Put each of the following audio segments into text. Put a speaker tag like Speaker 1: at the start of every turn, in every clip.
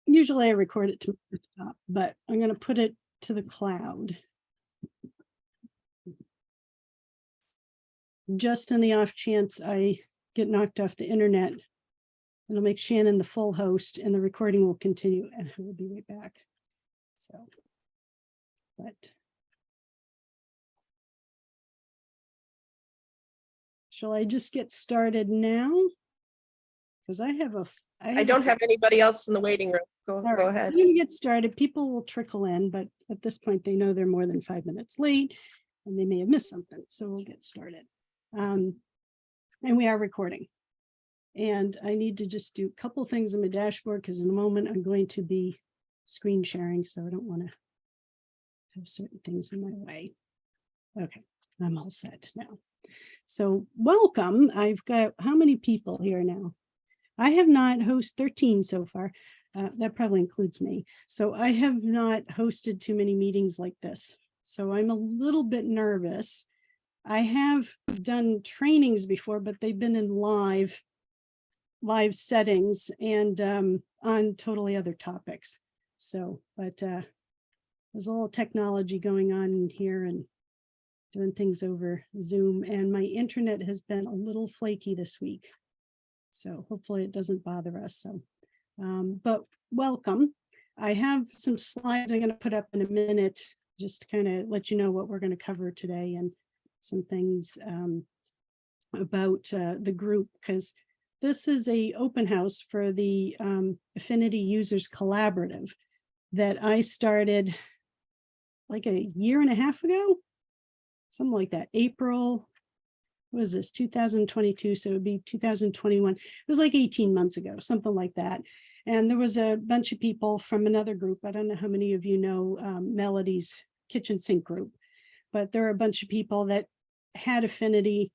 Speaker 1: usually I record it to my desktop, but I'm going to put it to the cloud. Just in the off chance I get knocked off the internet, it'll make Shannon the full host and the recording will continue, and I will be right back. So, but shall I just get started now? Because I
Speaker 2: don't have anybody else in the waiting room. Go ahead.
Speaker 1: I'm going to get started. People will trickle in, but at this point they know they're more than 5 minutes late and they may have missed something. So we'll get started. And we are recording. And I need to just do a couple things on my dashboard because in a moment I'm going to be screen sharing. So I don't want to have certain things in my way. Okay, I'm all set now. So welcome. I've got how many people here now? I have not hosted 13 so far. That probably includes me. So I have not hosted too many meetings like this. So I'm a little bit nervous. I have done trainings before, but they've been in live settings and on totally other topics. So, but there's a little technology going on in here and doing things over Zoom, and my internet has been a little flaky this week. So hopefully it doesn't bother us. So, but welcome. I have some slides I'm going to put up in a minute, just to kind of let you know what we're going to cover today and some things about the group, because this is an open house for the Affinity Users Collaborative that I started like a year and a half ago, something like that. April, what was this, 2022, so it would be 2021. It was like 18 months ago, something like that. And there was a bunch of people from another group. I don't know how many of you know Melody's Kitchen Sink Group, but there are a bunch of people that had Affinity.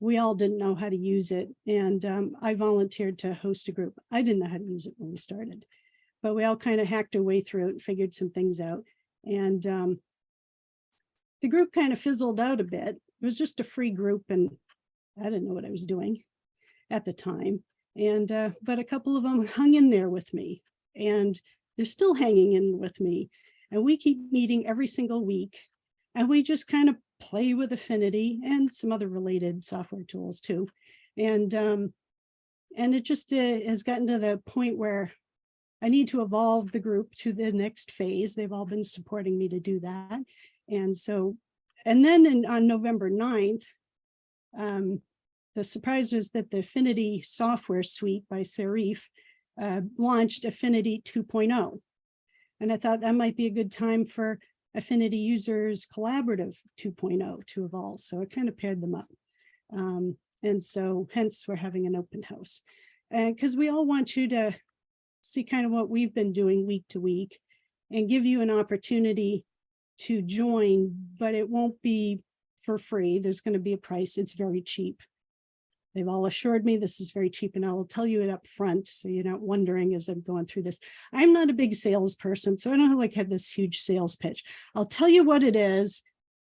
Speaker 1: We all didn't know how to use it. And I volunteered to host a group. I didn't know how to use it when we started, but we all kind of hacked our way through it and figured some things out. And the group kind of fizzled out a bit. It was just a free group and I didn't know what I was doing at the time. And but a couple of them hung in there with me and they're still hanging in with me. And we keep meeting every single week. And we just kind of play with Affinity and some other related software tools too. And it just has gotten to the point where I need to evolve the group to the next phase. They've all been supporting me to do that. And so, and then on November 9th, the surprise was that the Affinity software suite by Serif launched Affinity 2.0. And I thought that might be a good time for Affinity Users Collaborative 2.0 to evolve. So I kind of paired them up. And so hence we're having an open house. And because we all want you to see kind of what we've been doing week to week and give you an opportunity to join, but it won't be for free. There's going to be a price. It's very cheap. They've all assured me this is very cheap, and I will tell you it up front so you're not wondering as I'm going through this. I'm not a big salesperson, so I don't like have this huge sales pitch. I'll tell you what it is.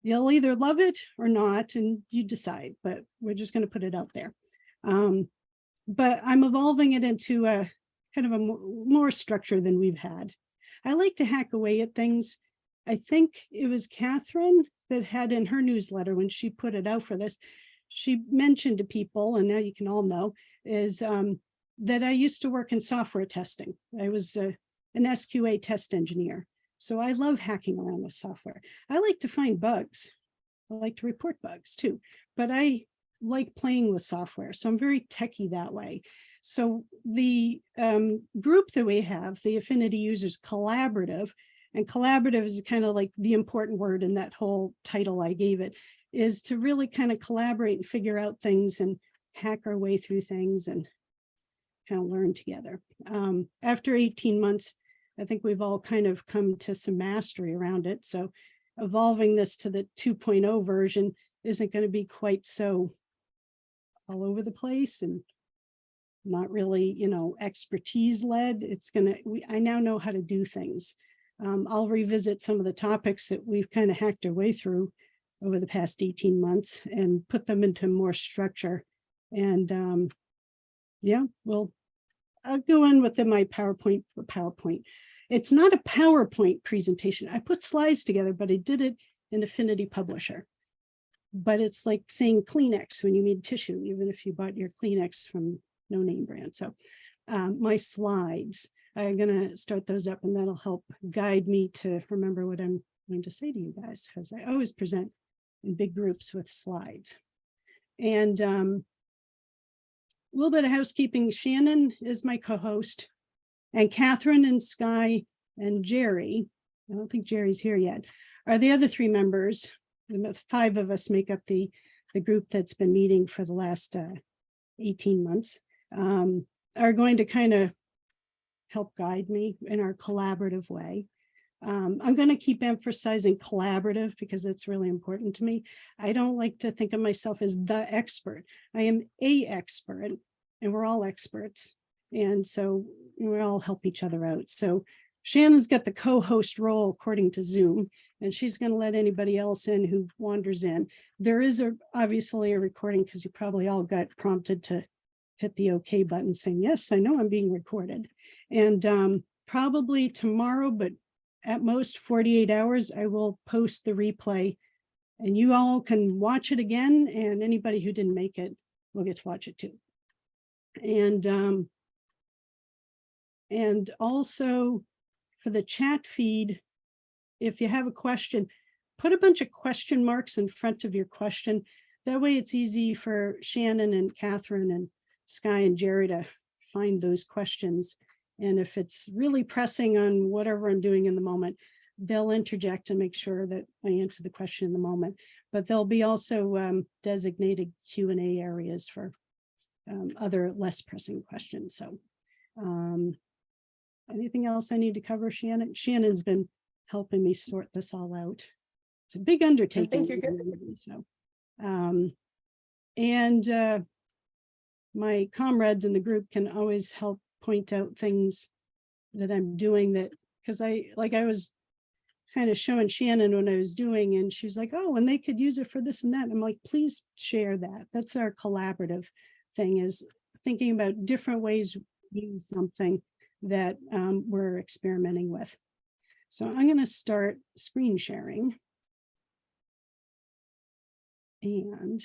Speaker 1: You'll either love it or not, and you decide, but we're just going to put it out there. But I'm evolving it into a kind of a more structure than we've had. I like to hack away at things. I think it was Catherine that had in her newsletter when she put it out for this, she mentioned to people, and now you can all know, is that I used to work in software testing. I was an SQA test engineer. So I love hacking around with software. I like to find bugs. I like to report bugs too, but I like playing with software. So I'm very techie that way. So the group that we have, the Affinity Users Collaborative, and collaborative is kind of like the important word in that whole title I gave it, is to really kind of collaborate and figure out things and hack our way through things and kind of learn together. After 18 months, I think we've all kind of come to some mastery around it. So evolving this to the 2.0 version isn't going to be quite so all over the place and not really, you know, expertise led. It's going to, I now know how to do things. I'll revisit some of the topics that we've kind of hacked our way through over the past 18 months and put them into more structure. And yeah, we'll I'll go in within my PowerPoint. It's not a PowerPoint presentation. I put slides together, but I did it in Affinity Publisher. But it's like saying Kleenex when you need tissue, even if you bought your Kleenex from no name brand. So my slides, I'm going to start those up, and that'll help guide me to remember what I'm going to say to you guys, because I always present in big groups with slides. And a little bit of housekeeping. Shannon is my co-host, and Catherine and Sky and Jerry, I don't think Jerry's here yet, are the other three members. The 5 of us make up the group that's been meeting for the last 18 months, are going to kind of help guide me in our collaborative way. I'm going to keep emphasizing collaborative because it's really important to me. I don't like to think of myself as the expert. I am a expert, and we're all experts. And so we all help each other out. So Shannon's got the co-host role according to Zoom, and she's going to let anybody else in who wanders in. There is obviously a recording, because you probably all got prompted to hit the OK button saying, yes, I know I'm being recorded. And probably tomorrow, but at most 48 hours, I will post the replay, and you all can watch it again, and anybody who didn't make it will get to watch it too. And also for the chat feed, if you have a question, put a bunch of question marks in front of your question. That way it's easy for Shannon and Catherine and Sky and Jerry to find those questions. And if it's really pressing on whatever I'm doing in the moment, they'll interject and make sure that I answer the question in the moment. But there'll be also designated Q&A areas for other less pressing questions. So anything else I need to cover, Shannon? Shannon's been helping me sort this all out. It's a big undertaking.
Speaker 2: I think you're good.
Speaker 1: So, my comrades in the group can always help point out things that I'm doing, that because I was kind of showing Shannon what I was doing, and she's like, oh, and they could use it for this and that. And I'm like, please share that. That's our collaborative thing, is thinking about different ways to use something that we're experimenting with. So I'm going to start screen sharing. And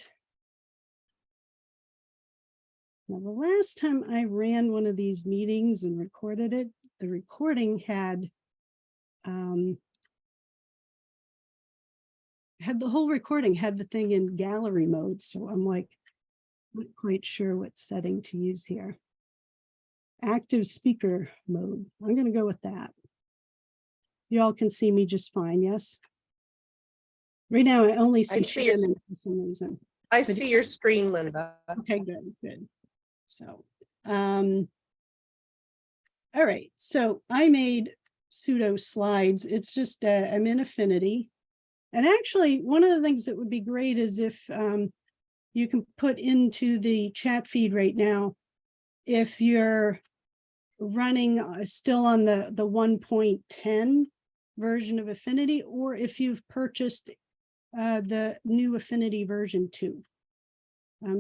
Speaker 1: now the last time I ran one of these meetings and recorded it, the recording had the whole recording had the thing in gallery mode. So I'm like, not quite sure what setting to use here. Active speaker mode. I'm going to go with that. You all can see me just fine, yes? Right now, I only see Shannon for some reason.
Speaker 2: I see your screen, Linda.
Speaker 1: Okay, good. So, all right. So I made pseudo slides. It's just, I'm in Affinity. And actually, one of the things that would be great is if you can put into the chat feed right now, if you're running still on the 1.10 version of Affinity, or if you've purchased the new Affinity version 2.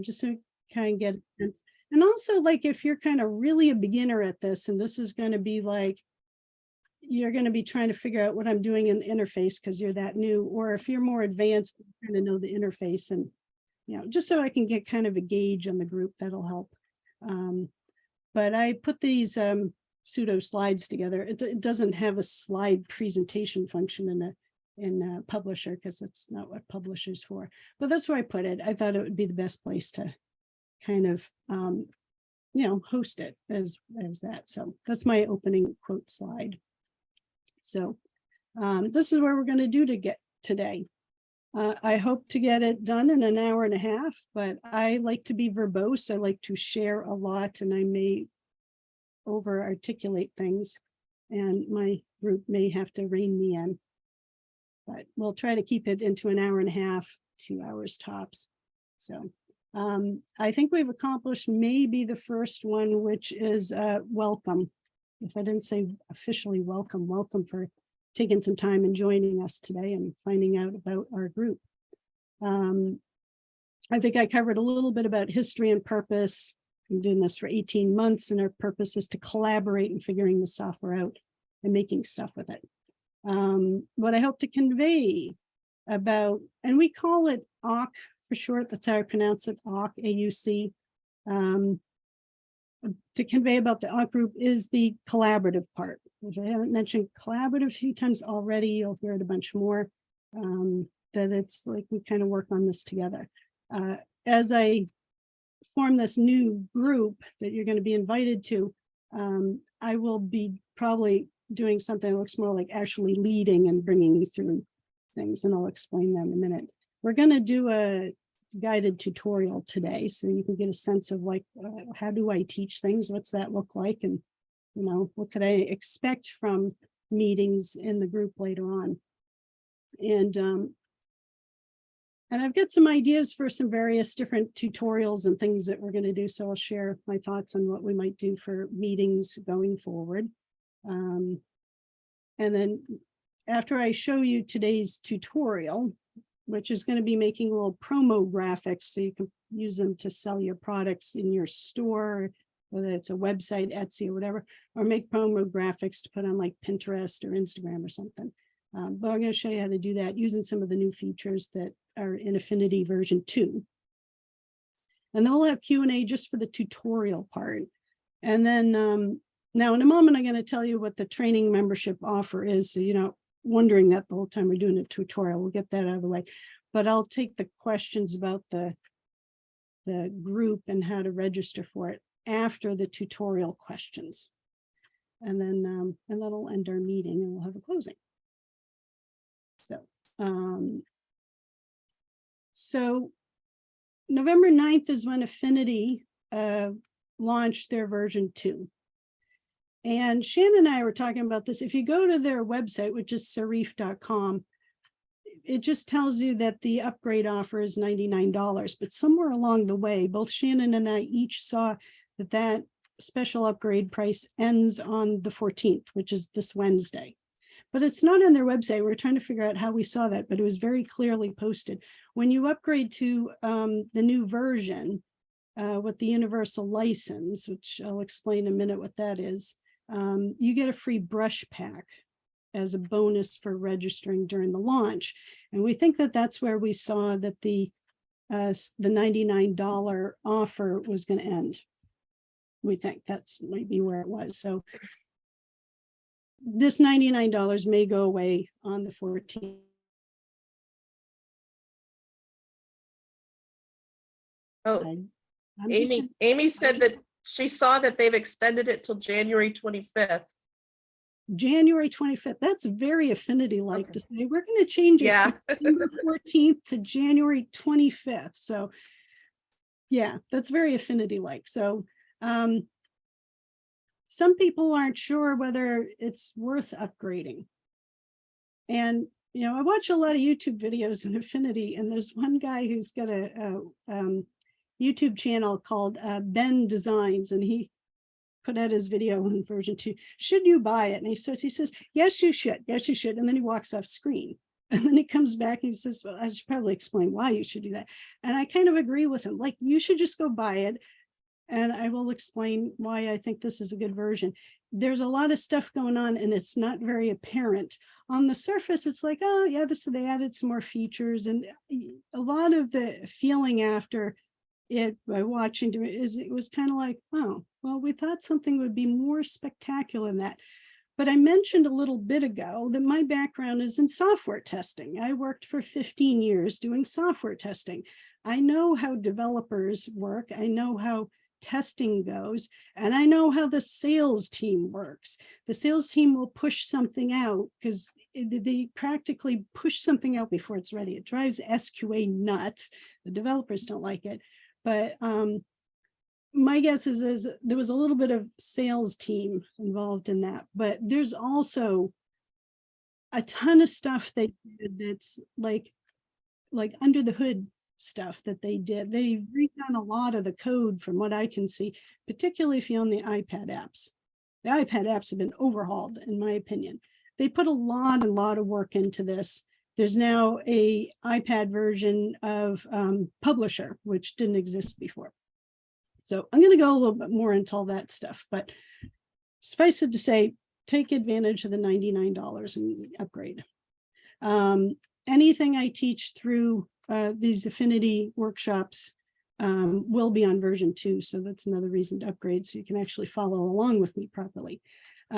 Speaker 1: Just so kind of get a sense. And also, like, if you're kind of really a beginner at this, and this is going to be like, you're going to be trying to figure out what I'm doing in the interface because you're that new, or if you're more advanced, you kind of know the interface, and just so I can get kind of a gauge on the group, that'll help. But I put these pseudo slides together. It doesn't have a slide presentation function in a Publisher, because that's not what Publisher's for. But that's where I put it. I thought it would be the best place to kind of host it as that. So that's my opening quote slide. So this is where we're going to do today. I hope to get it done in an hour and a half, but I like to be verbose. I like to share a lot, and I may over articulate things, and my group may have to rein me in, but we'll try to keep it into an hour and a half, 2 hours tops. So I think we've accomplished maybe the first one, which is welcome. If I didn't say officially welcome for taking some time and joining us today and finding out about our group. I think I covered a little bit about history and purpose, been doing this for 18 months, and our purpose is to collaborate in figuring the software out and making stuff with it. What I hope to convey about, and we call it AUC for short, that's how I pronounce it, AUC, AUC. To convey about the AUC group is the collaborative part. If I haven't mentioned collaborative a few times already, you'll hear it a bunch more, that it's like we kind of work on this together. As I form this new group that you're going to be invited to, I will be probably doing something that looks more like actually leading and bringing you through things, and I'll explain them in a minute. We're going to do a guided tutorial today, so you can get a sense of like, how do I teach things? What's that look like? And, you know, what could I expect from meetings in the group later on? And I've got some ideas for some various different tutorials and things that we're going to do. So I'll share my thoughts on what we might do for meetings going forward. And then after I show you today's tutorial, which is going to be making little promo graphics so you can use them to sell your products in your store, whether it's a website, Etsy or whatever, or make promo graphics to put on like Pinterest or Instagram or something. But I'm going to show you how to do that using some of the new features that are in Affinity version 2. And then we'll have Q&A just for the tutorial part. And then now in a moment, I'm going to tell you what the training membership offer is. So you're not wondering that the whole time we're doing a tutorial. We'll get that out of the way. But I'll take the questions about the group and how to register for it after the tutorial questions. And then and that'll end our meeting and we'll have a closing. So November 9th is when Affinity launched their version 2. And Shannon and I were talking about this. If you go to their website, which is serif.com, it just tells you that the upgrade offer is $99. But somewhere along the way, both Shannon and I each saw that that special upgrade price ends on the 14th, which is this Wednesday. But it's not on their website. We're trying to figure out how we saw that, but it was very clearly posted. When you upgrade to the new version with the universal license, which I'll explain in a minute what that is, you get a free brush pack as a bonus for registering during the launch. And we think that that's where we saw that the $99 offer was going to end. We think that's maybe where it was. So this $99 may go away on the 14th.
Speaker 2: Oh, Amy said that she saw that they've extended it till January 25th.
Speaker 1: January 25th. That's very Affinity-like to say. We're going to change it from December 14th to January 25th. So yeah, that's very Affinity-like. So some people aren't sure whether it's worth upgrading. And, you know, I watch a lot of YouTube videos in Affinity, and there's one guy who's got a YouTube channel called Ben Designs, and he put out his video in version 2. Should you buy it? And he says, yes, you should. Yes, you should. And then he walks off screen. And then he comes back and he says, well, I should probably explain why you should do that. And I kind of agree with him. Like, you should just go buy it. And I will explain why I think this is a good version. There's a lot of stuff going on and it's not very apparent. On the surface, it's like, oh yeah, they added some more features. And a lot of the feeling after it by watching it was kind of like, oh, well, we thought something would be more spectacular than that. But I mentioned a little bit ago that my background is in software testing. I worked for 15 years doing software testing. I know how developers work. I know how testing goes, and I know how the sales team works. The sales team will push something out because they practically push something out before it's ready. It drives SQA nuts. The developers don't like it. But my guess is there was a little bit of sales team involved in that. But there's also a ton of stuff that's like under the hood stuff that they did. They redone a lot of the code from what I can see, particularly if you own the iPad apps. The iPad apps have been overhauled, in my opinion. They put a lot of work into this. There's now a iPad version of Publisher, which didn't exist before. So I'm going to go a little bit more into all that stuff, but suffice it to say, take advantage of the $99 and upgrade. Anything I teach through these Affinity workshops will be on version 2. So that's another reason to upgrade, so you can actually follow along with me properly. But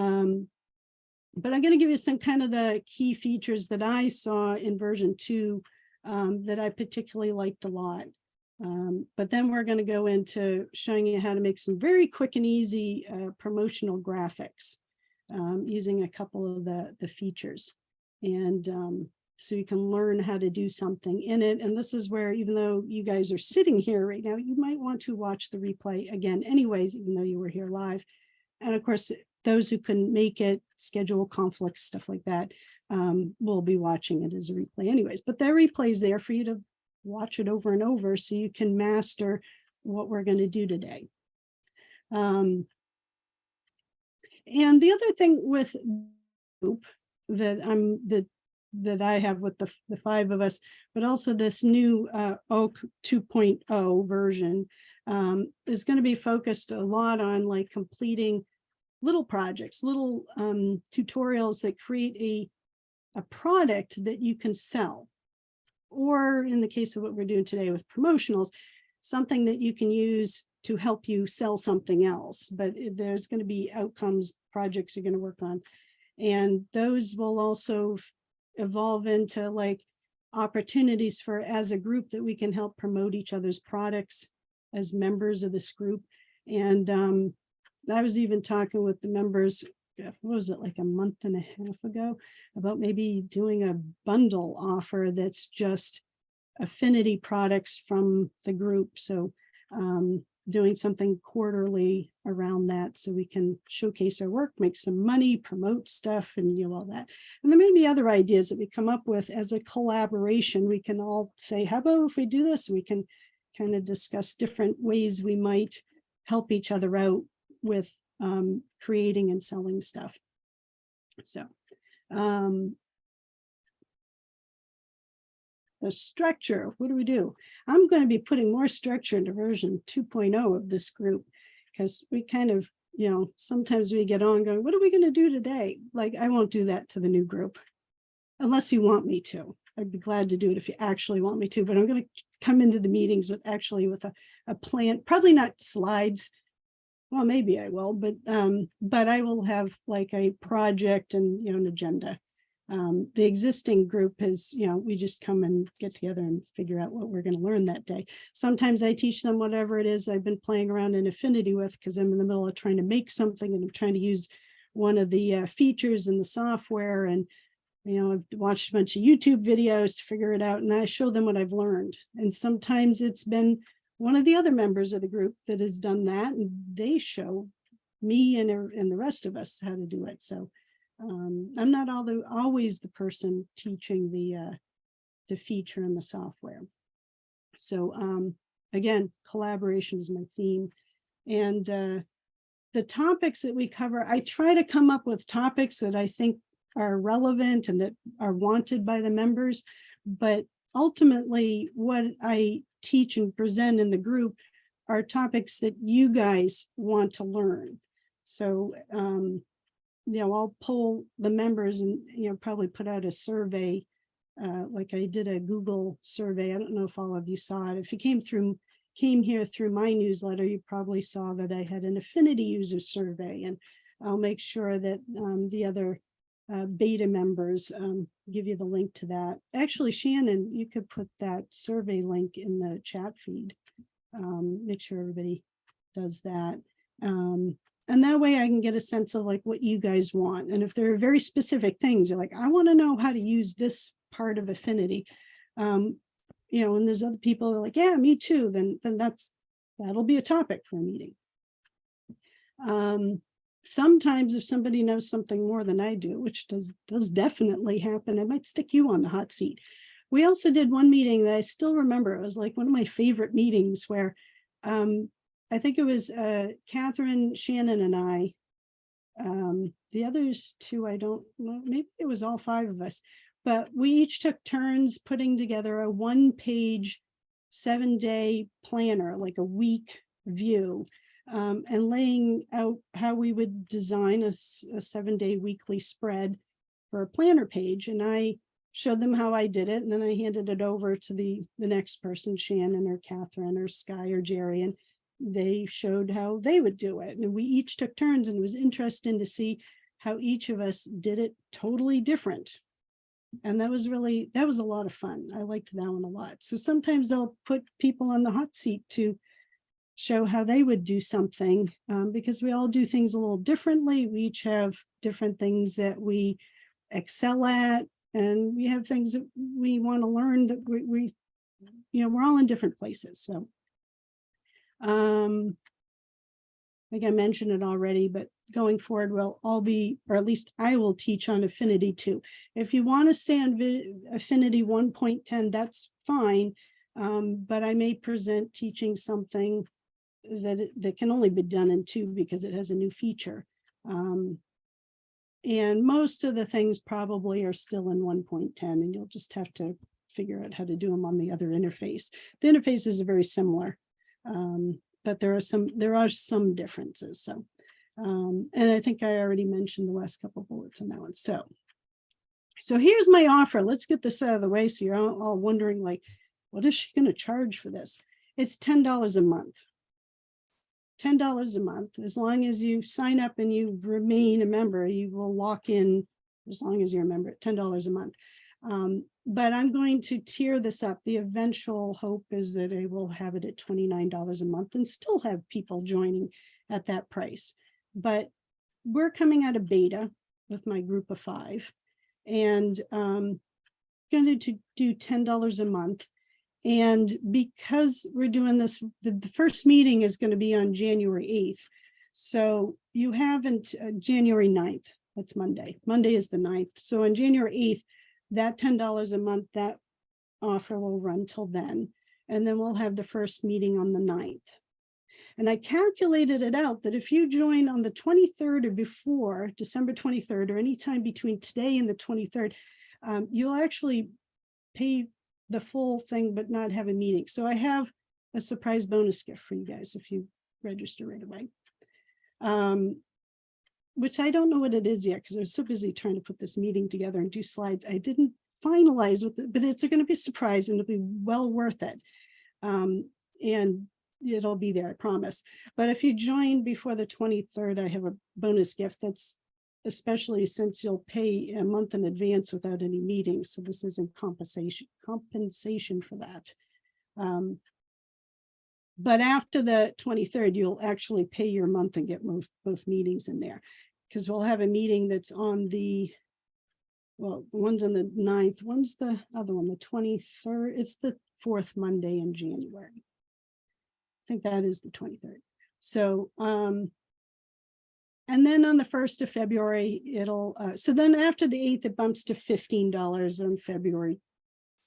Speaker 1: I'm going to give you some kind of the key features that I saw in version 2 that I particularly liked a lot. But then we're going to go into showing you how to make some very quick and easy promotional graphics using a couple of the features. And so you can learn how to do something in it. And this is where, even though you guys are sitting here right now, you might want to watch the replay again anyways, even though you were here live. And of course, those who couldn't make it, schedule conflicts, stuff like that, will be watching it as a replay anyways. But the replay is there for you to watch it over and over so you can master what we're going to do today. And the other thing with group that I have with the 5 of us, but also this new OAK 2.0 version is going to be focused a lot on like completing little projects, little tutorials that create a product that you can sell. Or in the case of what we're doing today with promotionals, something that you can use to help you sell something else. But there's going to be outcomes, projects you're going to work on. And those will also evolve into like opportunities for, as a group, that we can help promote each other's products as members of this group. And I was even talking with the members, what was it, like a month and a half ago, about maybe doing a bundle offer that's just Affinity products from the group. So doing something quarterly around that so we can showcase our work, make some money, promote stuff, and all that. And there may be other ideas that we come up with as a collaboration. We can all say, how about if we do this? We can kind of discuss different ways we might help each other out with creating and selling stuff. So the structure, what do? I'm going to be putting more structure into version 2.0 of this group, because we kind of, sometimes we get on going, what are we going to do today? Like, I won't do that to the new group unless you want me to. I'd be glad to do it if you actually want me to, but I'm going to come into the meetings with a plan, probably not slides. Well, maybe I will, but I will have like a project and, an agenda. The existing group is, we just come and get together and figure out what we're going to learn that day. Sometimes I teach them whatever it is I've been playing around in Affinity with, because I'm in the middle of trying to make something and I'm trying to use one of the features in the software. And, I've watched a bunch of YouTube videos to figure it out, and I show them what I've learned. And sometimes it's been one of the other members of the group that has done that, and they show me and the rest of us how to do it. So I'm not always the person teaching the feature in the software. So again, collaboration is my theme. And the topics that we cover, I try to come up with topics that I think are relevant and that are wanted by the members. But ultimately, what I teach and present in the group are topics that you guys want to learn. So I'll poll the members and, probably put out a survey, like I did a Google survey. I don't know if all of you saw it. If you came here through my newsletter, you probably saw that I had an Affinity Users survey, and I'll make sure that the other beta members give you the link to that. Actually, Shannon, you could put that survey link in the chat feed. Make sure everybody does that. And that way I can get a sense of like what you guys want. And if there are very specific things, you're like, I want to know how to use this part of Affinity. And there's other people who are like, yeah, me too. Then that'll be a topic for a meeting. Sometimes if somebody knows something more than I do, which does definitely happen, I might stick you on the hot seat. We also did one meeting that I still remember. It was like one of my favorite meetings where I think it was Catherine, Shannon, and I. The others two, I don't know, maybe it was all 5 of us, but we each took turns putting together a 1-page 7-day planner, like a week view, and laying out how we would design a 7-day weekly spread for a planner page. And I showed them how I did it, and then I handed it over to the next person, Shannon or Catherine or Sky or Jerry, and they showed how they would do it. And we each took turns, and it was interesting to see how each of us did it totally different. And that was a lot of fun. I liked that one a lot. So sometimes I'll put people on the hot seat to show how they would do something, because we all do things a little differently. We each have different things that we excel at, and we have things that we want to learn that we we're all in different places. So I think I mentioned it already, but going forward, we'll all be, or at least I will teach on Affinity 2. If you want to stay on Affinity 1.10, that's fine. But I may present teaching something that can only be done in 2 because it has a new feature. And most of the things probably are still in 1.10, and you'll just have to figure out how to do them on the other interface. The interfaces are very similar, but there are some differences. So, and I think I already mentioned the last couple of bullets on that one. So here's my offer. Let's get this out of the way so you're all wondering, like, what is she going to charge for this? It's $10 a month. $10 a month. As long as you sign up and you remain a member, you will lock in as long as you're a member at $10 a month. But I'm going to tier this up. The eventual hope is that I will have it at $29 a month and still have people joining at that price. But we're coming out of beta with my group of 5, and going to do $10 a month. And because we're doing this, the first meeting is going to be on January 8th. So you haven't January 9th, that's Monday. Monday is the 9th. So on January 8th, that $10 a month, that offer will run till then. And then we'll have the first meeting on the 9th. And I calculated it out that if you join on the 23rd or before, December 23rd, or anytime between today and the 23rd, you'll actually pay the full thing, but not have a meeting. So I have a surprise bonus gift for you guys if you register right away. Which I don't know what it is yet, because I was so busy trying to put this meeting together and do slides. I didn't finalize with it, but it's going to be a surprise and it'll be well worth it. And it'll be there, I promise. But if you join before the 23rd, I have a bonus gift that's, especially since you'll pay a month in advance without any meetings. So this isn't compensation for that. But after the 23rd, you'll actually pay your month and get both meetings in there, because we'll have a meeting that's on the, well, one's on the 9th, one's the other one, the 23rd. It's the 4th Monday in January. I think that is the 23rd. So, and then on the 1st of February, it'll, so then after the 8th, it bumps to $15 on February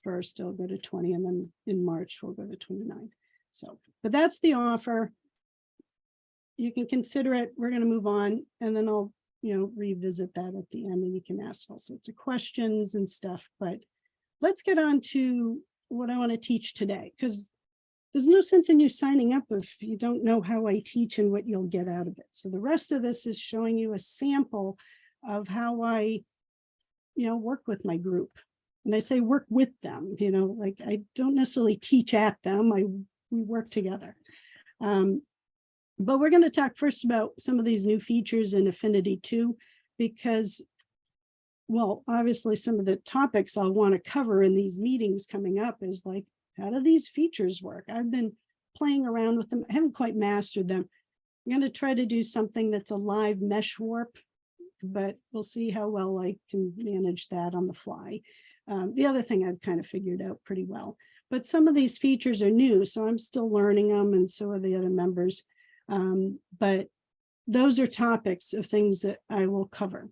Speaker 1: 1st, it'll go to 20, and then in March, we'll go to 29. So, but that's the offer. You can consider it. We're going to move on, and then I'll, revisit that at the end, and you can ask all sorts of questions and stuff. But let's get on to what I want to teach today, because there's no sense in you signing up if you don't know how I teach and what you'll get out of it. So the rest of this is showing you a sample of how I, work with my group. And I say work with them, like I don't necessarily teach at them. We work together. But we're going to talk first about some of these new features in Affinity 2, because, well, obviously some of the topics I'll want to cover in these meetings coming up is like, how do these features work? I've been playing around with them. I haven't quite mastered them. I'm going to try to do something that's a live mesh warp, but we'll see how well I can manage that on the fly. The other thing I've kind of figured out pretty well, but some of these features are new, so I'm still learning them, and so are the other members. But those are topics of things that I will cover.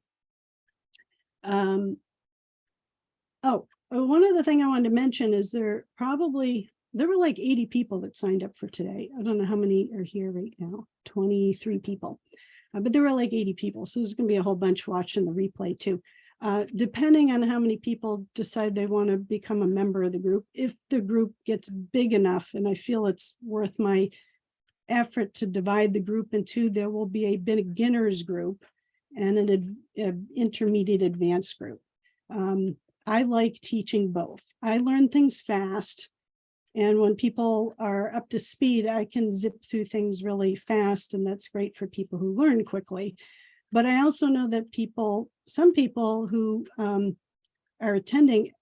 Speaker 1: One other thing I wanted to mention is there were like 80 people that signed up for today. I don't know how many are here right now, 23 people, but there were like 80 people. So there's going to be a whole bunch watching the replay too. Depending on how many people decide they want to become a member of the group, if the group gets big enough and I feel it's worth my effort to divide the group into, there will be a beginners group and an intermediate advanced group. I like teaching both. I learn things fast. And when people are up to speed, I can zip through things really fast. And that's great for people who learn quickly. But I also know that some people who are attending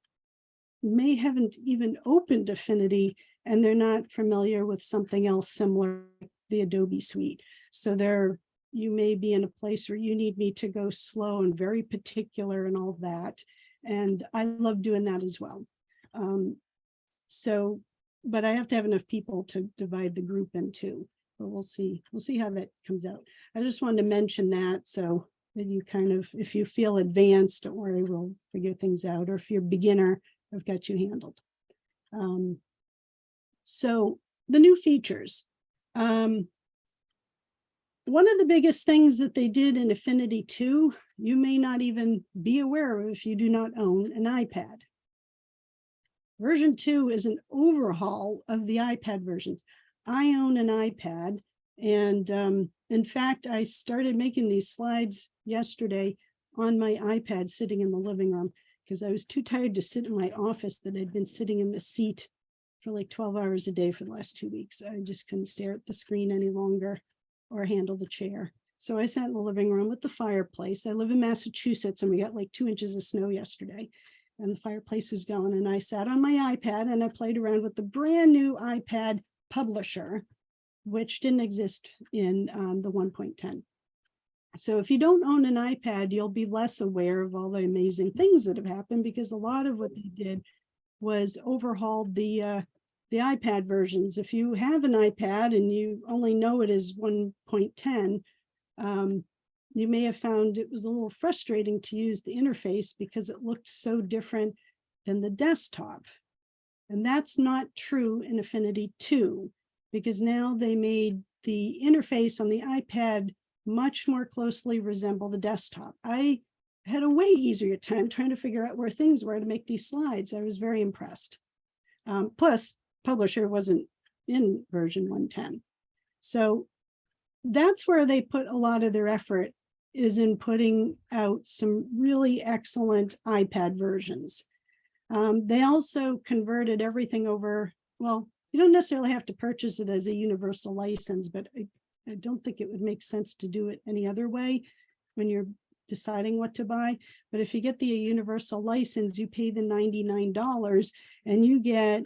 Speaker 1: may haven't even opened Affinity and they're not familiar with something else similar, the Adobe Suite. So you may be in a place where you need me to go slow and very particular and all that. And I love doing that as well. But I have to have enough people to divide the group into, but we'll see how that comes out. I just wanted to mention that so that you kind of, if you feel advanced, don't worry, we'll figure things out. Or if you're a beginner, I've got you handled. So the new features. One of the biggest things that they did in Affinity 2, you may not even be aware of if you do not own an iPad. Version 2 is an overhaul of the iPad versions. I own an iPad, and in fact, I started making these slides yesterday on my iPad sitting in the living room because I was too tired to sit in my office that I'd been sitting in the seat for like 12 hours a day for the last 2 weeks. I just couldn't stare at the screen any longer or handle the chair. So I sat in the living room with the fireplace. I live in Massachusetts and we got like 2 inches of snow yesterday. And the fireplace was going, and I sat on my iPad and I played around with the brand new iPad publisher, which didn't exist in the 1.10. So if you don't own an iPad, you'll be less aware of all the amazing things that have happened, because a lot of what they did was overhauled the iPad versions. If you have an iPad and you only know it as 1.10, you may have found it was a little frustrating to use the interface because it looked so different than the desktop. And that's not true in Affinity 2, because now they made the interface on the iPad much more closely resemble the desktop. I had a way easier time trying to figure out where things were to make these slides. I was very impressed. Plus, Publisher wasn't in version 110. So that's where they put a lot of their effort, is in putting out some really excellent iPad versions. They also converted everything over. Well, you don't necessarily have to purchase it as a universal license, but I don't think it would make sense to do it any other way when you're deciding what to buy. But if you get the universal license, you pay the $99 and you get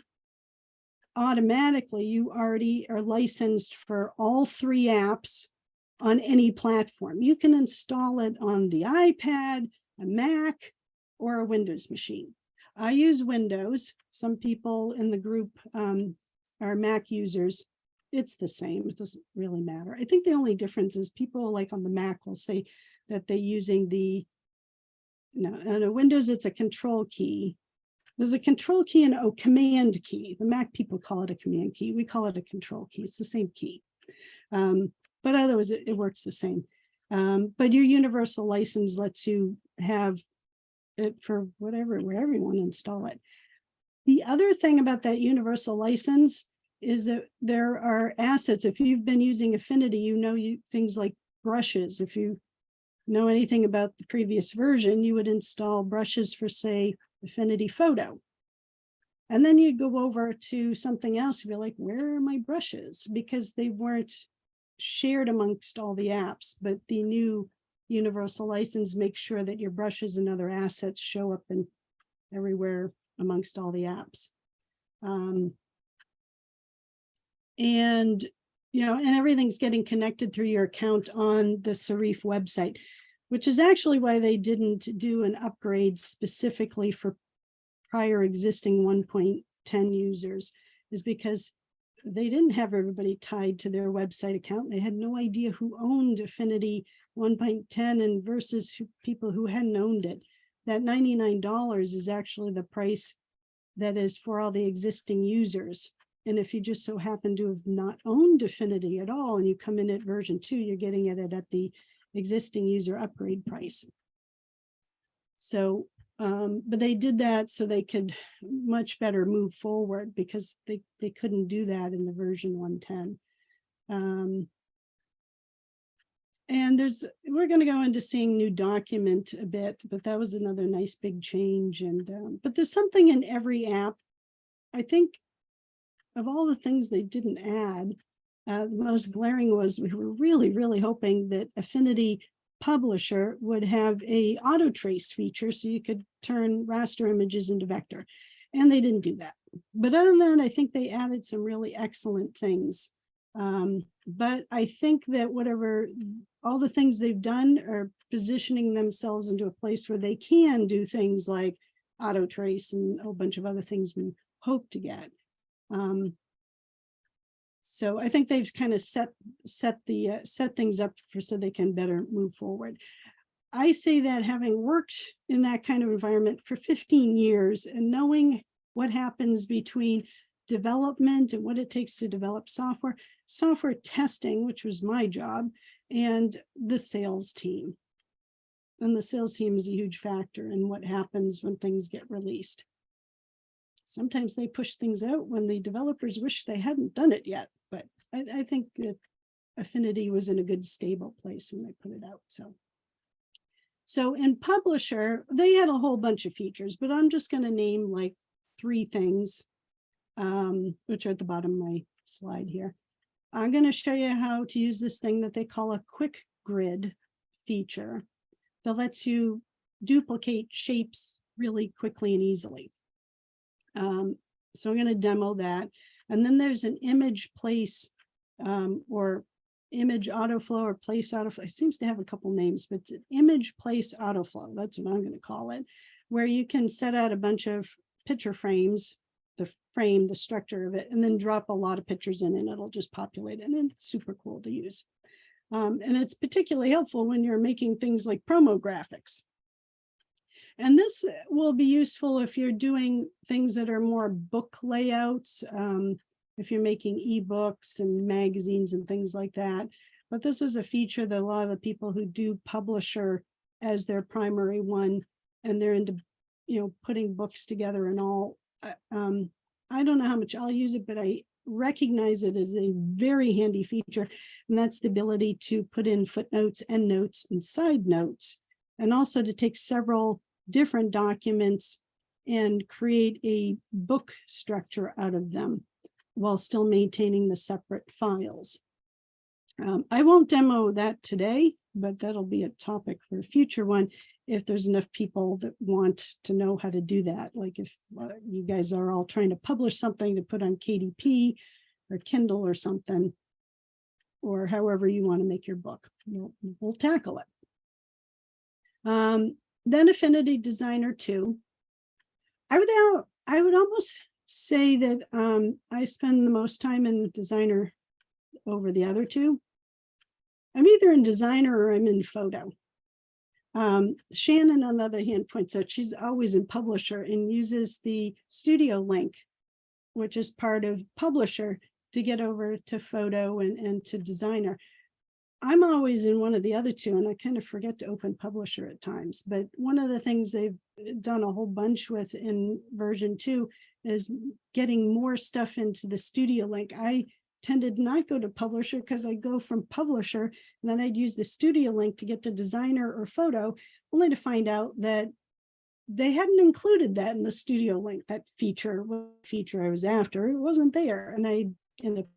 Speaker 1: automatically, you already are licensed for all 3 apps on any platform. You can install it on the iPad, a Mac, or a Windows machine. I use Windows. Some people in the group are Mac users. It's the same. It doesn't really matter. I think the only difference is people like on the Mac will say that they're using on a Windows, it's a control key. There's a control key and a command key. The Mac people call it a command key. We call it a control key. It's the same key. But otherwise, it works the same. But your universal license lets you have it for wherever you want to install it. The other thing about that universal license is that there are assets. If you've been using Affinity, you know things like brushes. If you know anything about the previous version, you would install brushes for, say, Affinity Photo. And then you'd go over to something else, you'd be like, where are my brushes? Because they weren't shared amongst all the apps, but the new universal license makes sure that your brushes and other assets show up in everywhere amongst all the apps. And everything's getting connected through your account on the Serif website, which is actually why they didn't do an upgrade specifically for prior existing 1.10 users, is because they didn't have everybody tied to their website account. They had no idea who owned Affinity 1.10 and versus people who hadn't owned it. That $99 is actually the price that is for all the existing users. And if you just so happen to have not owned Affinity at all and you come in at version 2, you're getting it at the existing user upgrade price. So, but they did that so they could much better move forward, because they couldn't do that in the version 110. And we're going to go into seeing new document a bit, but that was another nice big change. And but there's something in every app. I think of all the things they didn't add, the most glaring was we were really, really hoping that Affinity Publisher would have a auto trace feature so you could turn raster images into vector. And they didn't do that. But other than that, I think they added some really excellent things. But I think that all the things they've done are positioning themselves into a place where they can do things like auto trace and a whole bunch of other things we hope to get. So I think they've kind of set things up so they can better move forward. I say that having worked in that kind of environment for 15 years and knowing what happens between development and what it takes to develop software testing, which was my job, and the sales team. And the sales team is a huge factor in what happens when things get released. Sometimes they push things out when the developers wish they hadn't done it yet, but I think that Affinity was in a good stable place when they put it out. So in Publisher, they had a whole bunch of features, but I'm just going to name like 3 things, which are at the bottom of my slide here. I'm going to show you how to use this thing that they call a quick grid feature that lets you duplicate shapes really quickly and easily. So I'm going to demo that. And then there's an image place or image autoflow or place autoflow. It seems to have a couple names, but it's an image place autoflow. That's what I'm going to call it, where you can set out a bunch of picture frames, the structure of it, and then drop a lot of pictures in and it'll just populate it. And it's super cool to use. And it's particularly helpful when you're making things like promo graphics. And this will be useful if you're doing things that are more book layouts, if you're making ebooks and magazines and things like that. But this is a feature that a lot of the people who do Publisher as their primary one, and they're into, putting books together and all. I don't know how much I'll use it, but I recognize it as a very handy feature. And that's the ability to put in footnotes, endnotes, and side notes, and also to take several different documents and create a book structure out of them while still maintaining the separate files. I won't demo that today, but that'll be a topic for a future one if there's enough people that want to know how to do that. Like if you guys are all trying to publish something to put on KDP or Kindle or something, or however you want to make your book, we'll tackle it. Then Affinity Designer 2. I would almost say that I spend the most time in Designer over the other 2. I'm either in Designer or I'm in Photo. Shannon, on the other hand, points out she's always in Publisher and uses the Studio link, which is part of Publisher, to get over to Photo and to Designer. I'm always in one of the other 2, and I kind of forget to open Publisher at times. But one of the things they've done a whole bunch with in version 2 is getting more stuff into the Studio link. I tended not go to Publisher because I go from Publisher, and then I'd use the Studio link to get to Designer or Photo, only to find out that they hadn't included that in the Studio link, that feature, what feature I was after. It wasn't there, and I ended up.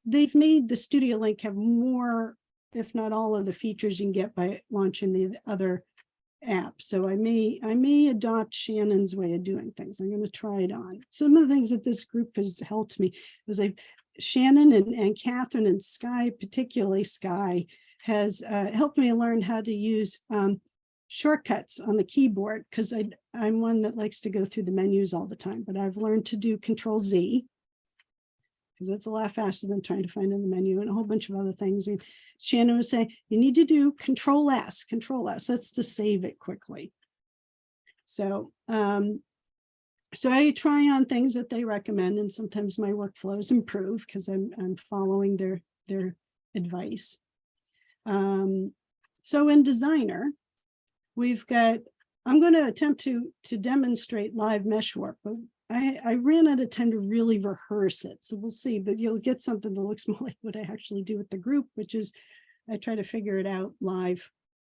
Speaker 1: They've made the Studio link have more, if not all, of the features you can get by launching the other app. So I may adopt Shannon's way of doing things. I'm going to try it on. Some of the things that this group has helped me is Shannon and Catherine and Sky, particularly Sky, has helped me learn how to use shortcuts on the keyboard, because I'm one that likes to go through the menus all the time, but I've learned to do Control-Z, because it's a lot faster than trying to find in the menu, and a whole bunch of other things. And Shannon was saying, you need to do Control-S, that's to save it quickly. So, so I try on things that they recommend, and sometimes my workflows improve because I'm following their advice. So in Designer, we've got, I'm going to attempt to demonstrate live mesh work, but I ran out of time to really rehearse it. So we'll see, but you'll get something that looks more like what I actually do with the group, which is I try to figure it out live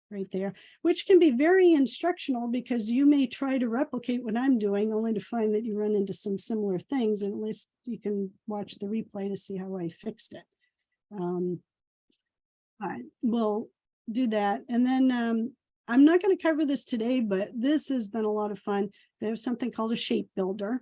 Speaker 1: right there, which can be very instructional because you may try to replicate what I'm doing only to find that you run into some similar things, and at least you can watch the replay to see how I fixed it. We'll do that. And then I'm not going to cover this today, but this has been a lot of fun. They have something called a shape builder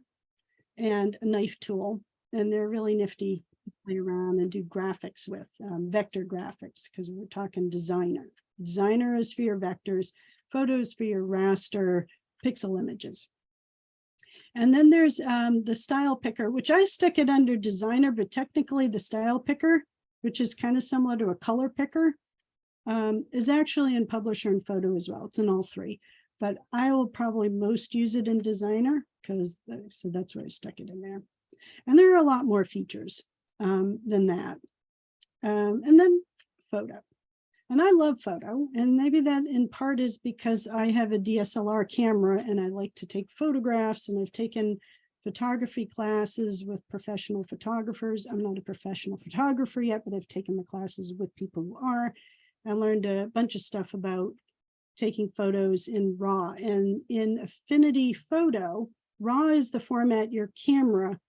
Speaker 1: and a knife tool, and they're really nifty to play around and do graphics with, vector graphics, because we're talking designer. Designer is for your vectors, photos for your raster, pixel images. And then there's the style picker, which I stick it under designer, but technically the style picker, which is kind of similar to a color picker, is actually in publisher and photo as well. It's in all three, but I will probably most use it in designer because so that's where I stuck it in there. And there are a lot more features than that. And then photo. And I love photo, and maybe that in part is because I have a DSLR camera and I like to take photographs, and I've taken photography classes with professional photographers. I'm not a professional photographer yet, but I've taken the classes with people who are. I learned a bunch of stuff about taking photos in RAW, and in Affinity Photo, RAW is the format your camera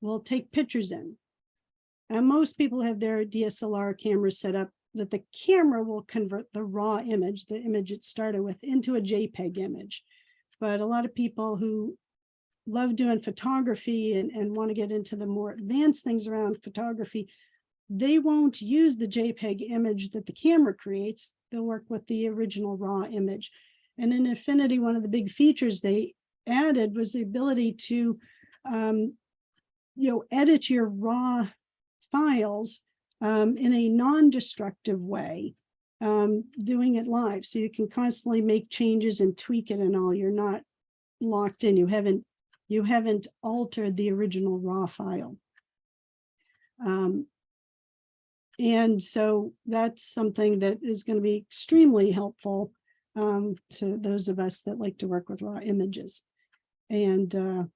Speaker 1: will take pictures in. And most people have their DSLR camera set up that the camera will convert the raw image, the image it started with, into a JPEG image. But a lot of people who love doing photography and want to get into the more advanced things around photography, they won't use the JPEG image that the camera creates. They'll work with the original raw image. And in Affinity, one of the big features they added was the ability to edit your raw files in a non-destructive way, doing it live. So you can constantly make changes and tweak it and all. You're not locked in. You haven't altered the original raw file. And so that's something that is going to be extremely helpful to those of us that like to work with raw images. And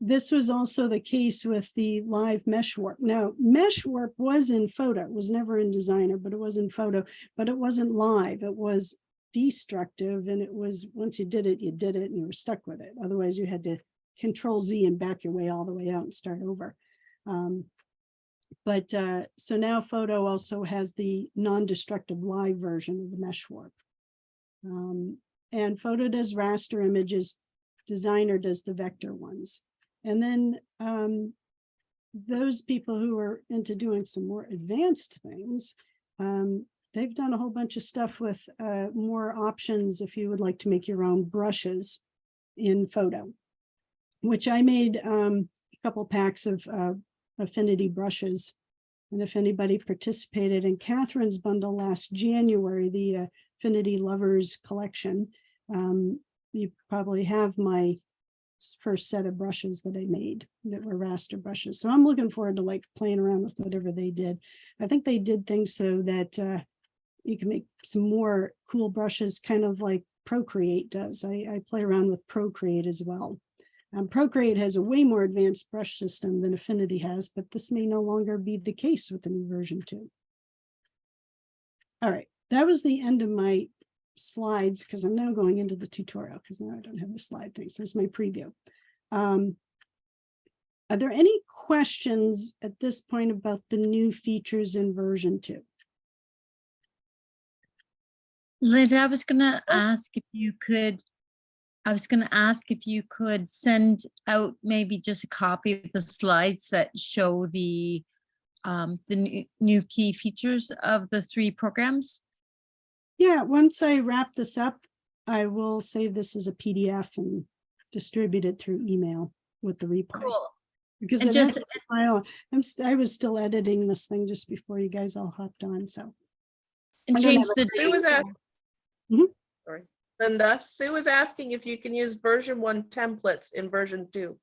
Speaker 1: this was also the case with the live mesh warp. Now, mesh warp was in photo. It was never in designer, but it was in photo, but it wasn't live. It was destructive. And it was, once you did it, and you were stuck with it. Otherwise you had to Control Z and back your way all the way out and start over. So now photo also has the non-destructive live version of the mesh warp. And photo does raster images, designer does the vector ones. And then those people who are into doing some more advanced things, they've done a whole bunch of stuff with more options if you would like to make your own brushes in photo, which I made a couple packs of Affinity brushes. And if anybody participated in Catherine's bundle last January, the Affinity Lovers collection, you probably have my first set of brushes that I made that were raster brushes. So I'm looking forward to like playing around with whatever they did. I think they did things so that you can make some more cool brushes, kind of like Procreate does. I play around with Procreate as well. Procreate has a way more advanced brush system than Affinity has, but this may no longer be the case with the new version 2. All right, that was the end of my slides because I'm now going into the tutorial because now I don't have the slide thing. So it's my preview. Are there any questions at this point about the new features in version 2?
Speaker 3: Linda, I was going to ask if you could send out maybe just a copy of the slides that show the new key features of the 3 programs.
Speaker 1: Yeah, once I wrap this up, I will save this as a PDF and distribute it through email with the replay. Cool. Because I was still editing this thing just before you guys all hopped on. So
Speaker 3: and change the
Speaker 2: Sue was sorry, Linda. Sue was asking if you can use version 1 templates in version 2.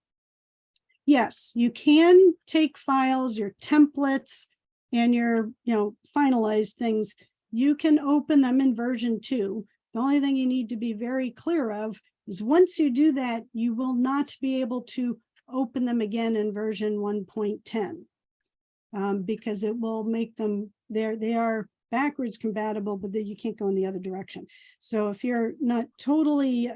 Speaker 1: Yes, you can take files, your templates, and your finalized things. You can open them in version 2. The only thing you need to be very clear of is once you do that, you will not be able to open them again in version 1.10. Because it will make them, they are backwards compatible, but then you can't go in the other direction. So if you're not totally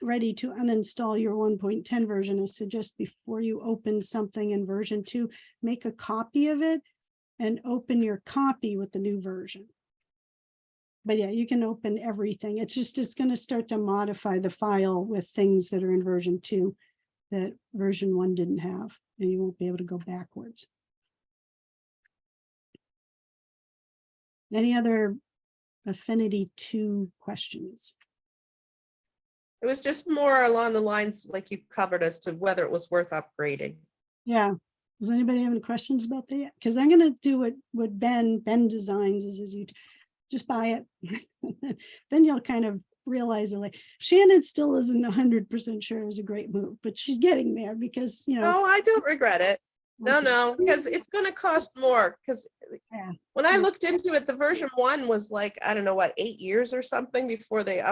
Speaker 1: ready to uninstall your 1.10 version, I suggest before you open something in version 2, make a copy of it and open your copy with the new version. But yeah, you can open everything. It's going to start to modify the file with things that are in version 2 that version 1 didn't have, and you won't be able to go backwards. Any other Affinity 2 questions?
Speaker 2: It was just more along the lines like you covered as to whether it was worth upgrading.
Speaker 1: Yeah. Does anybody have any questions about that? Because I'm going to do what Ben designs is you just buy it. Then you'll kind of realize it. Like Shannon still isn't 100% sure it was a great move, but she's getting there because, you know.
Speaker 2: No, I don't regret it.
Speaker 1: Okay.
Speaker 2: No, because it's going to cost more. Because
Speaker 1: Yeah.
Speaker 2: when I looked into it, the version 1 was like, I don't know what, 8 years or something before they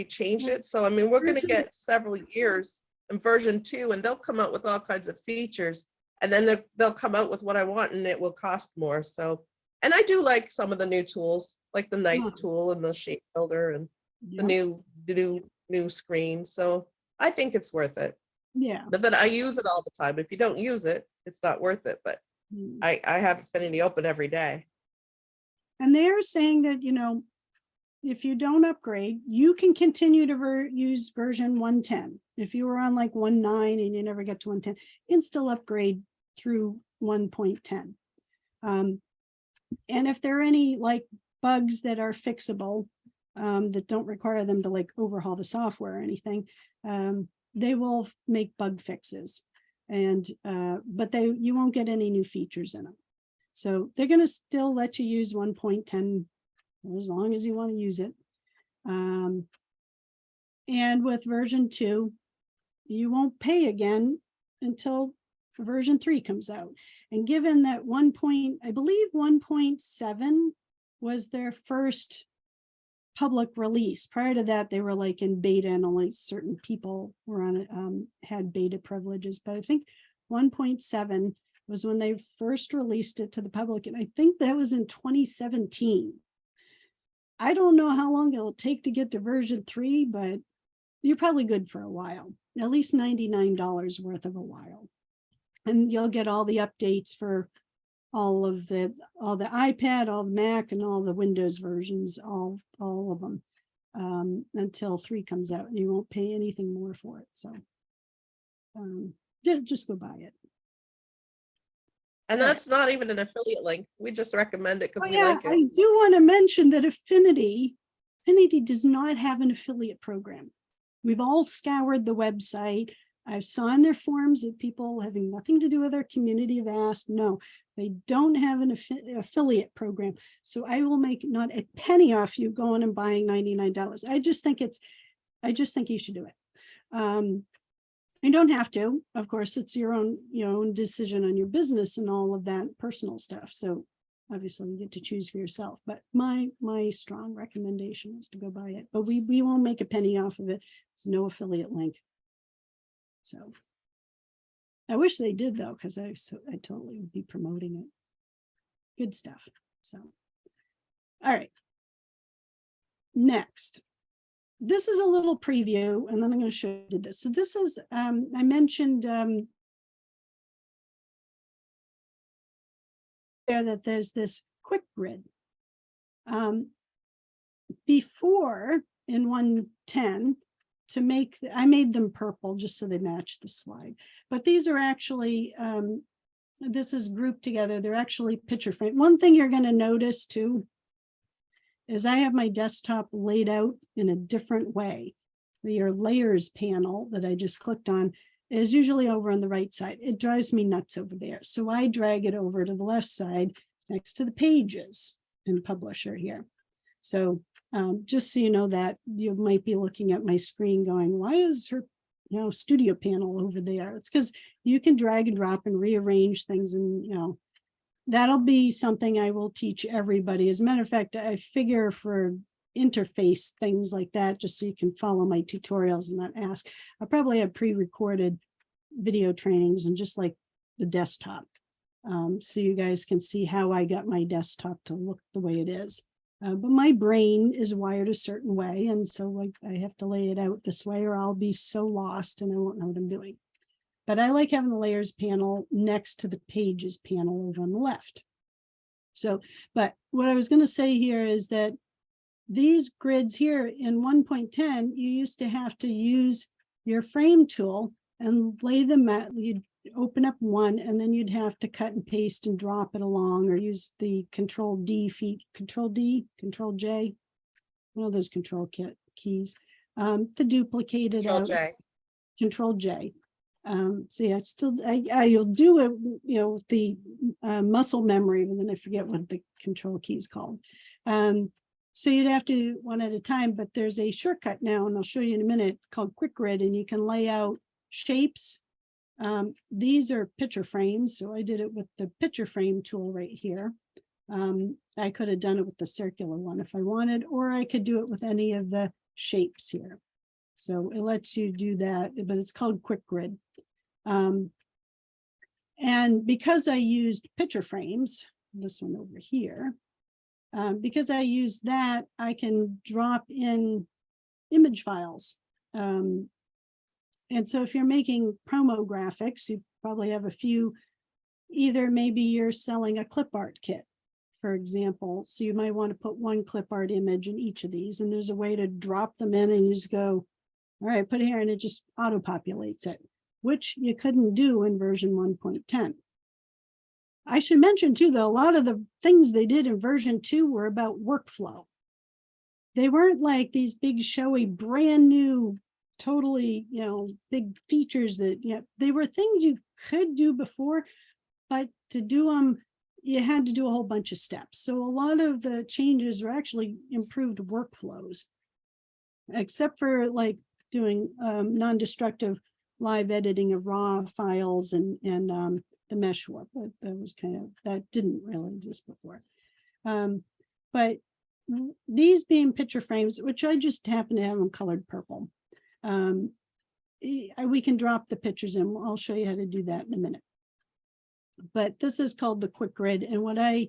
Speaker 2: changed it. So I mean, we're going to get several years in version 2, and they'll come out with all kinds of features, and then they'll come out with what I want, and it will cost more. So, and I do like some of the new tools, like the knife tool and the shape builder and the new screen. So I think it's worth it.
Speaker 1: Yeah.
Speaker 2: But then I use it all the time. If you don't use it, it's not worth it. But I have Affinity open every day.
Speaker 1: And they're saying that, you know, if you don't upgrade, you can continue to use version 110. If you were on like 1.9 and you never get to 110, you can still upgrade through 1.10. And if there are any like bugs that are fixable, that don't require them to like overhaul the software or anything, they will make bug fixes. And but you won't get any new features in them. So they're going to still let you use 1.10 as long as you want to use it. And with version 2, you won't pay again until version 3 comes out. And given that I believe 1.7 was their first public release. Prior to that, they were like in beta, and only certain people were on it, had beta privileges. But I think 1.7 was when they first released it to the public, and I think that was in 2017. I don't know how long it'll take to get to version 3, but you're probably good for a while, at least $99 worth of a while. And you'll get all the updates for all the iPad, all the Mac, and all the Windows versions, all of them, until 3 comes out, and you won't pay anything more for it. So just go buy it.
Speaker 2: And that's not even an affiliate link. We just recommend it because we like it.
Speaker 1: I do want to mention that Affinity does not have an affiliate program. We've all scoured the website. I've saw in their forums that people having nothing to do with our community have asked. No, they don't have an affiliate program. So I will make not a penny off you going and buying $99. I just think you should do it. You don't have to, of course, it's your own decision on your business and all of that personal stuff. So obviously you get to choose for yourself, but my strong recommendation is to go buy it, but we won't make a penny off of it. There's no affiliate link. So I wish they did though, because I totally would be promoting it. Good stuff. So, all right. Next. This is a little preview, and then I'm going to show you did this. So this is, I mentioned there that there's this quick grid. Before in 110, I made them purple just so they match the slide. But these are actually, this is grouped together. They're actually picture frame. One thing you're going to notice too is I have my desktop laid out in a different way. Your layers panel that I just clicked on is usually over on the right side. It drives me nuts over there. So I drag it over to the left side next to the pages in Publisher here. So just so you know that, you might be looking at my screen going, why is her studio panel over there? It's because you can drag and drop and rearrange things, and that'll be something I will teach everybody. As a matter of fact, I figure for interface things like that, just so you can follow my tutorials and not ask. I probably have pre-recorded video trainings and just like the desktop. So you guys can see how I got my desktop to look the way it is. But my brain is wired a certain way. And so like I have to lay it out this way or I'll be so lost and I won't know what I'm doing. But I like having the layers panel next to the pages panel over on the left. So, but what I was going to say here is that these grids here in 1.10, you used to have to use your frame tool and lay them at, you'd open up one and then you'd have to cut and paste and drop it along or use the Control D feet, Control D, Control J, one of those control keys to duplicate it
Speaker 2: Control
Speaker 1: out.
Speaker 2: J.
Speaker 1: Control J. So yeah, it's still, you'll do it, you know, the muscle memory, but then I forget what the control key is called. So you'd have to one at a time, but there's a shortcut now, and I'll show you in a minute, called Quick Grid, and you can lay out shapes. These are picture frames, so I did it with the picture frame tool right here. I could have done it with the circular one if I wanted, or I could do it with any of the shapes here. So it lets you do that, but it's called Quick Grid. And because I used picture frames, this one over here, because I used that, I can drop in image files. And so if you're making promo graphics, you probably have a few, either maybe you're selling a clip art kit, for example. So you might want to put one clip art image in each of these, and there's a way to drop them in and you just go, all right, put it here, and it just auto-populates it, which you couldn't do in version 1.10. I should mention too, though, a lot of the things they did in version 2 were about workflow. They weren't like these big, showy, brand new, totally, you know, big features that, you know, they were things you could do before, but to do them, you had to do a whole bunch of steps. So a lot of the changes were actually improved workflows, except for like doing non-destructive live editing of raw files and the mesh warp. That was kind of, that didn't really exist before. But these being picture frames, which I just happen to have them colored purple, we can drop the pictures in. I'll show you how to do that in a minute. But this is called the Quick Grid. And what I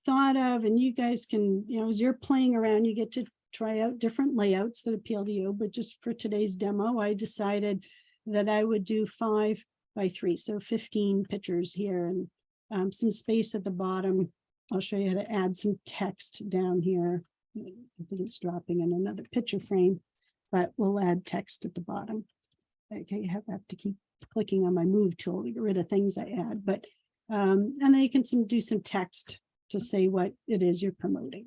Speaker 1: thought of, and you guys can, you know, as you're playing around, you get to try out different layouts that appeal to you. But just for today's demo, I decided that I would do 5 by 3, so 15 pictures here and some space at the bottom. I'll show you how to add some text down here. I think it's dropping in another picture frame, but we'll add text at the bottom. Okay, I have to keep clicking on my move tool to get rid of things I add, but and then you can do some text to say what it is you're promoting.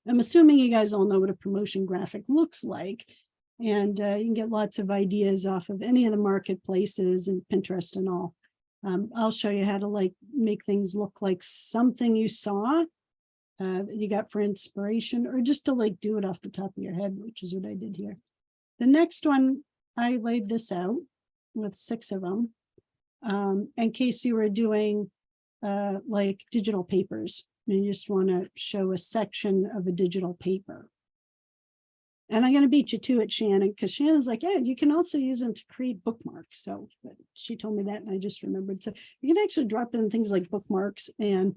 Speaker 1: I'm assuming you guys all know what a promotion graphic looks like, and you can get lots of ideas off of any of the marketplaces and Pinterest and all. I'll show you how to like make things look like something you saw that you got for inspiration, or just to like do it off the top of your head, which is what I did here. The next one, I laid this out with 6 of them in case you were doing like digital papers. And you just want to show a section of a digital paper. And I'm going to beat you to it, Shannon, because Shannon's like, yeah, you can also use them to create bookmarks. So but she told me that and I just remembered. So you can actually drop in things like bookmarks and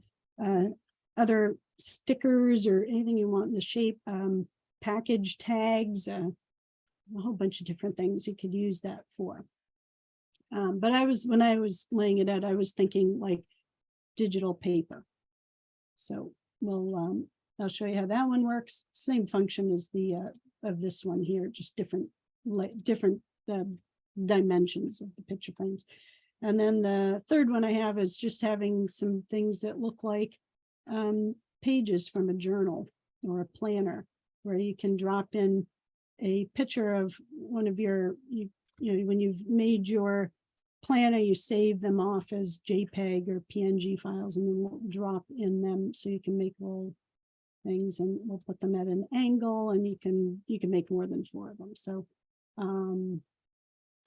Speaker 1: other stickers or anything you want in the shape, package tags, a whole bunch of different things you could use that for. But when I was laying it out, I was thinking like digital paper. So I'll show you how that one works. Same function as the of this one here, just different dimensions of the picture frames. And then the third one I have is just having some things that look like pages from a journal or a planner, where you can drop in a picture of one of your, you know, when you've made your planner, you save them off as JPEG or PNG files, and then we'll drop in them so you can make little things, and we'll put them at an angle, and you can make more than 4 of them. So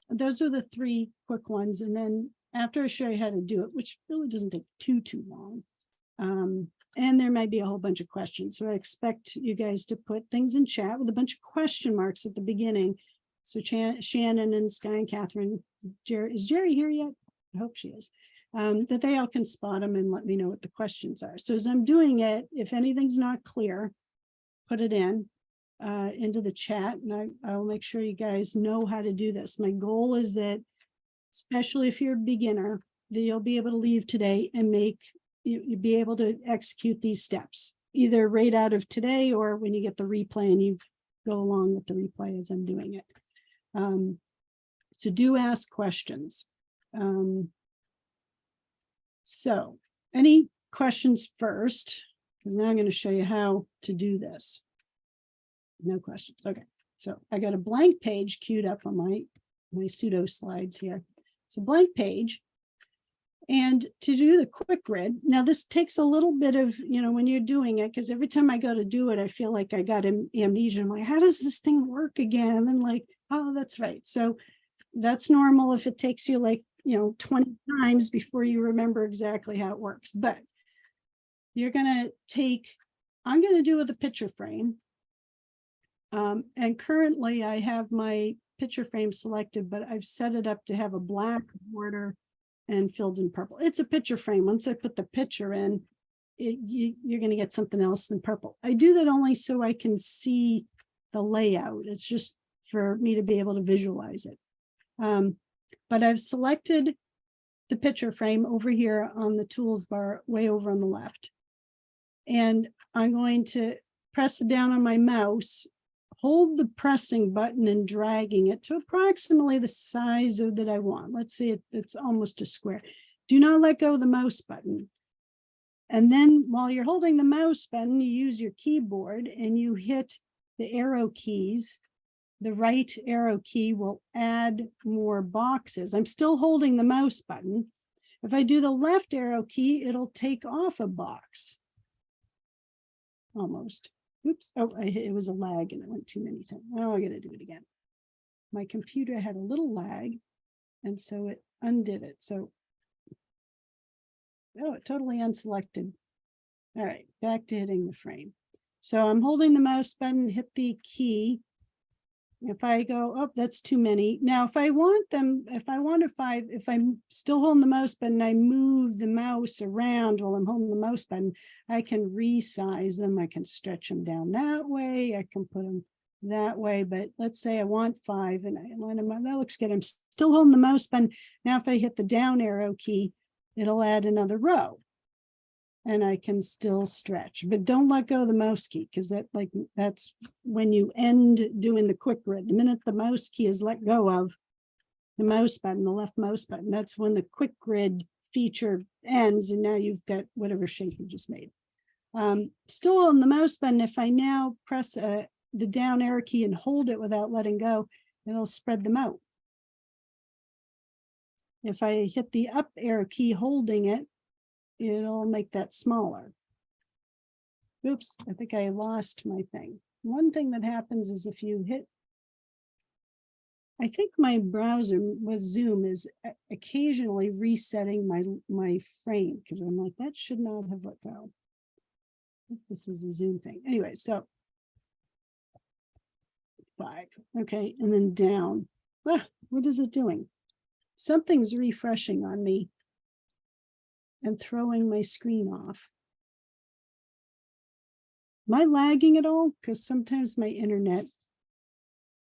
Speaker 1: those are the 3 quick ones. And then after I show you how to do it, which really doesn't take too long, And there might be a whole bunch of questions. So I expect you guys to put things in chat with a bunch of question marks at the beginning. So Shannon and Sky and Catherine, is Jerry here yet? I hope she is. That they all can spot them and let me know what the questions are. So as I'm doing it, if anything's not clear, put it in into the chat, and I'll make sure you guys know how to do this. My goal is that, especially if you're a beginner, that you'll be able to leave today and you'll be able to execute these steps, either right out of today or when you get the replay and you go along with the replay as I'm doing it. So do ask questions. So any questions first, because now I'm going to show you how to do this. No questions. Okay. So I got a blank page queued up on my pseudo slides here. So blank page. And to do the quick grid, now this takes a little bit of, when you're doing it, because every time I go to do it, I feel like I got amnesia. I'm like, how does this thing work again? And then like, oh, that's right. So that's normal if it takes you like, 20 times before you remember exactly how it works. But you're going to I'm going to do with a picture frame. And currently I have my picture frame selected, but I've set it up to have a black border and filled in purple. It's a picture frame. Once I put the picture in, you're going to get something else than purple. I do that only so I can see the layout. It's just for me to be able to visualize it. But I've selected the picture frame over here on the tools bar, way over on the left. And I'm going to press it down on my mouse, hold the pressing button and dragging it to approximately the size that I want. Let's see, it's almost a square. Do not let go of the mouse button. And then while you're holding the mouse button, you use your keyboard and you hit the arrow keys. The right arrow key will add more boxes. I'm still holding the mouse button. If I do the left arrow key, it'll take off a box. Almost. Oops. Oh, it was a lag and it went too many times. Oh, I got to do it again. My computer had a little lag, and so it undid it. So, oh, it totally unselected. All right, back to hitting the frame. So I'm holding the mouse button, hit the key. If I go, oh, that's too many. Now, if I want if I'm still holding the mouse button, I move the mouse around while I'm holding the mouse button, I can resize them. I can stretch them down that way. I can put them that way. But let's say I want 5 and I line them up. That looks good. I'm still holding the mouse button. Now, if I hit the down arrow key, it'll add another row. And I can still stretch, but don't let go of the mouse key, because that's when you end doing the quick grid. The minute the mouse key is let go of the mouse button, the left mouse button, that's when the quick grid feature ends, and now you've got whatever shape you just made. Still on the mouse button, if I now press the down arrow key and hold it without letting go, it'll spread them out. If I hit the up arrow key holding it, it'll make that smaller. Oops, I think I lost my thing. One thing that happens is if you hit, I think my browser with Zoom is occasionally resetting my frame, because I'm like, that should not have let go. This is a Zoom thing. Anyway, so 5, okay, and then down. Ah, what is it doing? Something's refreshing on me and throwing my screen off. Am I lagging at all? Because sometimes my internet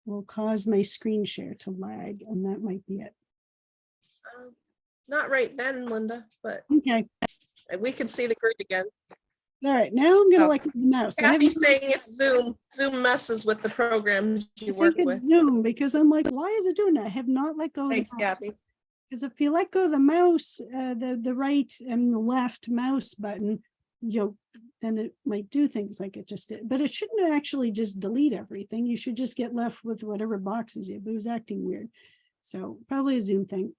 Speaker 1: will cause my screen share to lag, and that might be it.
Speaker 2: Not right then, Linda, but
Speaker 1: Okay.
Speaker 2: we can see the grid again.
Speaker 1: All right, now I'm going to
Speaker 2: Oh.
Speaker 1: let go of the mouse.
Speaker 2: Kathy's saying it's Zoom. Zoom messes with the programs you work with.
Speaker 1: It's Zoom, because I'm like, why is it doing that? I have not let go of
Speaker 2: Thanks,
Speaker 1: the mouse.
Speaker 2: Kathy.
Speaker 1: Because if you let go of the mouse, the right and the left mouse button, then it might do things like it just did. But it shouldn't actually just delete everything. You should just get left with whatever boxes you have. But it was acting weird. So probably a Zoom thing.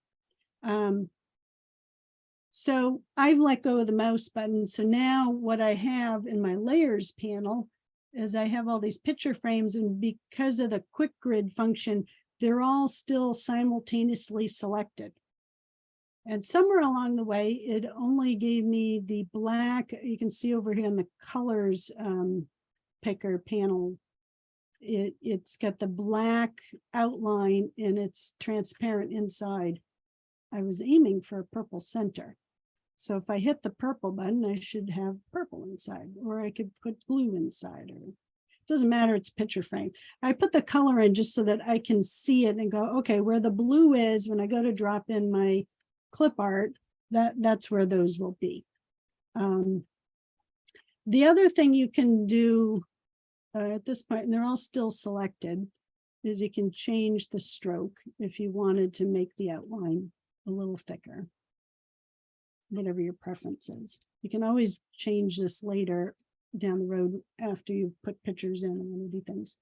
Speaker 1: So I've let go of the mouse button. So now what I have in my layers panel is I have all these picture frames, and because of the quick grid function, they're all still simultaneously selected. And somewhere along the way, it only gave me the black. You can see over here in the colors picker panel. It's got the black outline and it's transparent inside. I was aiming for a purple center. So if I hit the purple button, I should have purple inside, or I could put blue inside, or it doesn't matter, it's picture frame. I put the color in just so that I can see it and go, okay, where the blue is, when I go to drop in my clip art, that's where those will be. The other thing you can do at this point, and they're all still selected, is you can change the stroke if you wanted to make the outline a little thicker, whatever your preference is. You can always change this later down the road after you put pictures in and want to do things.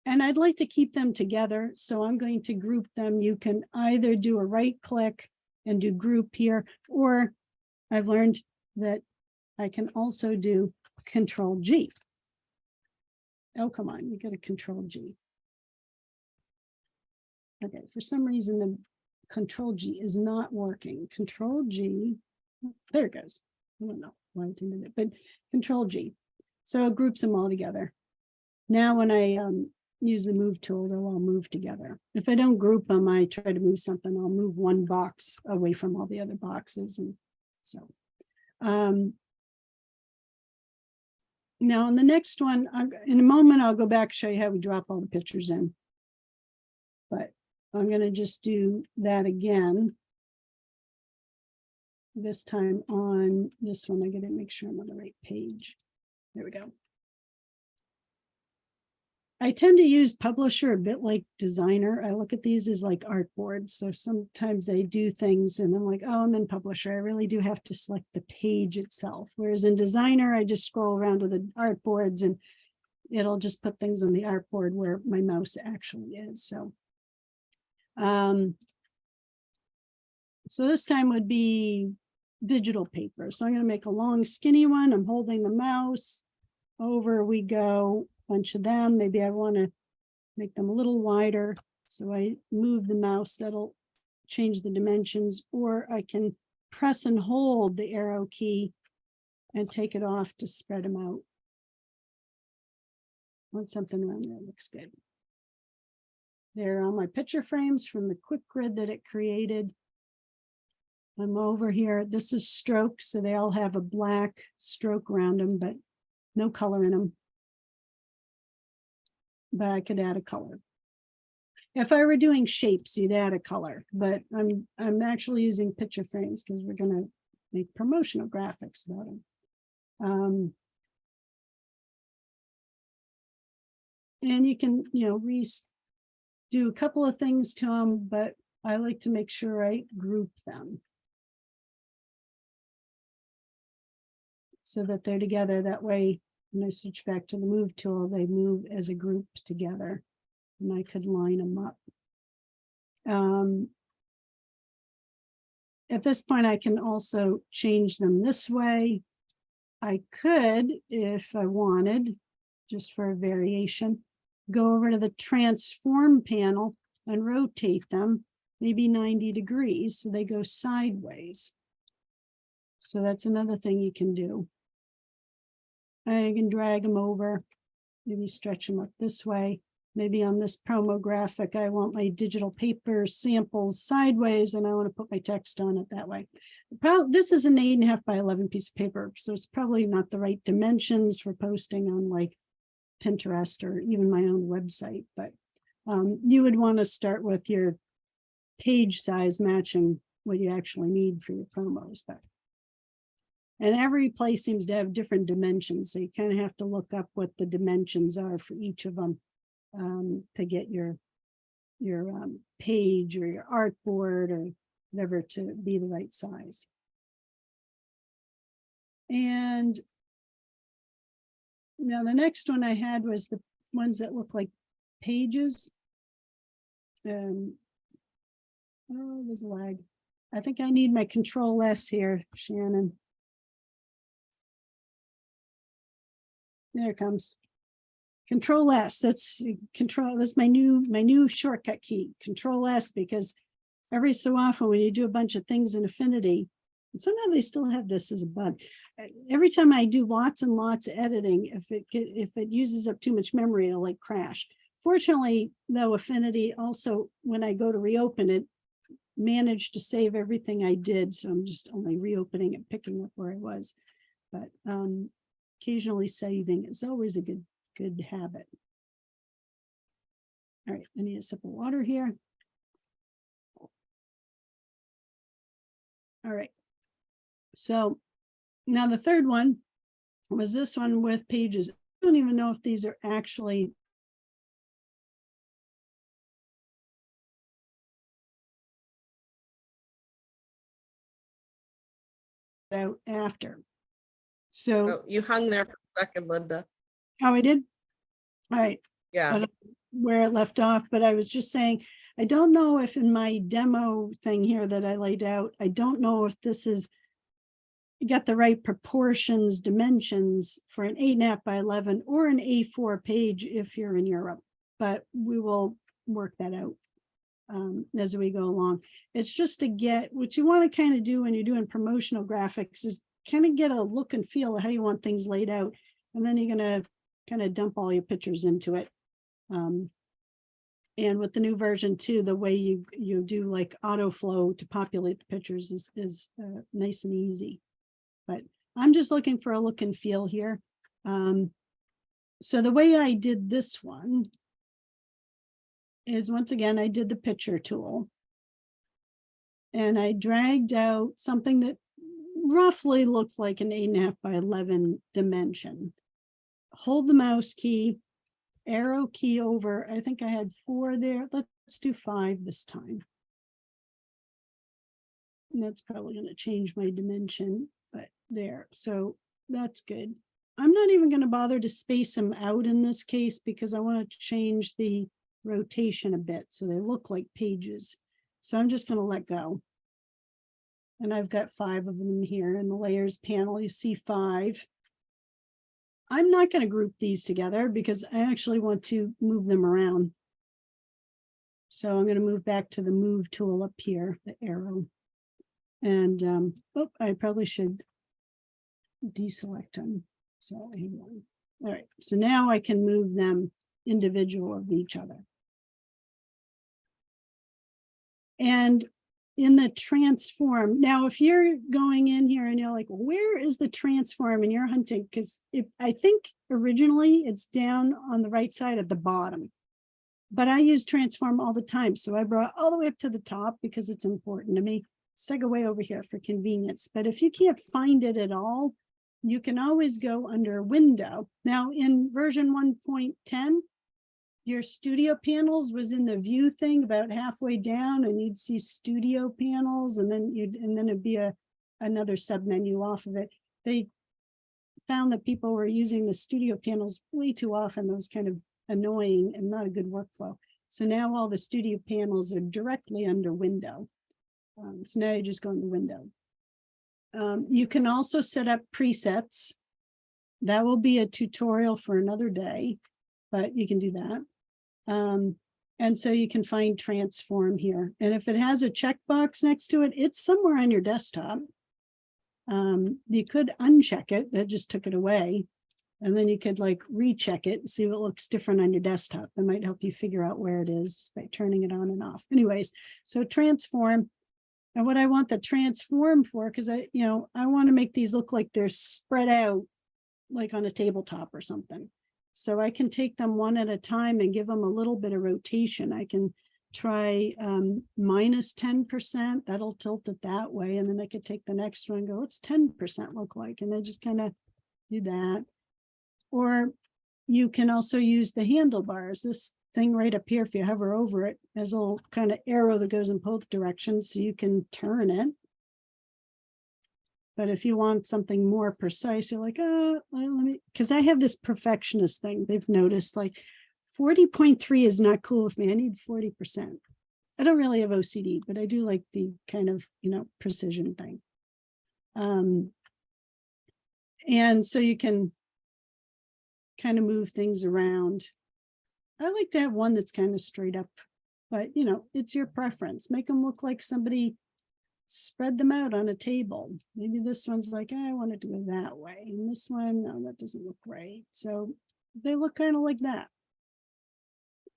Speaker 1: And I'd like to keep them together, so I'm going to group them. You can either do a right click and do group here, or I've learned that I can also do Control G. Oh, come on, you got a Control G. Okay, for some reason the Control G is not working. Control G, there it goes. I don't know why it did it, but Control G. So it groups them all together. Now when I use the move tool, they'll all move together. If I don't group them, I try to move something, I'll move one box away from all the other boxes. And so now on the next one, in a moment, I'll go back, show you how we drop all the pictures in. But I'm going to just do that again. This time on this one, I got to make sure I'm on the right page. There we go. I tend to use Publisher a bit like Designer. I look at these as like artboards. So sometimes I do things and I'm like, oh, I'm in Publisher. I really do have to select the page itself. Whereas in Designer, I just scroll around to the artboards and it'll just put things on the artboard where my mouse actually is. So, so this time would be digital paper. So I'm going to make a long skinny one. I'm holding the mouse. Over we go. Bunch of them. Maybe I want to make them a little wider. So I move the mouse, that'll change the dimensions, or I can press and hold the arrow key and take it off to spread them out. Want something around there, looks good. There are all my picture frames from the quick grid that it created. I'm over here. This is stroke, so they all have a black stroke around them, but no color in them. But I could add a color. If I were doing shapes, you'd add a color, but I'm actually using picture frames because we're going to make promotional graphics about them. And you can, do a couple of things to them, but I like to make sure I group them so that they're together. That way, when I switch back to the move tool, they move as a group together, and I could line them up. At this point, I can also change them this way. I could, if I wanted, just for a variation, go over to the transform panel and rotate them maybe 90 degrees so they go sideways. So that's another thing you can do. I can drag them over, maybe stretch them up this way. Maybe on this promo graphic, I want my digital paper samples sideways and I want to put my text on it that way. This is an 8.5 by 11 piece of paper, so it's probably not the right dimensions for posting on like Pinterest or even my own website, but you would want to start with your page size matching what you actually need for your promos. But and every place seems to have different dimensions, so you kind of have to look up what the dimensions are for each of them to get your page or your artboard or whatever to be the right size. And now the next one I had was the ones that look like pages. Oh, there's a lag. I think I need my Control S here, Shannon. There it comes. Control S. That's my new shortcut key. Control S, because every so often when you do a bunch of things in Affinity, and somehow they still have this as a bug. Every time I do lots and lots of editing, if it uses up too much memory, it'll like crash. Fortunately, though, Affinity also, when I go to reopen it, managed to save everything I did. So I'm just only reopening it, picking up where I was. But occasionally saving is always a good habit. All right, I need a sip of water here. All right. So now the third one was this one with pages. I don't even know if these are actually out after. So,
Speaker 2: Oh, you hung there for a second, Linda.
Speaker 1: I did. All right.
Speaker 2: Yeah.
Speaker 1: I don't know where it left off, but I was just saying, I don't know if in my demo thing here that I laid out, I don't know if this is got the right proportions, dimensions for an 8.5 by 11 or an A4 page if you're in Europe, but we will work that out as we go along. It's just to get what you want to kind of do when you're doing promotional graphics is kind of get a look and feel of how you want things laid out. And then you're going to kind of dump all your pictures into it. And with the new version too, the way you do like auto flow to populate the pictures is nice and easy. But I'm just looking for a look and feel here. So the way I did this one is, once again, I did the picture tool. And I dragged out something that roughly looked like an 8.5 by 11 dimension. Hold the mouse key, arrow key over. I think I had 4 there. Let's do 5 this time. And that's probably going to change my dimension, but there. So that's good. I'm not even going to bother to space them out in this case because I want to change the rotation a bit so they look like pages. So I'm just going to let go. And I've got 5 of them here in the layers panel. You see 5. I'm not going to group these together because I actually want to move them around. So I'm going to move back to the move tool up here, the arrow. And I probably should deselect them. So hang on. All right, so now I can move them individual of each other. And in the transform, now if you're going in here and you're like, where is the transform and you're hunting? Because I think originally it's down on the right side at the bottom, but I use transform all the time. So I brought all the way up to the top because it's important to me. Stick away over here for convenience. But if you can't find it at all, you can always go under window. Now in version 1.10, your studio panels was in the view thing about halfway down, and you'd see studio panels, and then it'd be another sub menu off of it. They found that people were using the studio panels way too often. That was kind of annoying and not a good workflow. So now all the studio panels are directly under window. So now you just go in the window. You can also set up presets. That will be a tutorial for another day, but you can do that. And so you can find transform here. And if it has a checkbox next to it, it's somewhere on your desktop. You could uncheck it, that just took it away. And then you could like recheck it and see what looks different on your desktop. That might help you figure out where it is just by turning it on and off. Anyways, so transform. And what I want the transform for, because I want to make these look like they're spread out like on a tabletop or something. So I can take them one at a time and give them a little bit of rotation. I can try minus 10%. That'll tilt it that way. And then I could take the next one and go, what's 10% look like? And I just kind of do that. Or you can also use the handlebars. This thing right up here, if you hover over it, has a little kind of arrow that goes in both directions, so you can turn it. But if you want something more precise, you're like, let me, because I have this perfectionist thing. They've noticed like 40.3 is not cool with me. I need 40%. I don't really have OCD, but I do like the kind of, precision thing. And so you can kind of move things around. I like to have one that's kind of straight up, but you know, it's your preference. Make them look like somebody spread them out on a table. Maybe this one's like, I want it to go that way. And this one, no, that doesn't look right. So they look kind of like that.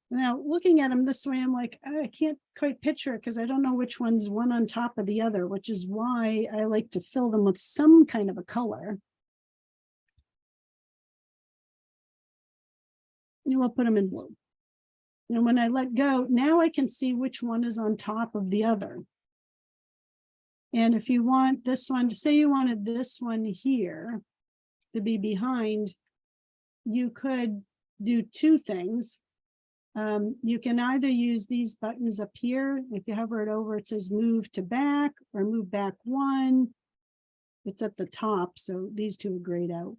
Speaker 1: Now, looking at them this way, I'm like, I can't quite picture it because I don't know which one's one on top of the other, which is why I like to fill them with some kind of a color. And we'll put them in blue. And when I let go, now I can see which one is on top of the other. And if you want this one, to say you wanted this one here to be behind, you could do two things. You can either use these buttons up here. If you hover it over, it says move to back or move back one. It's at the top, so these two are grayed out.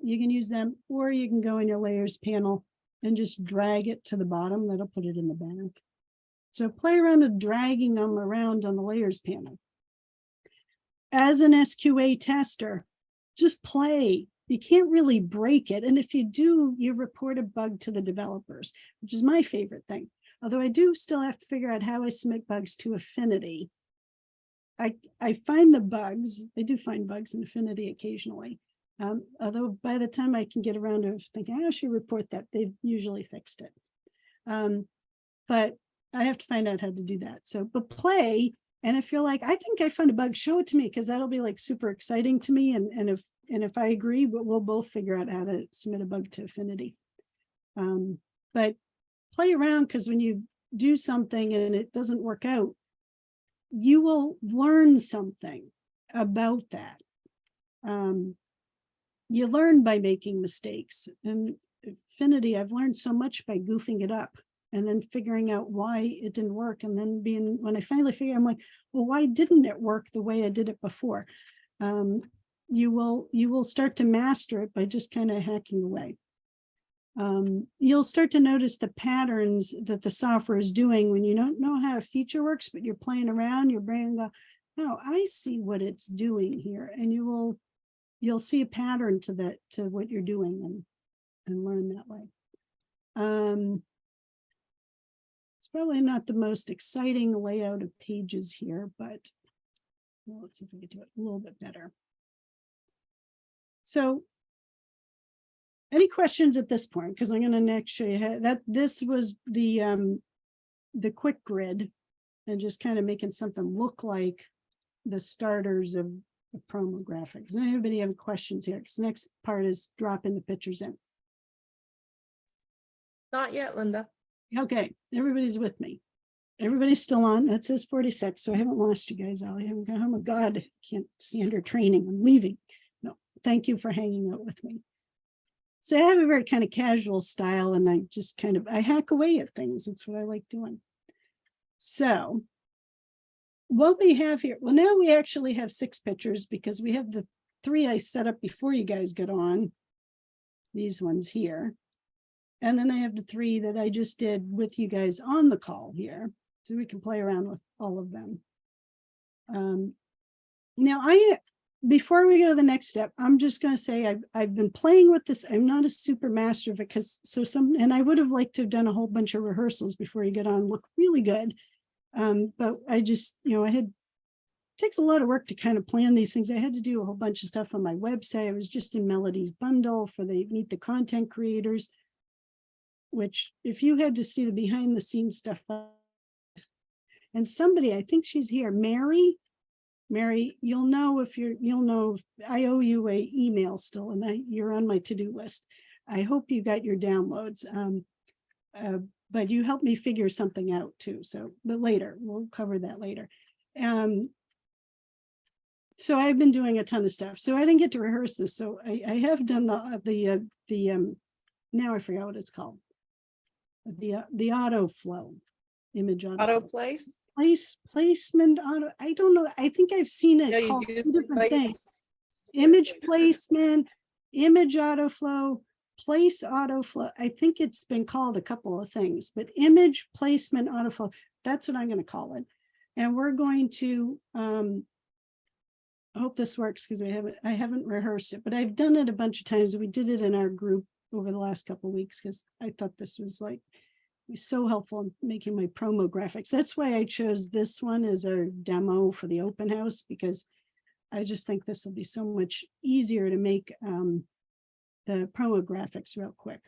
Speaker 1: You can use them, or you can go in your layers panel and just drag it to the bottom. That'll put it in the back. So play around with dragging them around on the layers panel. As an SQA tester, just play. You can't really break it. And if you do, you report a bug to the developers, which is my favorite thing. Although I do still have to figure out how I submit bugs to Affinity. I find the bugs, I do find bugs in Affinity occasionally. Although by the time I can get around to thinking, I should report that, they've usually fixed it. But I have to find out how to do that. So, but play, and if you're like, I think I found a bug, show it to me, because that'll be like super exciting to me. And if I agree, we'll both figure out how to submit a bug to Affinity. But play around, because when you do something and it doesn't work out, you will learn something about that. You learn by making mistakes. And Affinity, I've learned so much by goofing it up and then figuring out why it didn't work. And then when I finally figure, I'm like, well, why didn't it work the way I did it before? You will start to master it by just kind of hacking away. You'll start to notice the patterns that the software is doing when you don't know how a feature works, but you're playing around, your brain will go, no, I see what it's doing here. And you'll see a pattern to that, to what you're doing, and learn that way. It's probably not the most exciting layout of pages here, but well, let's see if we can do it a little bit better. So any questions at this point? Because I'm going to next show you how that this was the quick grid, and just kind of making something look like the starters of promo graphics. Does anybody have questions here? Because the next part is dropping the pictures in.
Speaker 2: Not yet, Linda.
Speaker 1: Okay, everybody's with me. Everybody's still on. That says 46, so I haven't lost you guys. I haven't gone, oh my God, I can't stand her training. I'm leaving. No, thank you for hanging out with me. So I have a very kind of casual style, and I just kind of, I hack away at things. That's what I like doing. So what we have here, well, now we actually have 6 pictures, because we have the 3 I set up before you guys get on, these ones here. And then I have the 3 that I just did with you guys on the call here. So we can play around with all of them. Now, before we go to the next step, I'm just going to say I've been playing with this. I'm not a super master of it, because and I would have liked to have done a whole bunch of rehearsals before you get on, look really good. But I just, it takes a lot of work to kind of plan these things. I had to do a whole bunch of stuff on my website. I was just in Melody's bundle for the Meet the Content Creators, which if you had to see the behind the scenes stuff, and somebody, I think she's here, Mary, you'll know if I owe you a email still, and you're on my to-do list. I hope you got your downloads. But you helped me figure something out too. So, but later, we'll cover that later. So I've been doing a ton of stuff. So I didn't get to rehearse this. So I have done the now I forgot what it's called. The auto flow, image
Speaker 2: Auto place.
Speaker 1: Placement auto. I don't know. I think I've seen it
Speaker 2: No,
Speaker 1: called
Speaker 2: you
Speaker 1: two different
Speaker 2: like,
Speaker 1: things. Image placement, image auto flow, place auto flow. I think it's been called a couple of things, but image placement auto flow, that's what I'm going to call it. And we're going to I hope this works, because I haven't rehearsed it, but I've done it a bunch of times. We did it in our group over the last couple of weeks, because I thought this was like was so helpful in making my promo graphics. That's why I chose this one as our demo for the open house, because I just think this will be so much easier to make the promo graphics real quick.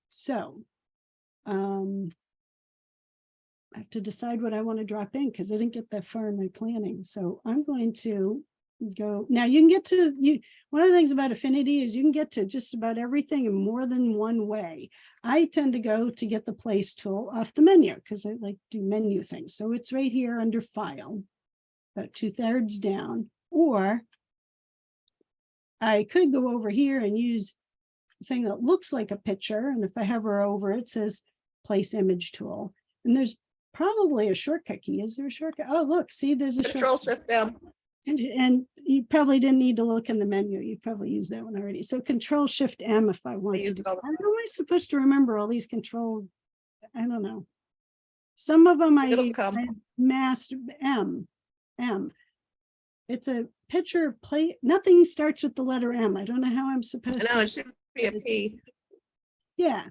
Speaker 1: So I have to decide what I want to drop in because I didn't get that far in my planning. So I'm going to go now. You can get to one of the things about Affinity is you can get to just about everything in more than one way. I tend to go to get the place tool off the menu because I like to do menu things. So it's right here under File, about 2/3 down, or I could go over here and use a thing that looks like a picture. And if I hover over it, it says Place Image Tool. And there's probably a shortcut key. Is there a shortcut? Oh, look, see, there's a
Speaker 2: Control
Speaker 1: shortcut.
Speaker 2: Shift M.
Speaker 1: And you probably didn't need to look in the menu. You probably used that one already. So Control Shift M if I want to
Speaker 2: used
Speaker 1: do.
Speaker 2: it all the
Speaker 1: How am I supposed to remember all these control? I don't know. Some of them
Speaker 2: It'll come.
Speaker 1: I master M. It's a picture play. Nothing starts with the letter M. I don't know how I'm supposed
Speaker 2: I know
Speaker 1: to.
Speaker 2: it should be a P.
Speaker 1: Yeah.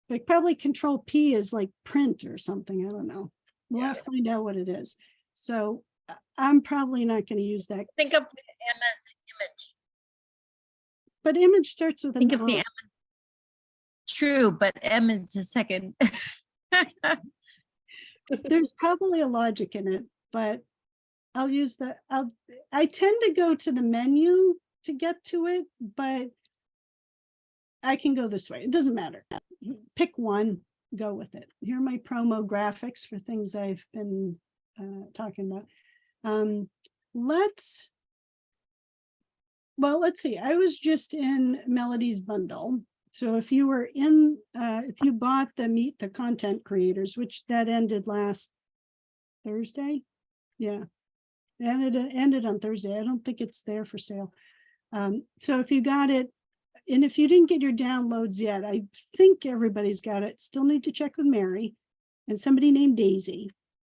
Speaker 1: Like probably Control P is like print or something. I don't know. We'll have to find out what it is. So I'm probably not going to use that.
Speaker 3: Think of the M as an image.
Speaker 1: But image starts with
Speaker 3: Think
Speaker 1: an
Speaker 3: of the
Speaker 1: O.
Speaker 3: M. True, but M is a second.
Speaker 1: There's probably a logic in it, but I'll use the, I tend to go to the menu to get to it, but I can go this way. It doesn't matter. Pick one, go with it. Here are my promo graphics for things I've been talking about. Let's see. I was just in Melody's bundle. So if you were in, if you bought the Meet the Content Creators, which that ended last Thursday. Yeah, it ended on Thursday. I don't think it's there for sale. So if you got it, and if you didn't get your downloads yet, I think everybody's got it. Still need to check with Mary and somebody named Daisy.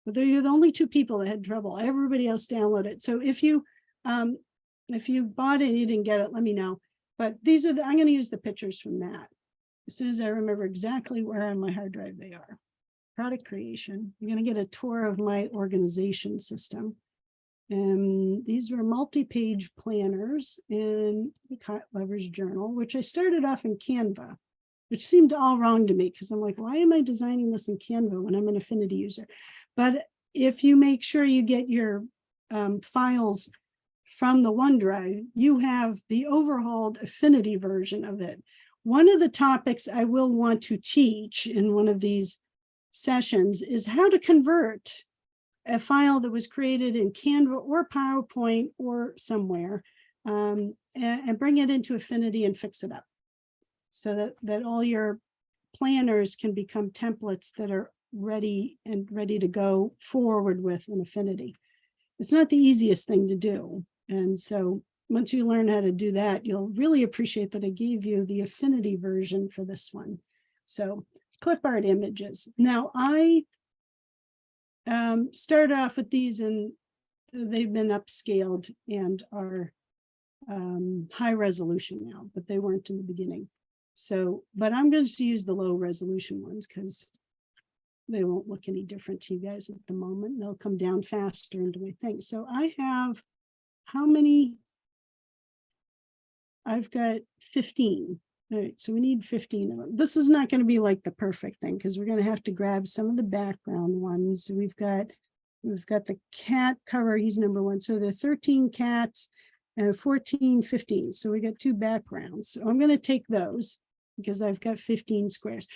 Speaker 1: But you're the only two people that had trouble. Everybody else downloaded. So if you bought it and you didn't get it, let me know. But these are I'm going to use the pictures from that. As soon as I remember exactly where on my hard drive they are. Product creation. You're going to get a tour of my organization system. And these were multi-page planners in the Leverage Journal, which I started off in Canva, which seemed all wrong to me because I'm like, why am I designing this in Canva when I'm an Affinity user? But if you make sure you get your files from the OneDrive, you have the overhauled Affinity version of it. One of the topics I will want to teach in one of these sessions is how to convert a file that was created in Canva or PowerPoint or somewhere and bring it into Affinity and fix it up so that all your planners can become templates that are ready to go forward with in Affinity. It's not the easiest thing to do. And so once you learn how to do that, you'll really appreciate that I gave you the Affinity version for this one. So clip art images. Now I started off with these and they've been upscaled and are high resolution now, but they weren't in the beginning. So, but I'm going to use the low resolution ones because they won't look any different to you guys at the moment. They'll come down faster into my thing. So I have how many? I've got 15. All right, so we need 15 of them. This is not going to be like the perfect thing because we're going to have to grab some of the background ones. We've got the cat cover. He's number one. So there are 13 cats and 14, 15. So we got 2 backgrounds. So I'm going to take those because I've got 15 squares.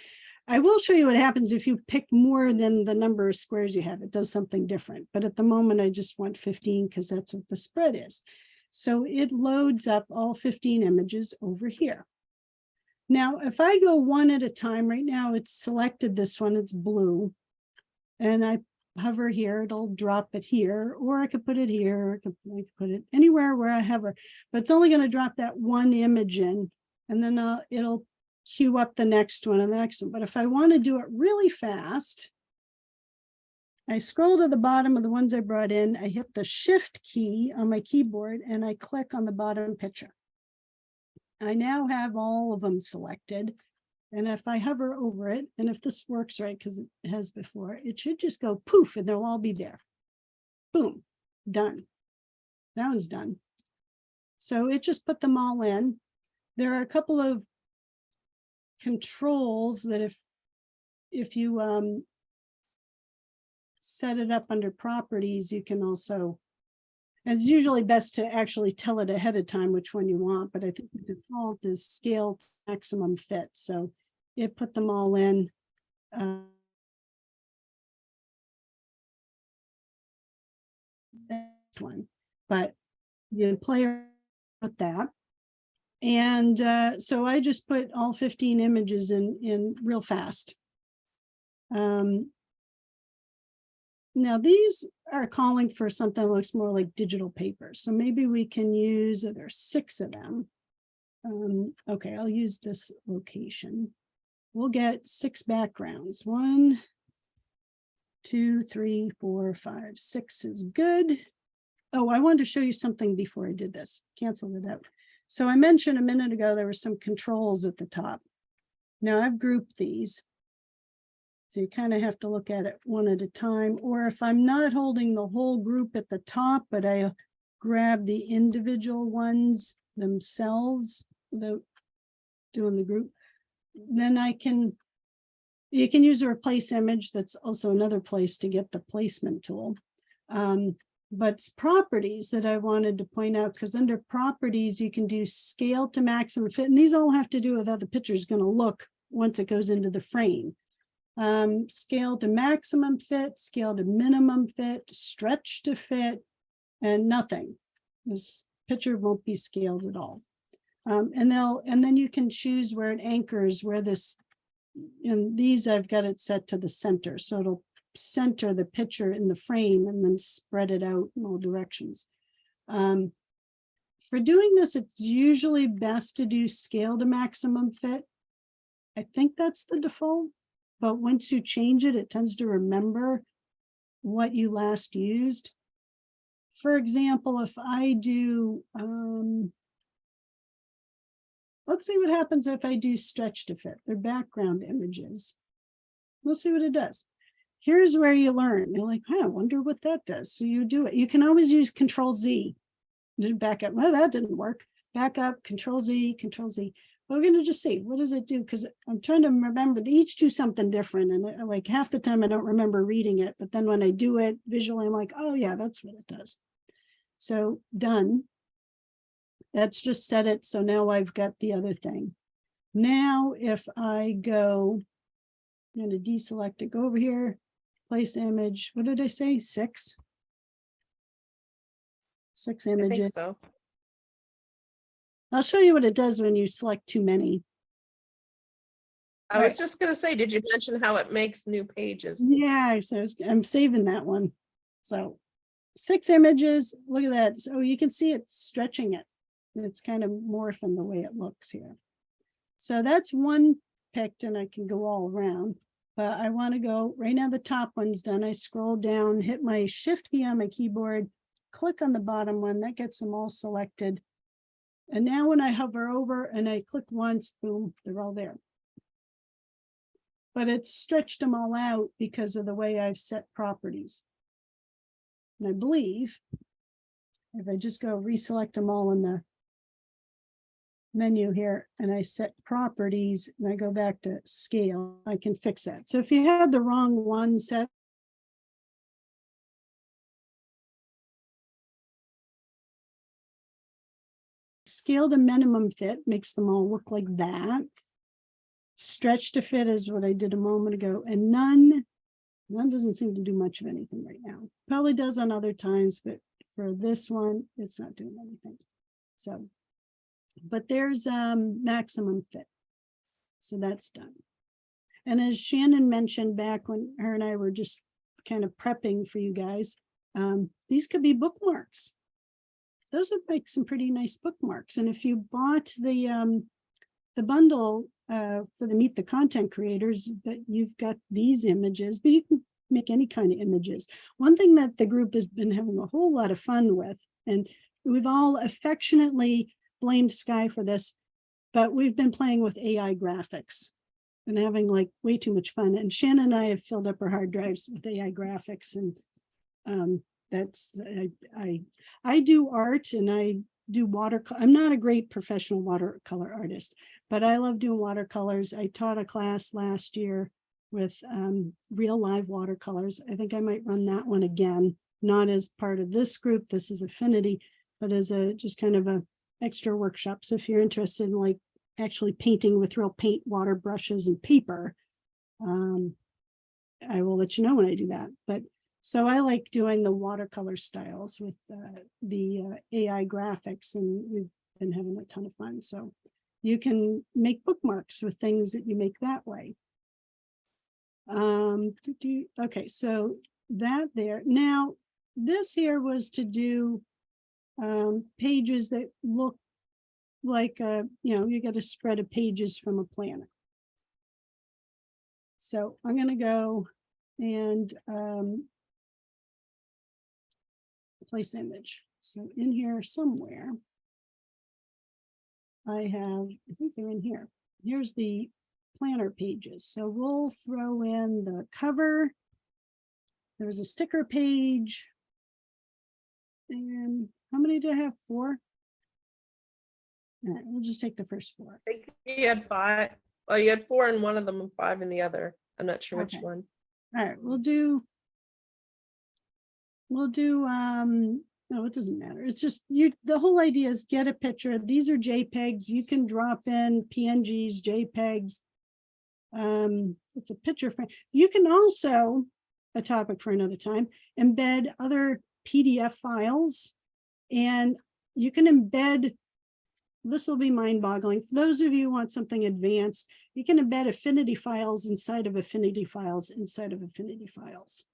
Speaker 1: I will show you what happens if you pick more than the number of squares you have. It does something different. But at the moment, I just want 15 because that's what the spread is. So it loads up all 15 images over here. Now, if I go one at a time, right now it's selected this one, it's blue. And I hover here, it'll drop it here, or I could put it here, or I could put it anywhere where I hover. But it's only going to drop that one image in, and then it'll queue up the next one and the next one. But if I want to do it really fast, I scroll to the bottom of the ones I brought in, I hit the Shift key on my keyboard, and I click on the bottom picture. I now have all of them selected. And if I hover over it, and if this works right, because it has before, it should just go poof and they'll all be there. Boom, done. That was done. So it just put them all in. There are a couple of controls that if you set it up under properties, you can also, and it's usually best to actually tell it ahead of time which one you want, but I think the default is scale to maximum fit. So it put them all in. That one, but the player with that. And so I just put all 15 images in real fast. Now these are calling for something that looks more like digital paper. So maybe we can use, there's 6 of them. Okay, I'll use this location. We'll get 6 backgrounds. 1, 2, 3, 4, 5, 6 is good. Oh, I wanted to show you something before I did this. Cancel it out. So I mentioned a minute ago, there were some controls at the top. Now I've grouped these. So you kind of have to look at it one at a time, or if I'm not holding the whole group at the top, but I grab the individual ones themselves without doing the group, then you can use a replace image. That's also another place to get the placement tool. But it's properties that I wanted to point out, because under properties, you can do scale to maximum fit. And these all have to do with how the picture is going to look once it goes into the frame. Scale to maximum fit, scale to minimum fit, stretch to fit, and nothing. This picture won't be scaled at all. And then you can choose where it anchors, where this, and these I've got it set to the center. So it'll center the picture in the frame and then spread it out in all directions. For doing this, it's usually best to do scale to maximum fit. I think that's the default, but once you change it, it tends to remember what you last used. For example, if I do, let's see what happens if I do stretch to fit. They're background images. We'll see what it does. Here's where you learn. You're like, I wonder what that does. So you do it. You can always use Control Z to back up. Well, that didn't work. Back up, Control Z, Control Z. We're going to just see, what does it do? Because I'm trying to remember, they each do something different. And like half the time I don't remember reading it. But then when I do it visually, I'm like, oh yeah, that's what it does. So done. That's just set it. So now I've got the other thing. Now, if I go, I'm going to deselect it, go over here, place image. What did I say? 6? 6
Speaker 2: I
Speaker 1: images.
Speaker 2: think so.
Speaker 1: I'll show you what it does when you select too many.
Speaker 2: I was just going to say, did you mention how it makes new pages?
Speaker 1: Yeah, so I'm saving that one. So 6 images. Look at that. So you can see it's stretching it. It's kind of morphing the way it looks here. So that's one picked, and I can go all around. But I want to go right now. The top one's done. I scroll down, hit my shift key on my keyboard, click on the bottom one. That gets them all selected. And now when I hover over and I click once, boom, they're all there. But it's stretched them all out because of the way I've set properties. And I believe if I just go reselect them all in the menu here and I set properties and I go back to scale, I can fix that. So if you had the wrong one set, scale to minimum fit makes them all look like that. Stretch to fit is what I did a moment ago, and none doesn't seem to do much of anything right now. Probably does on other times, but for this one, it's not doing anything. So, but there's maximum fit. So that's done. And as Shannon mentioned back when her and I were just kind of prepping for you guys, these could be bookmarks. Those would make some pretty nice bookmarks. And if you bought the bundle for the Meet the Content Creators, that you've got these images, but you can make any kind of images. One thing that the group has been having a whole lot of fun with, and we've all affectionately blamed Sky for this, but we've been playing with AI graphics. and having like way too much fun. And Shannon and I have filled up our hard drives with AI graphics, and that's I do art and I do watercolor. I'm not a great professional watercolor artist, but I love doing watercolors. I taught a class last year with real live watercolors. I think I might run that one again, not as part of this group. This is Affinity, but as a just kind of a extra workshop. So if you're interested in like actually painting with real paint, water brushes, and paper, I will let you know when I do that. But so I like doing the watercolor styles with the AI graphics, and we've been having a ton of fun. So you can make bookmarks with things that you make that way. Okay, so that there. Now, this here was to do pages that look like, you get a spread of pages from a planner. So I'm going to go and place image. So in here somewhere, I think they're in here. Here's the planner pages. So we'll throw in the cover. There's a sticker page. And how many do I have? 4? All right, we'll just take the first 4.
Speaker 2: I think you had 5. Oh, you had 4 in one of them and 5 in the other. I'm not sure which
Speaker 1: Okay.
Speaker 2: one.
Speaker 1: All right, we'll do, no, it doesn't matter. It's just the whole idea is get a picture. These are JPEGs. You can drop in PNGs, JPEGs. It's a picture frame. You can also, a topic for another time, embed other PDF files, and you can embed, this will be mind-boggling. For those of you who want something advanced, you can embed Affinity files inside of Affinity files inside of Affinity files.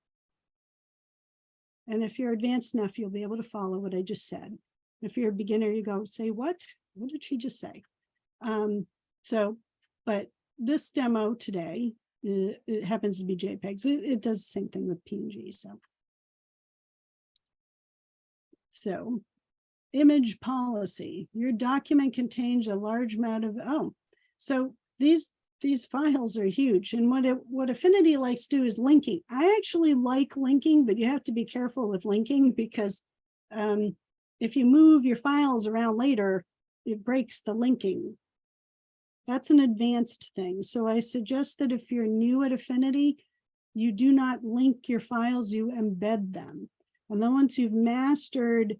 Speaker 1: And if you're advanced enough, you'll be able to follow what I just said. If you're a beginner, you go, say what? What did she just say? But this demo today, it happens to be JPEGs. It does the same thing with PNG. So image policy. Your document contains a large amount of, so these files are huge. And what Affinity likes to do is linking. I actually like linking, but you have to be careful with linking, because if you move your files around later, it breaks the linking. That's an advanced thing. So I suggest that if you're new at Affinity, you do not link your files, you embed them. And then once you've mastered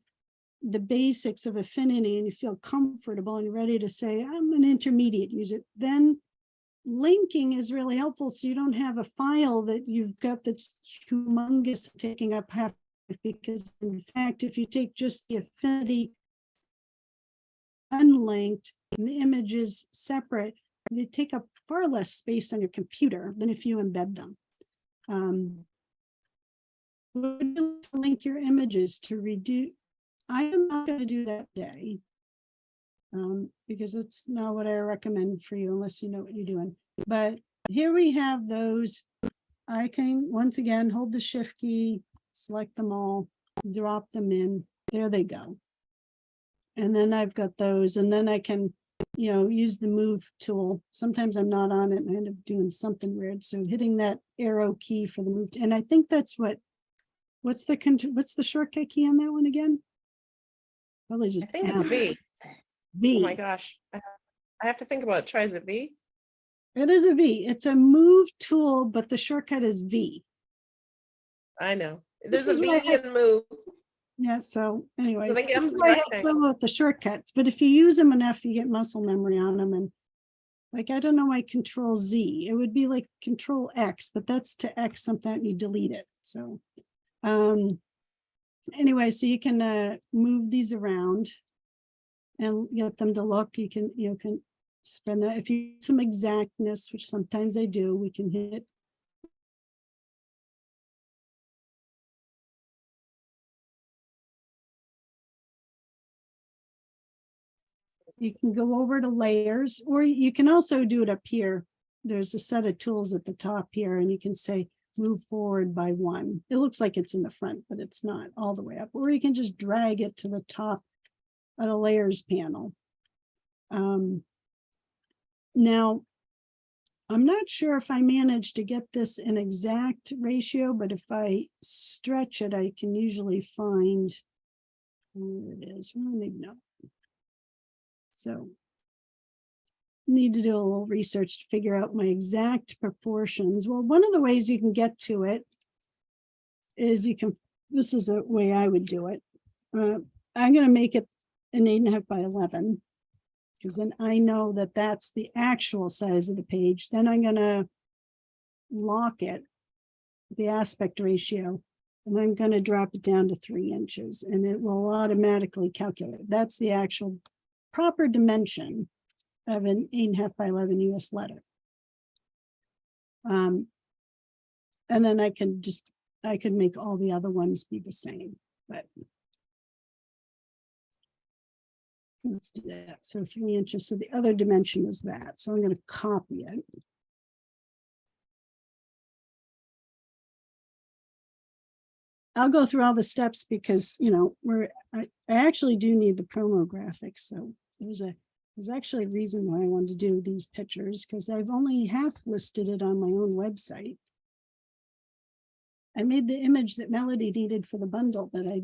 Speaker 1: the basics of Affinity and you feel comfortable and ready to say, I'm an intermediate user, then linking is really helpful. So you don't have a file that you've got that's humongous taking up half, because in fact, if you take just the Affinity unlinked and the image is separate, they take up far less space on your computer than if you embed them. Link your images to reduce. I am not going to do that today, because it's not what I recommend for you unless you know what you're doing. But here we have those. I can once again hold the shift key, select them all, drop them in. There they go. And then I've got those, and then I can, use the move tool. Sometimes I'm not on it and I end up doing something weird. So hitting that arrow key for the move. And I think that's what's the shortcut key on that one again? Probably just
Speaker 2: I think it's V.
Speaker 1: V.
Speaker 2: Oh my gosh. I have to think about it. Try, is it V?
Speaker 1: It is a V. It's a move tool, but the shortcut is V.
Speaker 2: I know.
Speaker 1: This
Speaker 2: There's a
Speaker 1: is why
Speaker 2: V and move.
Speaker 1: Yeah, so anyways,
Speaker 2: think
Speaker 1: this
Speaker 2: it's
Speaker 1: is why I have
Speaker 2: rectangle.
Speaker 1: trouble with the shortcuts, but if you use them enough, you get muscle memory on them. And like, I don't know why Control Z, it would be like Control X, but that's to X something and you delete it. So anyway, so you can move these around and get them to look. You can spend that. If you need some exactness, which sometimes they do, we can hit. You can go over to layers, or you can also do it up here. There's a set of tools at the top here, and you can say move forward by 1. It looks like it's in the front, but it's not all the way up. Or you can just drag it to the top of the layers panel. Now, I'm not sure if I managed to get this an exact ratio, but if I stretch it, I can usually find where it is. Well, maybe not. So need to do a little research to figure out my exact proportions. Well, one of the ways you can get to it is this is a way I would do it. I'm going to make it an 8.5 by 11, because then I know that that's the actual size of the page. Then I'm going to lock it, the aspect ratio, and I'm going to drop it down to 3 inches, and it will automatically calculate. That's the actual proper dimension of an 8.5 by 11 US letter. And then I could make all the other ones be the same, but let's do that. So 3 inches. So the other dimension is that. So I'm going to copy it. I'll go through all the steps because, you know, I actually do need the promo graphics. So there's actually a reason why I wanted to do these pictures, because I've only half listed it on my own website. I made the image that Melody needed for the bundle, but I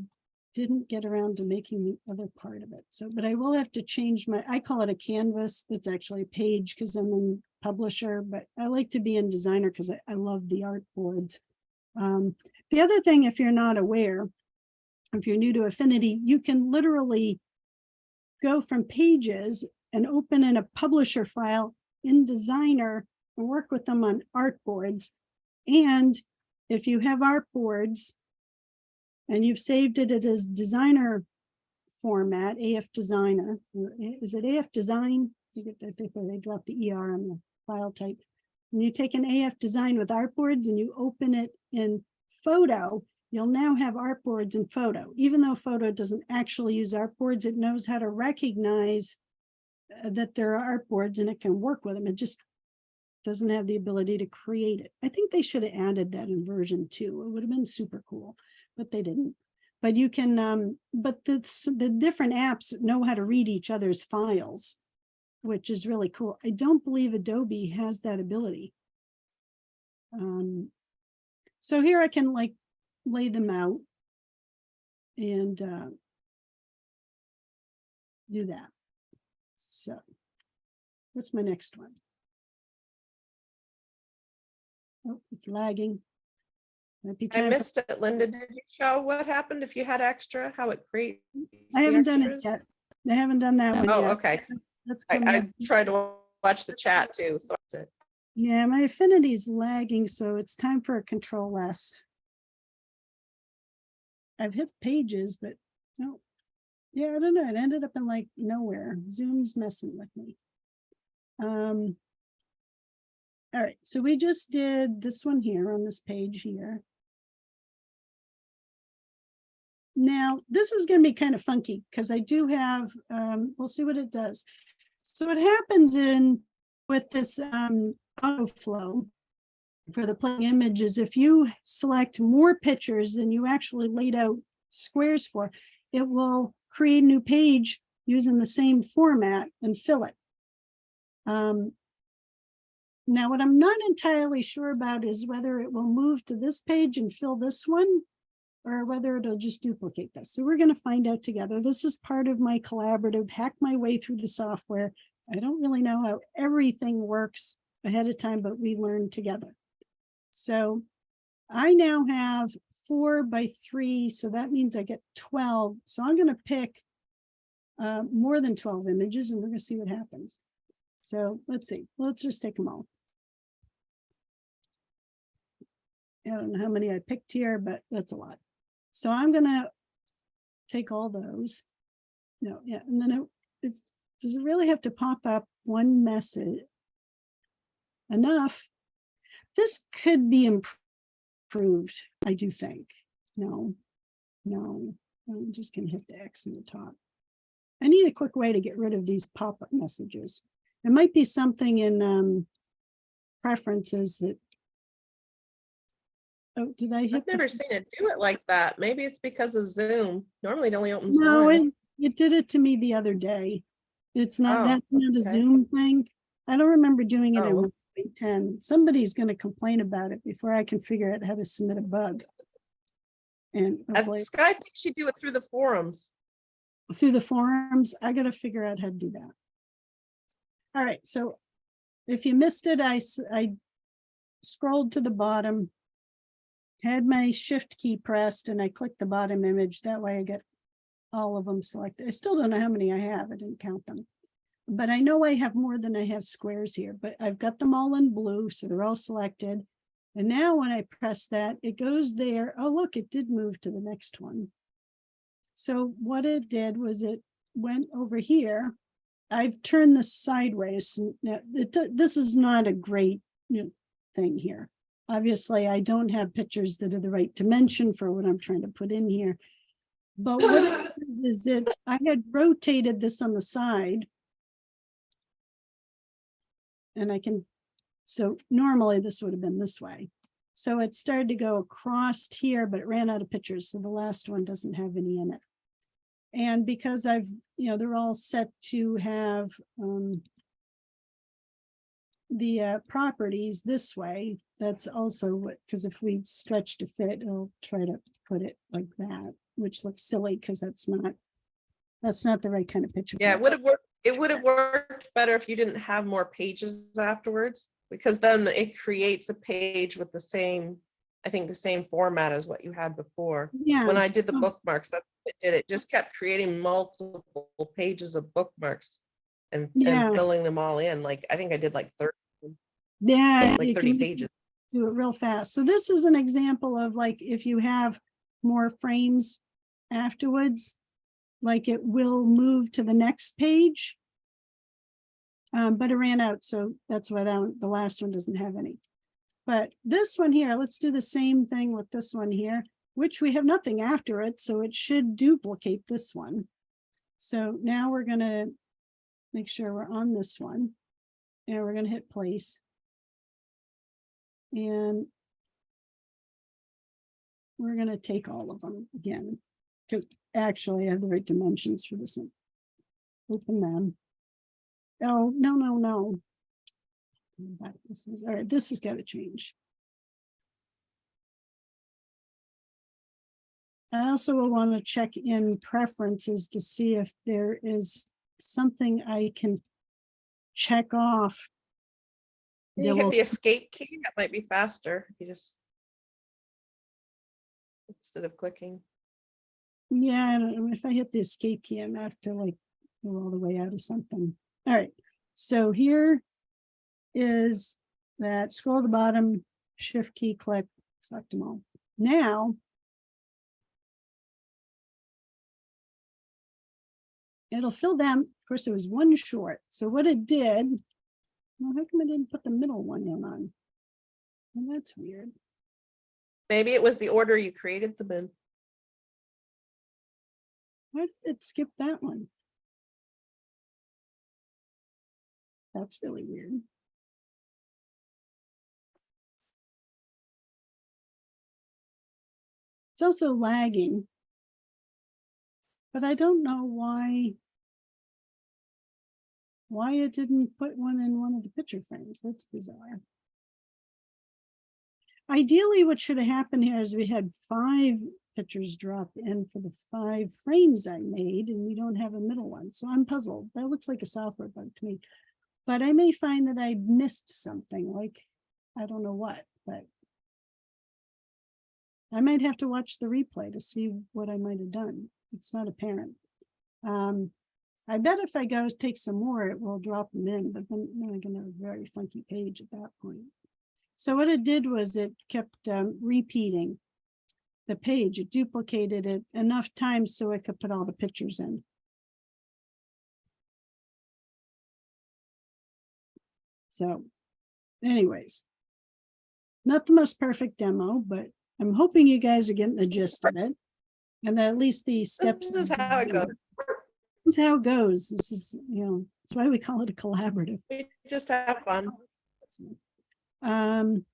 Speaker 1: didn't get around to making the other part of it. So, but I will have to change I call it a canvas. That's actually a page because I'm in publisher, but I like to be in designer because I love the art boards. The other thing, if you're not aware, if you're new to Affinity, you can literally go from pages and open in a publisher file in designer and work with them on artboards. And if you have artboards and you've saved it as designer format, AF designer, is it AF design? I think they dropped the ER on the file type. And you take an AF design with artboards and you open it in photo, you'll now have artboards in photo. Even though photo doesn't actually use artboards, it knows how to recognize that there are artboards and it can work with them. It just doesn't have the ability to create it. I think they should have added that in version 2. It would have been super cool, but they didn't. But you can, but the different apps know how to read each other's files, which is really cool. I don't believe Adobe has that ability. So here I can like lay them out and do that. So what's my next one? Oh, it's lagging. Might be
Speaker 2: I
Speaker 1: time
Speaker 2: missed it, Linda. Did you show what happened if you had extra, how it creates?
Speaker 1: I
Speaker 2: the
Speaker 1: haven't done it
Speaker 2: extras?
Speaker 1: yet. I haven't done that one
Speaker 2: Oh,
Speaker 1: yet.
Speaker 2: okay.
Speaker 1: That's coming
Speaker 2: I
Speaker 1: up.
Speaker 2: tried to watch the chat too. So that's it.
Speaker 1: Yeah, my Affinity's lagging, so it's time for a Control S. I've hit pages, but no. Yeah, I don't know. It ended up in like nowhere. Zoom's messing with me. All right, so we just did this one here on this page here. Now, this is going to be kind of funky because I do have, we'll see what it does. So what happens with this auto flow for the playing images, if you select more pictures than you actually laid out squares for, it will create a new page using the same format and fill it. Now, what I'm not entirely sure about is whether it will move to this page and fill this one, or whether it'll just duplicate this. So we're going to find out together. This is part of my collaborative, hack my way through the software. I don't really know how everything works ahead of time, but we learn together. So I now have 4 by 3, so that means I get 12. So I'm going to pick more than 12 images, and we're going to see what happens. So let's see. Let's just take them all. I don't know how many I picked here, but that's a lot. So I'm going to take all those. No, yeah, and then does it really have to pop up one message? Enough. This could be improved, I do think. No, I'm just going to hit the X in the top. I need a quick way to get rid of these pop-up messages. It might be something in preferences that. Oh, did I hit?
Speaker 2: I've never seen it do it like that. Maybe it's because of Zoom. Normally it only opens
Speaker 1: No,
Speaker 2: one.
Speaker 1: it did it to me the other day. It's not,
Speaker 2: Oh,
Speaker 1: that's not a
Speaker 2: okay.
Speaker 1: Zoom thing. I don't remember doing it.
Speaker 2: Oh.
Speaker 1: 10. Somebody's going to complain about it before I can figure out how to submit a bug. And hopefully
Speaker 2: Sky thinks you do it through the forums.
Speaker 1: through the forums, I got to figure out how to do that. All right, so if you missed it, I scrolled to the bottom, had my shift key pressed, and I clicked the bottom image. That way I get all of them selected. I still don't know how many I have. I didn't count them. But I know I have more than I have squares here, but I've got them all in blue, so they're all selected. And now when I press that, it goes there. Oh, look, it did move to the next one. So what it did was it went over here. I've turned this sideways. Now, this is not a great thing here. Obviously, I don't have pictures that are the right dimension for what I'm trying to put in here. But what it is that I had rotated this on the side. And I can, so normally this would have been this way. So it started to go across here, but it ran out of pictures. So the last one doesn't have any in it. And because I've, they're all set to have the properties this way, that's also what, because if we stretch to fit, I'll try to put it like that, which looks silly because that's not the right kind of picture.
Speaker 2: Yeah, it would have worked. It would have worked better if you didn't have more pages afterwards, because then it creates a page with the same, I think the same format as what you had before.
Speaker 1: Yeah.
Speaker 2: When I did the bookmarks, that's what it did. It just kept creating multiple pages of bookmarks and filling them all in. Like, I think I did like 30.
Speaker 1: Yeah,
Speaker 2: like 30 pages.
Speaker 1: Do it real fast. So this is an example of like, if you have more frames afterwards, like it will move to the next page. But it ran out, so that's why the last one doesn't have any. But this one here, let's do the same thing with this one here, which we have nothing after it, so it should duplicate this one. So now we're gonna make sure we're on this one, and we're gonna hit place. And we're gonna take all of them again, because actually I have the right dimensions for this one. Open them. Oh, no. This is all right. This has got to change. I also will want to check in preferences to see if there is something I can check off.
Speaker 2: You hit the escape key, that might be faster. You just, instead of clicking.
Speaker 1: Yeah, I don't know if I hit the escape key, I'm have to like go all the way out of something. All right, so here is that, scroll to the bottom, shift key, click, select them all. Now, it'll fill them. Of course, there was one short. So what it did, well, how come I didn't put the middle one in on? Well, that's weird.
Speaker 2: Maybe it was the order you created them in.
Speaker 1: Why did it skip that one? That's really weird. It's also lagging, but I don't know why it didn't put one in one of the picture frames. That's bizarre. Ideally, what should have happened here is we had 5 pictures dropped in for the 5 frames I made, and we don't have a middle one. So I'm puzzled. That looks like a software bug to me. But I may find that I missed something, like, I don't know what, but I might have to watch the replay to see what I might have done. It's not apparent. I bet if I go take some more, it will drop them in, but then I'm going to have a very funky page at that point. So what it did was it kept repeating the page. It duplicated it enough times so it could put all the pictures in. So anyways, not the most perfect demo, but I'm hoping you guys are getting the gist of it. And that at least the steps.
Speaker 2: This is how it goes.
Speaker 1: This is how it goes. This is, that's why we call it a collaborative.
Speaker 2: We just have fun.
Speaker 1: And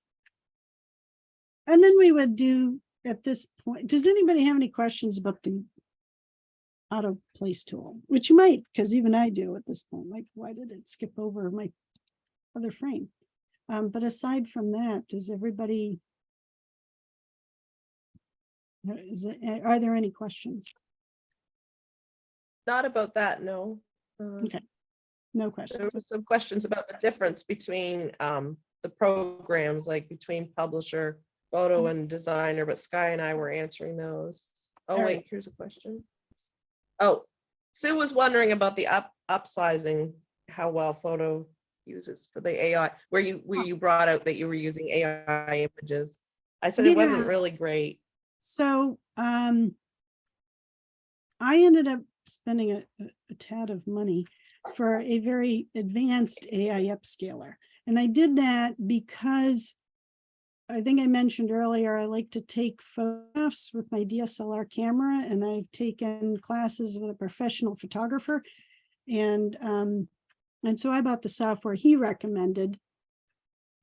Speaker 1: then we would do at this point, does anybody have any questions about the auto place tool? Which you might, because even I do at this point, like, why did it skip over my other frame? But aside from that, does everybody? Are there any questions?
Speaker 2: Not about that, no.
Speaker 1: Okay. No
Speaker 2: There
Speaker 1: questions.
Speaker 2: were some questions about the difference between the programs, like between publisher, photo and designer, but Sky and I were answering those. Oh,
Speaker 1: All
Speaker 2: wait,
Speaker 1: right.
Speaker 2: here's a question. Oh, Sue was wondering about the upsizing, how well photo uses for the AI, where you brought out that you were using AI images. I said it wasn't
Speaker 1: Yeah.
Speaker 2: really great.
Speaker 1: So I ended up spending a tad of money for a very advanced AI upscaler. And I did that because I think I mentioned earlier, I like to take photographs with my DSLR camera, and I've taken classes with a professional photographer. And so I bought the software he recommended.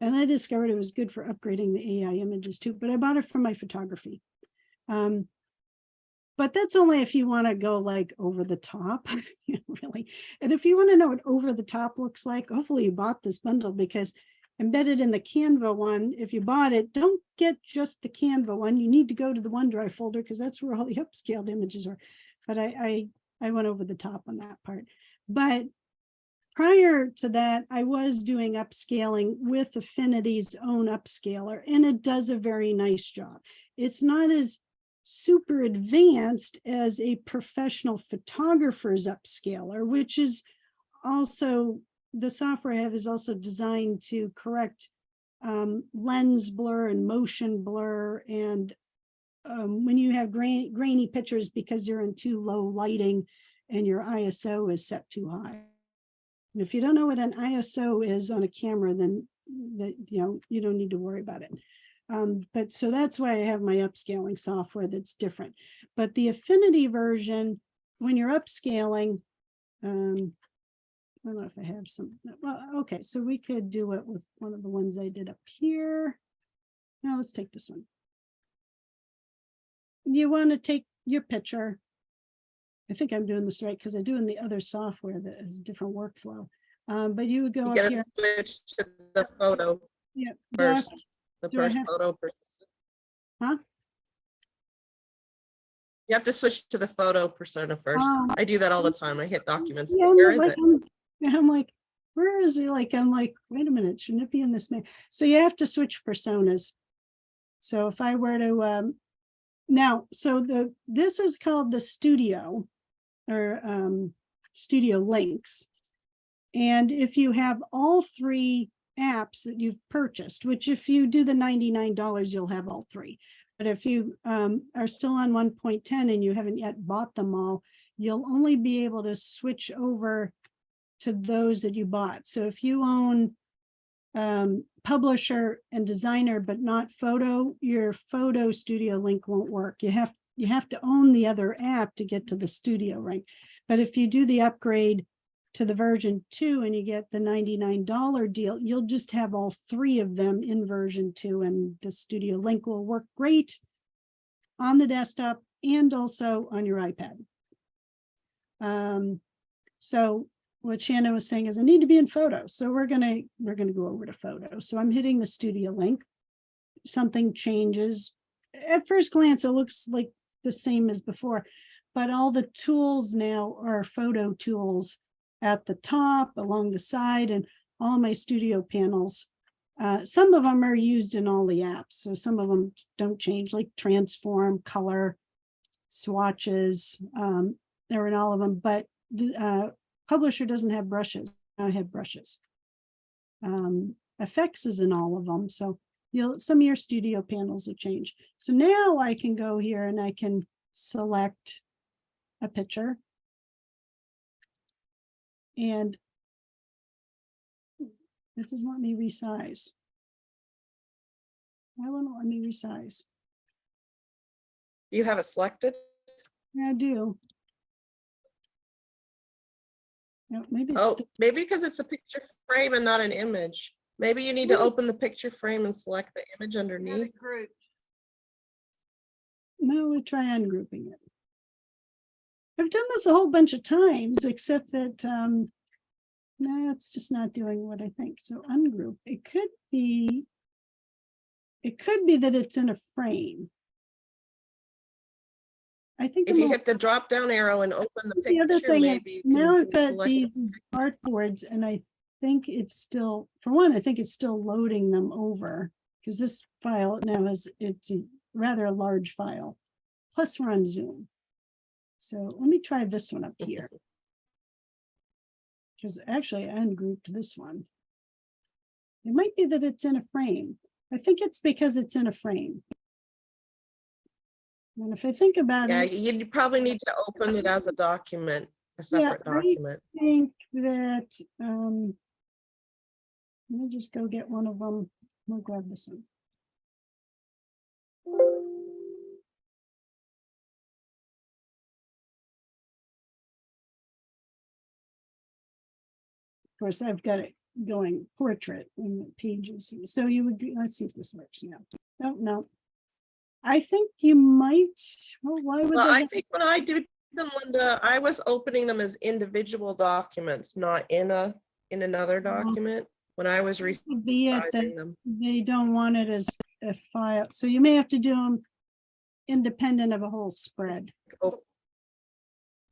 Speaker 1: And I discovered it was good for upgrading the AI images too, but I bought it for my photography. But that's only if you want to go like over the top, really. And if you want to know what over the top looks like, hopefully you bought this bundle, because embedded in the Canva one, if you bought it, don't get just the Canva one. You need to go to the OneDrive folder, because that's where all the upscaled images are. But I went over the top on that part. But prior to that, I was doing upscaling with Affinity's own upscaler, and it does a very nice job. It's not as super advanced as a professional photographer's upscaler, which is also, the software I have is also designed to correct lens blur and motion blur, and when you have grainy pictures because you're in too low lighting and your ISO is set too high. And if you don't know what an ISO is on a camera, then you don't need to worry about it. But so that's why I have my upscaling software that's different. But the Affinity version, when you're upscaling, I don't know if I have some, well, okay, so we could do it with one of the ones I did up here. Now let's take this one. You want to take your picture. I think I'm doing this right because I do in the other software that is a different workflow. But you would go
Speaker 2: You
Speaker 1: up
Speaker 2: gotta
Speaker 1: here.
Speaker 2: switch to the photo
Speaker 1: Yeah.
Speaker 2: first, the
Speaker 1: do I
Speaker 2: first
Speaker 1: have-
Speaker 2: photo.
Speaker 1: Huh?
Speaker 2: You have to switch to the photo persona first. I do that all the time. I hit documents.
Speaker 1: Yeah,
Speaker 2: Where is it?
Speaker 1: I'm like, where is it? Like, I'm like, wait a minute, shouldn't it be in this? So you have to switch personas. So if I were to, now, so this is called the studio, or studio links. And if you have all three apps that you've purchased, which if you do the $99, you'll have all three. But if you are still on 1.10 and you haven't yet bought them all, you'll only be able to switch over to those that you bought. So if you own publisher and designer, but not photo, your photo studio link won't work. You have to own the other app to get to the studio link. But if you do the upgrade to the version 2 and you get the $99 deal, you'll just have all three of them in version 2, and the studio link will work great on the desktop and also on your iPad. So what Shannon was saying is I need to be in photo. So we're gonna go over to photo. So I'm hitting the studio link. Something changes. At first glance, it looks like the same as before, but all the tools now are photo tools at the top, along the side, and all my studio panels. Some of them are used in all the apps. So some of them don't change, like transform, color, swatches, they're in all of them, but publisher doesn't have brushes. I have brushes. Effects is in all of them. So some of your studio panels will change. So now I can go here and I can select a picture. And this doesn't let me resize. Why won't it let me resize?
Speaker 2: You have it selected?
Speaker 1: Yeah, I do. No, maybe it's
Speaker 2: Oh, maybe because it's a picture frame and not an image. Maybe you need to open the picture frame and select the image underneath.
Speaker 1: No, we try ungrouping it. I've done this a whole bunch of times, except that no, it's just not doing what I think. So ungroup. It could be, it could be that it's in a frame. I think
Speaker 2: If
Speaker 1: I'm
Speaker 2: you
Speaker 1: gonna-
Speaker 2: hit the drop down arrow and open the
Speaker 1: the other
Speaker 2: picture,
Speaker 1: thing
Speaker 2: maybe
Speaker 1: is
Speaker 2: you can
Speaker 1: now I've got
Speaker 2: select-
Speaker 1: these artboards and I think it's still, for one, I think it's still loading them over because this file now it's a rather large file. Plus we're on Zoom. So let me try this one up here. Because actually I ungrouped this one. It might be that it's in a frame. I think it's because it's in a frame. And if I think about
Speaker 2: Yeah,
Speaker 1: it,
Speaker 2: you probably need to open it as a document, a
Speaker 1: Yeah,
Speaker 2: separate document.
Speaker 1: I think that, let me just go get one of them. We'll grab this one. Of course, I've got it going portrait in the pages. So you would, let's see if this works. Yeah. No, no. I think you might, well, why would
Speaker 2: Well,
Speaker 1: they?
Speaker 2: I think when I do them, Linda, I was opening them as individual documents, not in another document, when I was
Speaker 1: Could be it that
Speaker 2: resizing them.
Speaker 1: they don't want it as a file. So you may have to do them independent of a whole spread.
Speaker 2: Oh,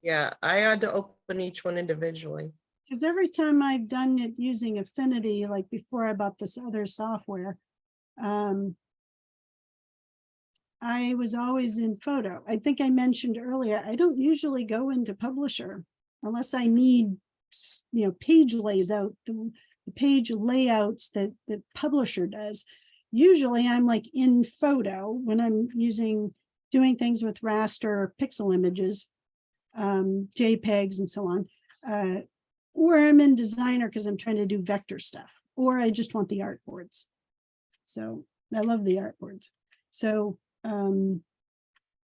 Speaker 2: yeah, I had to open each one individually.
Speaker 1: Because every time I've done it using Affinity, like before I bought this other software, I was always in photo. I think I mentioned earlier, I don't usually go into Publisher unless I need, page layout, the page layouts that the Publisher does. Usually I'm like in photo when I'm doing things with raster or pixel images, JPEGs and so on. Or I'm in Designer because I'm trying to do vector stuff, or I just want the artboards. So I love the artboards. So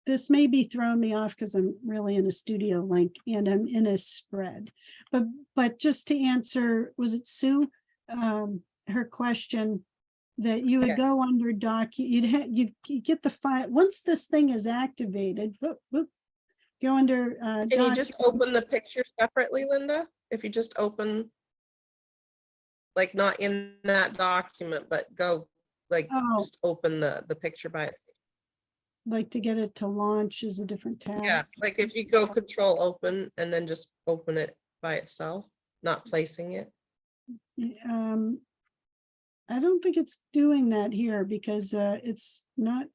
Speaker 1: this may be throwing me off because I'm really in a studio link and I'm in a spread. But just to answer, was it Sue? Her question that you would
Speaker 2: Yeah.
Speaker 1: go under you'd get the file once this thing is activated. Go under
Speaker 2: Can you just open the picture separately, Linda? If you just open, like not in that document, but go like
Speaker 1: Oh.
Speaker 2: just open the picture by itself.
Speaker 1: like to get it to launch is a different tab.
Speaker 2: Yeah, like if you go control open and then just open it by itself, not placing it.
Speaker 1: I don't think it's doing that here because it's not.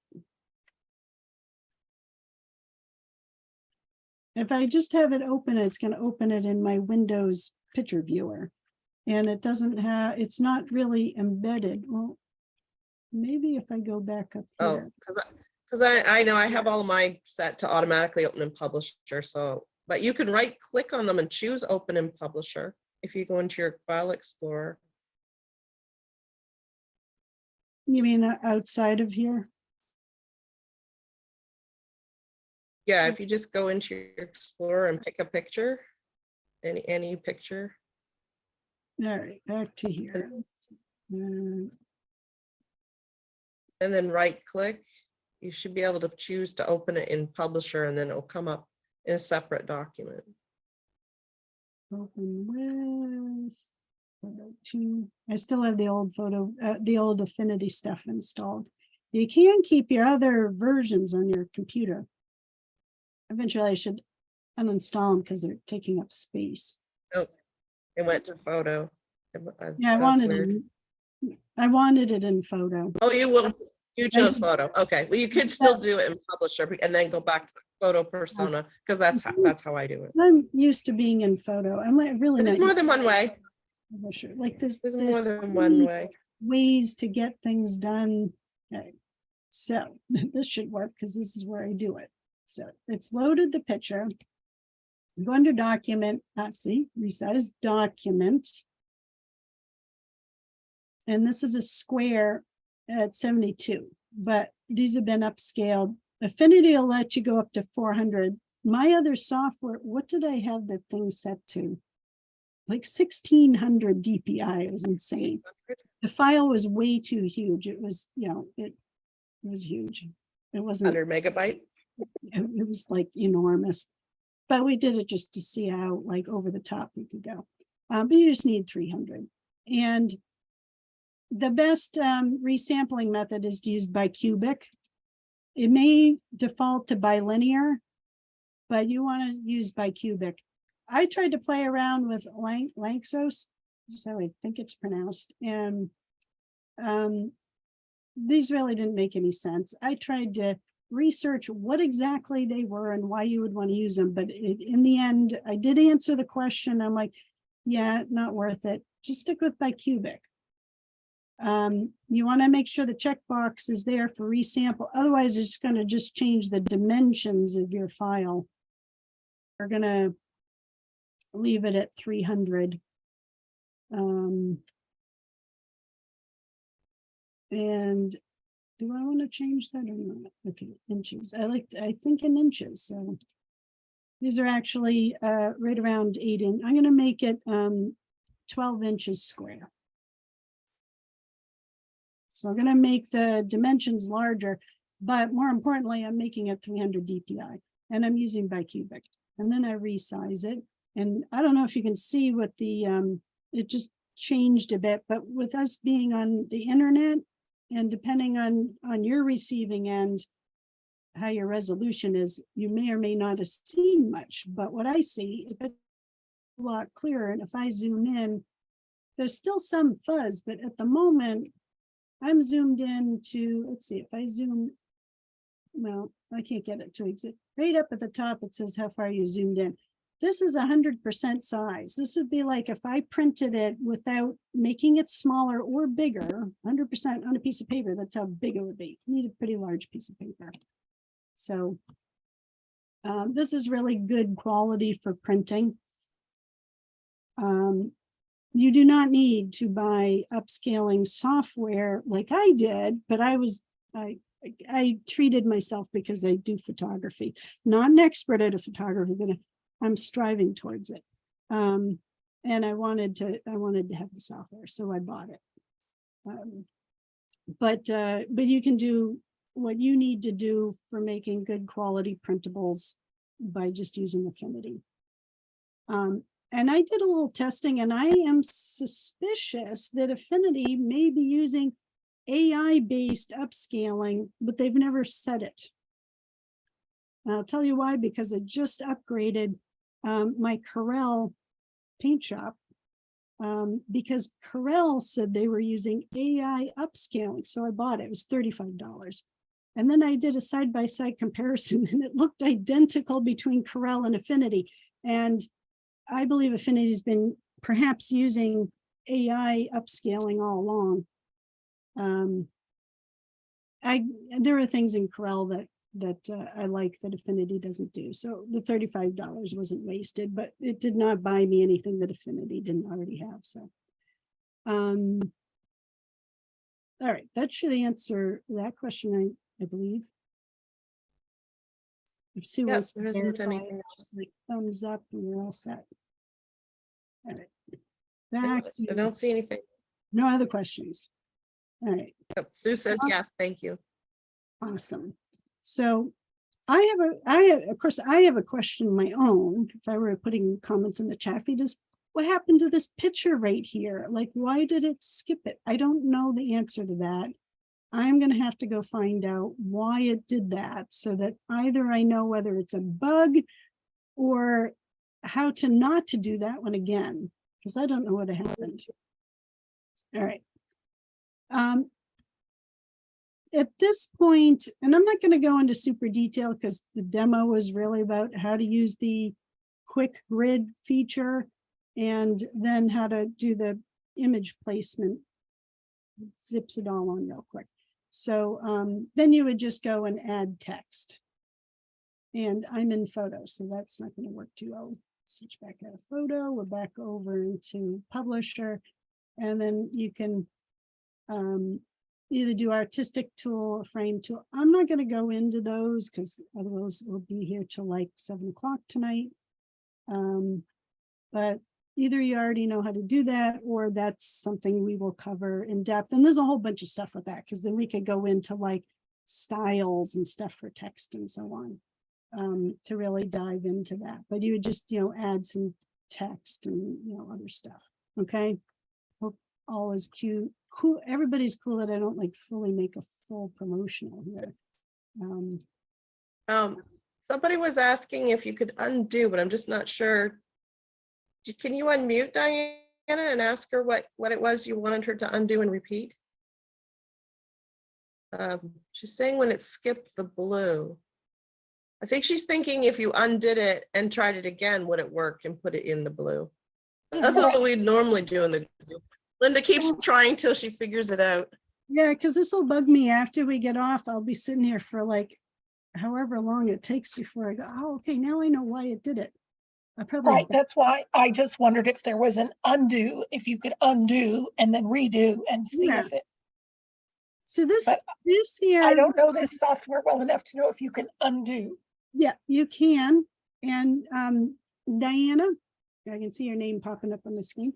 Speaker 1: If I just have it open, it's going to open it in my Windows picture viewer. And it doesn't have, it's not really embedded. Well, maybe if I go back up
Speaker 2: Oh,
Speaker 1: here.
Speaker 2: because I know I have all of mine set to automatically open in Publisher. So, but you can right click on them and choose open in Publisher if you go into your file explorer.
Speaker 1: You mean outside of here?
Speaker 2: Yeah, if you just go into your Explorer and pick a picture, any picture.
Speaker 1: All right, back to here.
Speaker 2: And then right click, you should be able to choose to open it in Publisher and then it'll come up in a separate document.
Speaker 1: Open with photo 2. I still have the old the old Affinity stuff installed. You can keep your other versions on your computer. Eventually I should uninstall them because they're taking up space.
Speaker 2: Oh, it went to photo.
Speaker 1: Yeah, I wanted it in photo.
Speaker 2: Oh, you chose photo. Okay, well, you could still do it in Publisher and then go back to photo persona because that's how I do it.
Speaker 1: I'm used to being in photo. I'm like really
Speaker 2: There's
Speaker 1: not
Speaker 2: more than one way.
Speaker 1: Publisher. Like this.
Speaker 2: There's more than one way.
Speaker 1: Ways to get things done. Okay. So this should work because this is where I do it. So it's loaded the picture. Go under document, see, resize document. And this is a square at 72, but these have been upscaled. Affinity will let you go up to 400. My other software, what did I have that thing set to? Like 1600 DPI. It was insane. The file was way too huge. It was, it was huge. It wasn't
Speaker 2: 100 megabyte.
Speaker 1: it was like enormous, but we did it just to see how like over the top we could go. But you just need 300. And the best resampling method is to use bicubic. It may default to bilinear, but you want to use bicubic. I tried to play around with Lanxos, so I think it's pronounced, and these really didn't make any sense. I tried to research what exactly they were and why you would want to use them, but in the end, I did answer the question. I'm like, yeah, not worth it. Just stick with bicubic. You want to make sure the checkbox is there for resample. Otherwise, it's going to just change the dimensions of your file. We're going to leave it at 300. And do I want to change that or not? Okay, inches. I think in inches. So these are actually right around 8 inches. I'm going to make it 12 inches square. So I'm going to make the dimensions larger, but more importantly, I'm making it 300 DPI, and I'm using bicubic. And then I resize it. And I don't know if you can see what the, it just changed a bit, but with us being on the internet and depending on your receiving end, how your resolution is, you may or may not have seen much, but what I see is a lot clearer. And if I zoom in, there's still some fuzz, but at the moment, I'm zoomed in to, let's see, if I zoom, well, I can't get it to exit. Right up at the top, it says how far you zoomed in. This is 100% size. This would be like if I printed it without making it smaller or bigger, 100% on a piece of paper, that's how big it would be. You need a pretty large piece of paper. So this is really good quality for printing. You do not need to buy upscaling software like I did, but I treated myself because I do photography. Not an expert at a photography, but I'm striving towards it. And I wanted to have the software, so I bought it. But you can do what you need to do for making good quality printables by just using Affinity. And I did a little testing, and I am suspicious that Affinity may be using AI-based upscaling, but they've never said it. And I'll tell you why, because I just upgraded my Corel paint shop because Corel said they were using AI upscaling. So I bought it. It was $35. And then I did a side-by-side comparison, and it looked identical between Corel and Affinity. And I believe Affinity has been perhaps using AI upscaling all along. There are things in Corel that I like that Affinity doesn't do. So the $35 wasn't wasted, but it did not buy me anything that Affinity didn't already have. So, all right, that should answer that question, I believe. If Sue wants to
Speaker 2: there isn't
Speaker 1: verify,
Speaker 2: anything
Speaker 1: just like thumbs up and we're all set. All right,
Speaker 2: No,
Speaker 1: back
Speaker 2: I
Speaker 1: to
Speaker 2: don't see anything.
Speaker 1: no other questions. All right,
Speaker 2: Oh, Sue says yes, thank you.
Speaker 1: awesome. So of course, I have a question of my own. If I were putting comments in the chat feed, is what happened to this picture right here? Like, why did it skip it? I don't know the answer to that. I'm going to have to go find out why it did that so that either I know whether it's a bug or how to not to do that one again, because I don't know what happened. All right. At this point, and I'm not going to go into super detail because the demo was really about how to use the quick grid feature and then how to do the image placement. Zips it all on real quick. So then you would just go and add text. And I'm in photo, so that's not going to work too well. Switch back out of photo. We're back over into publisher. And then you can either do artistic tool or frame tool. I'm not going to go into those because otherwise we'll be here till like 7 o'clock tonight. But either you already know how to do that, or that's something we will cover in depth. And there's a whole bunch of stuff with that, because then we could go into like styles and stuff for text and so on to really dive into that. But you would just, add some text and, other stuff. Okay. Hope all is cool. Everybody's cool that I don't like fully make a full promotional here.
Speaker 2: Somebody was asking if you could undo, but I'm just not sure. Can you unmute Diana and ask her what it was you wanted her to undo and repeat? She's saying when it skipped the blue. I think she's thinking if you undid it and tried it again, would it work and put it in the blue? That's what we normally do in the group. Linda keeps trying till she figures it out.
Speaker 1: Yeah, because this will bug me after we get off. I'll be sitting here for like however long it takes before I go, oh, okay, now I know why it did it. I probably
Speaker 4: Right, that's why I just wondered if there was an undo, if you could undo and then redo and see
Speaker 1: Yeah.
Speaker 4: if it,
Speaker 1: so this
Speaker 4: but
Speaker 1: here.
Speaker 4: I don't know this software well enough to know if you can undo.
Speaker 1: Yeah, you can. And Diana, I can see your name popping up on the screen.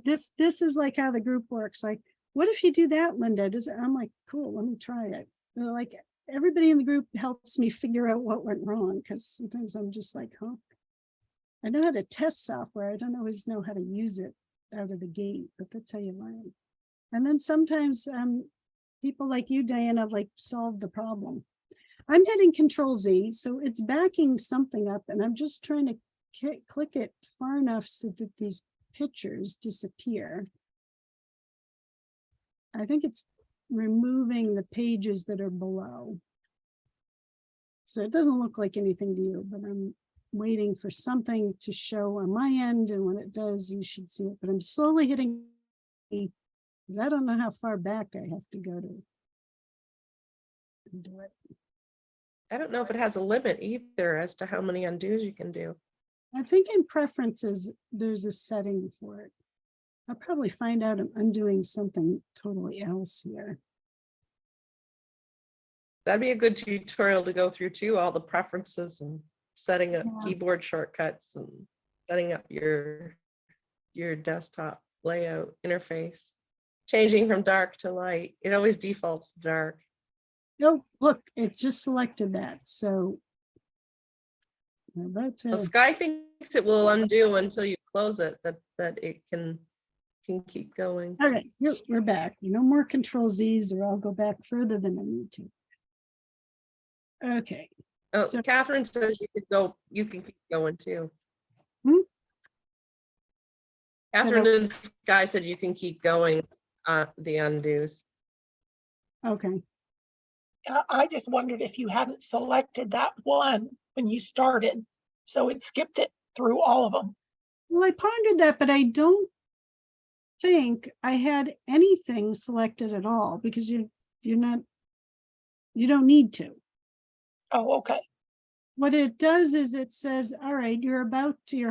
Speaker 1: This is like how the group works. Like, what if you do that, Linda? I'm like, cool, let me try it. They're like, everybody in the group helps me figure out what went wrong, because sometimes I'm just like, huh? I know how to test software. I don't always know how to use it out of the gate, but that's how you learn. And then sometimes people like you, Diana, like solve the problem. I'm hitting Control Z, so it's backing something up, and I'm just trying to click it far enough so that these pictures disappear. I think it's removing the pages that are below. So it doesn't look like anything to you, but I'm waiting for something to show on my end, and when it does, you should see it. But I'm slowly hitting, because I don't know how far back I have to go to do it.
Speaker 2: I don't know if it has a limit either as to how many undos you can do.
Speaker 1: I think in preferences, there's a setting for it. I'll probably find out I'm undoing something totally else here.
Speaker 2: That'd be a good tutorial to go through too, all the preferences and setting up
Speaker 1: Yeah.
Speaker 2: keyboard shortcuts and setting up your desktop layout interface, changing from dark to light. It always defaults to dark.
Speaker 1: Oh, look, it just selected that. So about
Speaker 2: Well,
Speaker 1: to,
Speaker 2: Sky thinks it will undo until you close it, that it can keep going.
Speaker 1: all right, we're back. No more Control Z's, or I'll go back further than I need to. Okay.
Speaker 2: Oh,
Speaker 1: So-
Speaker 2: Catherine says you can keep going too.
Speaker 1: Hmm?
Speaker 2: Catherine and Sky said you can keep going the undos.
Speaker 1: Okay.
Speaker 4: I just wondered if you hadn't selected that one when you started, so it skipped it through all of them.
Speaker 1: Well, I pondered that, but I don't think I had anything selected at all, because you don't need to.
Speaker 4: Oh, okay.
Speaker 1: What it does is it says, all right, you're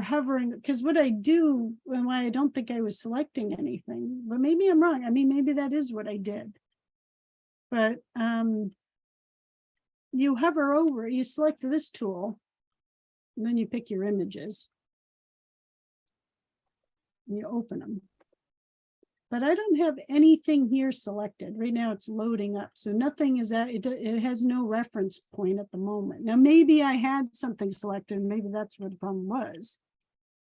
Speaker 1: hovering, because what I do, and why I don't think I was selecting anything, but maybe I'm wrong. I mean, maybe that is what I did. But you hover over, you select this tool, and then you pick your images. And you open them. But I don't have anything here selected. Right now it's loading up. So nothing is at, it has no reference point at the moment. Now, maybe I had something selected, and maybe that's what the problem was.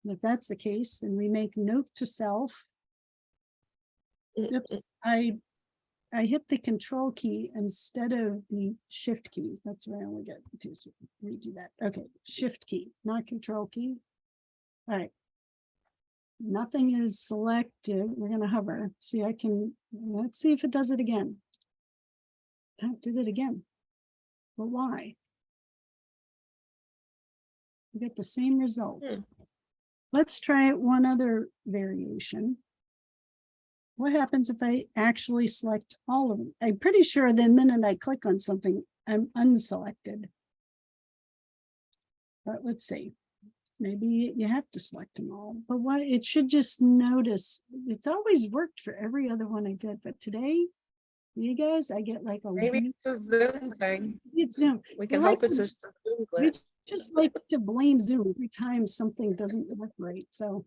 Speaker 1: And if that's the case, then we make note to self. Oops, I hit the control key instead of the shift keys. That's what I only get to redo that. Okay, shift key, not control key. All right. Nothing is selected. We're going to hover. See, let's see if it does it again. That did it again. But why? We get the same result. Let's try one other variation. What happens if I actually select all of them? I'm pretty sure the minute I click on something, I'm unselected. But let's see. Maybe you have to select them all, but why it should just notice. It's always worked for every other one I did, but today, you guys, I get like a
Speaker 2: Maybe it's a Zoom thing.
Speaker 1: it's Zoom.
Speaker 2: We can
Speaker 1: like
Speaker 2: hope it's
Speaker 1: to-
Speaker 2: just a Zoom
Speaker 1: We
Speaker 2: glitch.
Speaker 1: just like to blame Zoom every time something doesn't work right. So,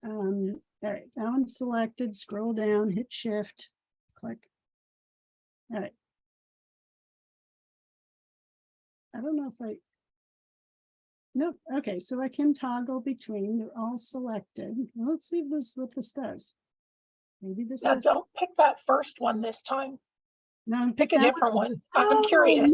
Speaker 1: all right, that one's selected. Scroll down, hit shift, click. All right. I don't know if I. Nope. Okay, so I can toggle between. They're all selected. Let's see what this does. Maybe this
Speaker 4: Now
Speaker 1: is.
Speaker 4: don't pick that first one this time.
Speaker 1: No, I'm
Speaker 4: Pick a
Speaker 1: picking that
Speaker 4: different one.
Speaker 1: Oh,
Speaker 4: I'm curious.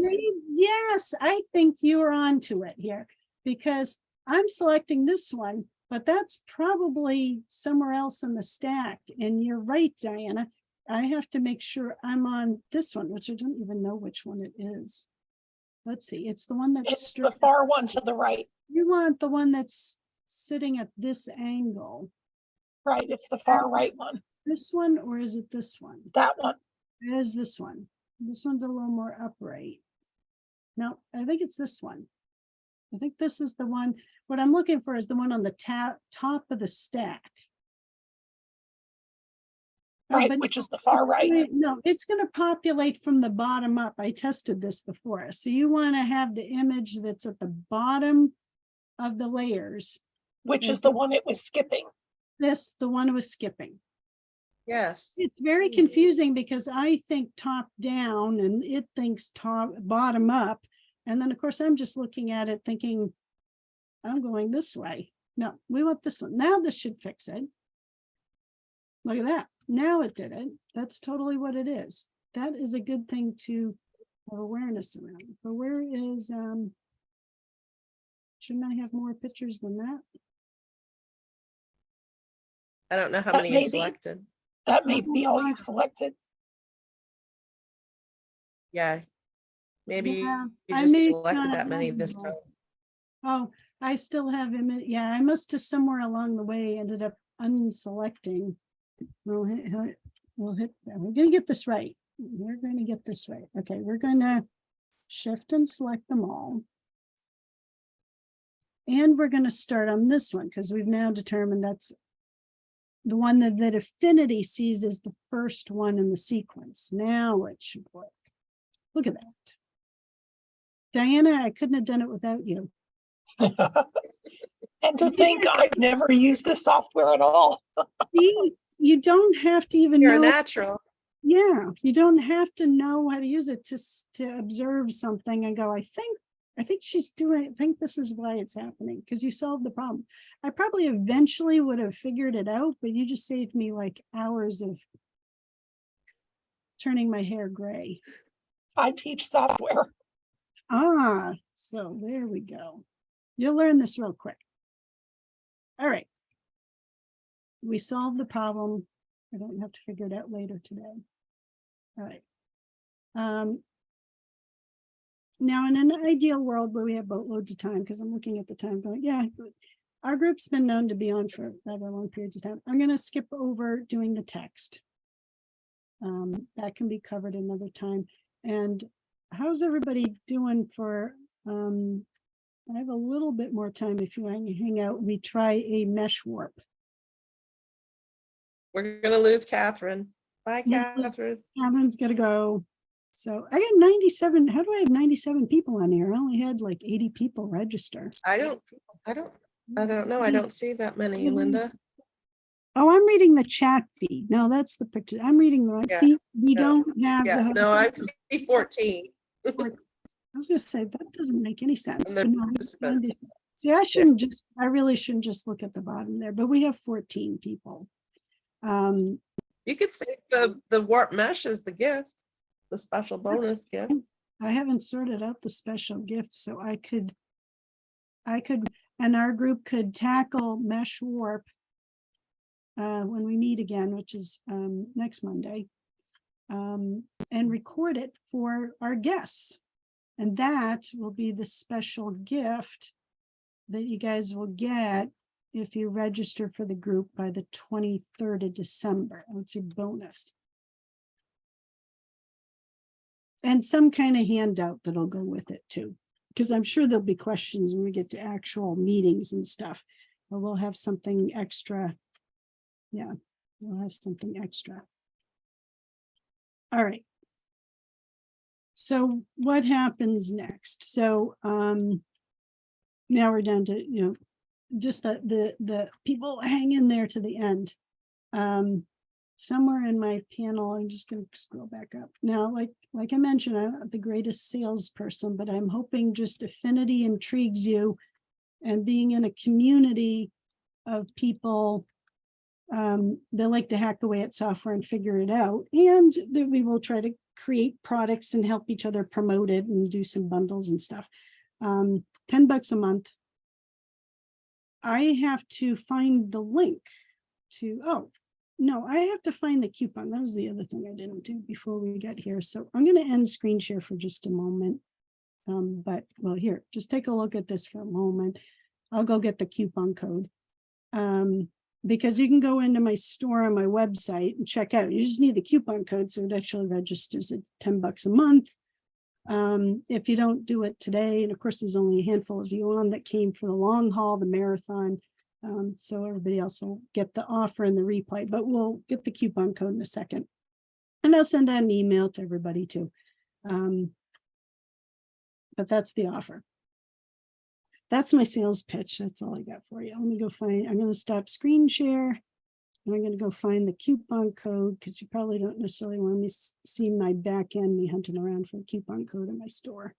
Speaker 1: Yes, I think you're onto it here because I'm selecting this one, but that's probably somewhere else in the stack. And you're right, Diana. I have to make sure I'm on this one, which I don't even know which one it is. Let's see. It's the one that's
Speaker 4: It's the
Speaker 1: stripped.
Speaker 4: far one to the right.
Speaker 1: You want the one that's sitting at this angle.
Speaker 4: Right, it's the far right one.
Speaker 1: This one, or is it this one?
Speaker 4: That one.
Speaker 1: It is this one. This one's a little more upright. No, I think it's this one. I think this is the one. What I'm looking for is the one on the top of the stack. Oh,
Speaker 4: Right,
Speaker 1: but
Speaker 4: which is the far
Speaker 1: it's
Speaker 4: right.
Speaker 1: no, it's going to populate from the bottom up. I tested this before. So you want to have the image that's at the bottom of the layers.
Speaker 4: Which
Speaker 1: Is
Speaker 4: is the one it was skipping.
Speaker 1: This, the one it was skipping.
Speaker 2: Yes.
Speaker 1: It's very confusing because I think top down and it thinks bottom up. And then of course, I'm just looking at it thinking, I'm going this way. No, we want this one. Now this should fix it. Look at that. Now it did it. That's totally what it is. That is a good thing to have awareness around. But where is, shouldn't I have more pictures than that?
Speaker 2: I don't know how
Speaker 4: That
Speaker 2: many
Speaker 4: may
Speaker 2: you
Speaker 4: be.
Speaker 2: selected.
Speaker 4: That may be all you've selected.
Speaker 2: Yeah. Maybe
Speaker 1: Yeah,
Speaker 2: you
Speaker 1: I
Speaker 2: just
Speaker 1: may
Speaker 2: selected
Speaker 1: not
Speaker 2: that many
Speaker 1: have
Speaker 2: this
Speaker 1: them
Speaker 2: time.
Speaker 1: all. Oh, I still have him. Yeah, I must have somewhere along the way ended up unselecting. We'll hit, we're going to get this right. We're going to get this right. Okay, we're going to shift and select them all. And we're going to start on this one because we've now determined that's the one that Affinity sees as the first one in the sequence. Now it should work. Look at that. Diana, I couldn't have done it without you.
Speaker 4: And to think I've never used this software at all.
Speaker 1: See, you don't have to even
Speaker 2: You're a
Speaker 1: know.
Speaker 2: natural.
Speaker 1: Yeah, you don't have to know how to use it to observe something and go, I think she's doing, I think this is why it's happening, because you solved the problem. I probably eventually would have figured it out, but you just saved me like hours of turning my hair gray.
Speaker 4: I teach software.
Speaker 1: Ah, so there we go. You'll learn this real quick. All right. We solved the problem. I don't have to figure it out later today. All right. Now, in an ideal world where we have boatloads of time, because I'm looking at the time going, yeah, our group's been known to be on for rather long periods of time. I'm going to skip over doing the text. That can be covered another time. And how's everybody doing for, I have a little bit more time if you want to hang out. We try a mesh warp.
Speaker 2: We're gonna lose Catherine. Bye,
Speaker 1: We'll lose-
Speaker 2: Catherine.
Speaker 1: Catherine's got to go. So I got 97. How do I have 97 people on here? I only had like 80 people register.
Speaker 2: I don't know. I don't see that many, Linda.
Speaker 1: Oh, I'm reading the chat feed. No, that's the picture. I'm reading the wrong.
Speaker 2: Yeah,
Speaker 1: See, we
Speaker 2: no,
Speaker 1: don't have
Speaker 2: Yeah,
Speaker 1: the.
Speaker 2: no, I see 14.
Speaker 1: I was gonna say, that doesn't make any sense.
Speaker 2: And the
Speaker 1: but no,
Speaker 2: participants.
Speaker 1: 97. See, I really shouldn't just look at the bottom there, but we have 14 people.
Speaker 2: You could say the warp mesh is the gift, the special bonus gift.
Speaker 1: I haven't sorted out the special gifts, so I could, and our group could tackle mesh warp when we meet again, which is next Monday, and record it for our guests. And that will be the special gift that you guys will get if you register for the group by the 23rd of December. That's your bonus. And some kind of handout that'll go with it too, because I'm sure there'll be questions when we get to actual meetings and stuff, but we'll have something extra. Yeah, we'll have something extra. All right. So what happens next? So now we're down to, just the people hang in there to the end. Somewhere in my panel, I'm just going to scroll back up. Now, like I mentioned, I'm not the greatest salesperson, but I'm hoping just Affinity intrigues you, and being in a community of people They like to hack away at software and figure it out. And that we will try to create products and help each other promote it and do some bundles and stuff. $10 a month. I have to find the link to, oh, no, I have to find the coupon. That was the other thing I didn't do before we got here. So I'm going to end screen share for just a moment. But well, here, just take a look at this for a moment. I'll go get the coupon code. Because you can go into my store on my website and check out. You just need the coupon code, so it actually registers at $10 a month. If you don't do it today, and of course, there's only a handful of you on that came for the long haul, the marathon. So everybody else will get the offer and the replay, but we'll get the coupon code in a second. And I'll send out an email to everybody too. But that's the offer. That's my sales pitch. That's all I got for you. Let me go find, I'm going to stop screen share. And I'm going to go find the coupon code because you probably don't necessarily want me see my back end, me hunting around for a coupon code in my store.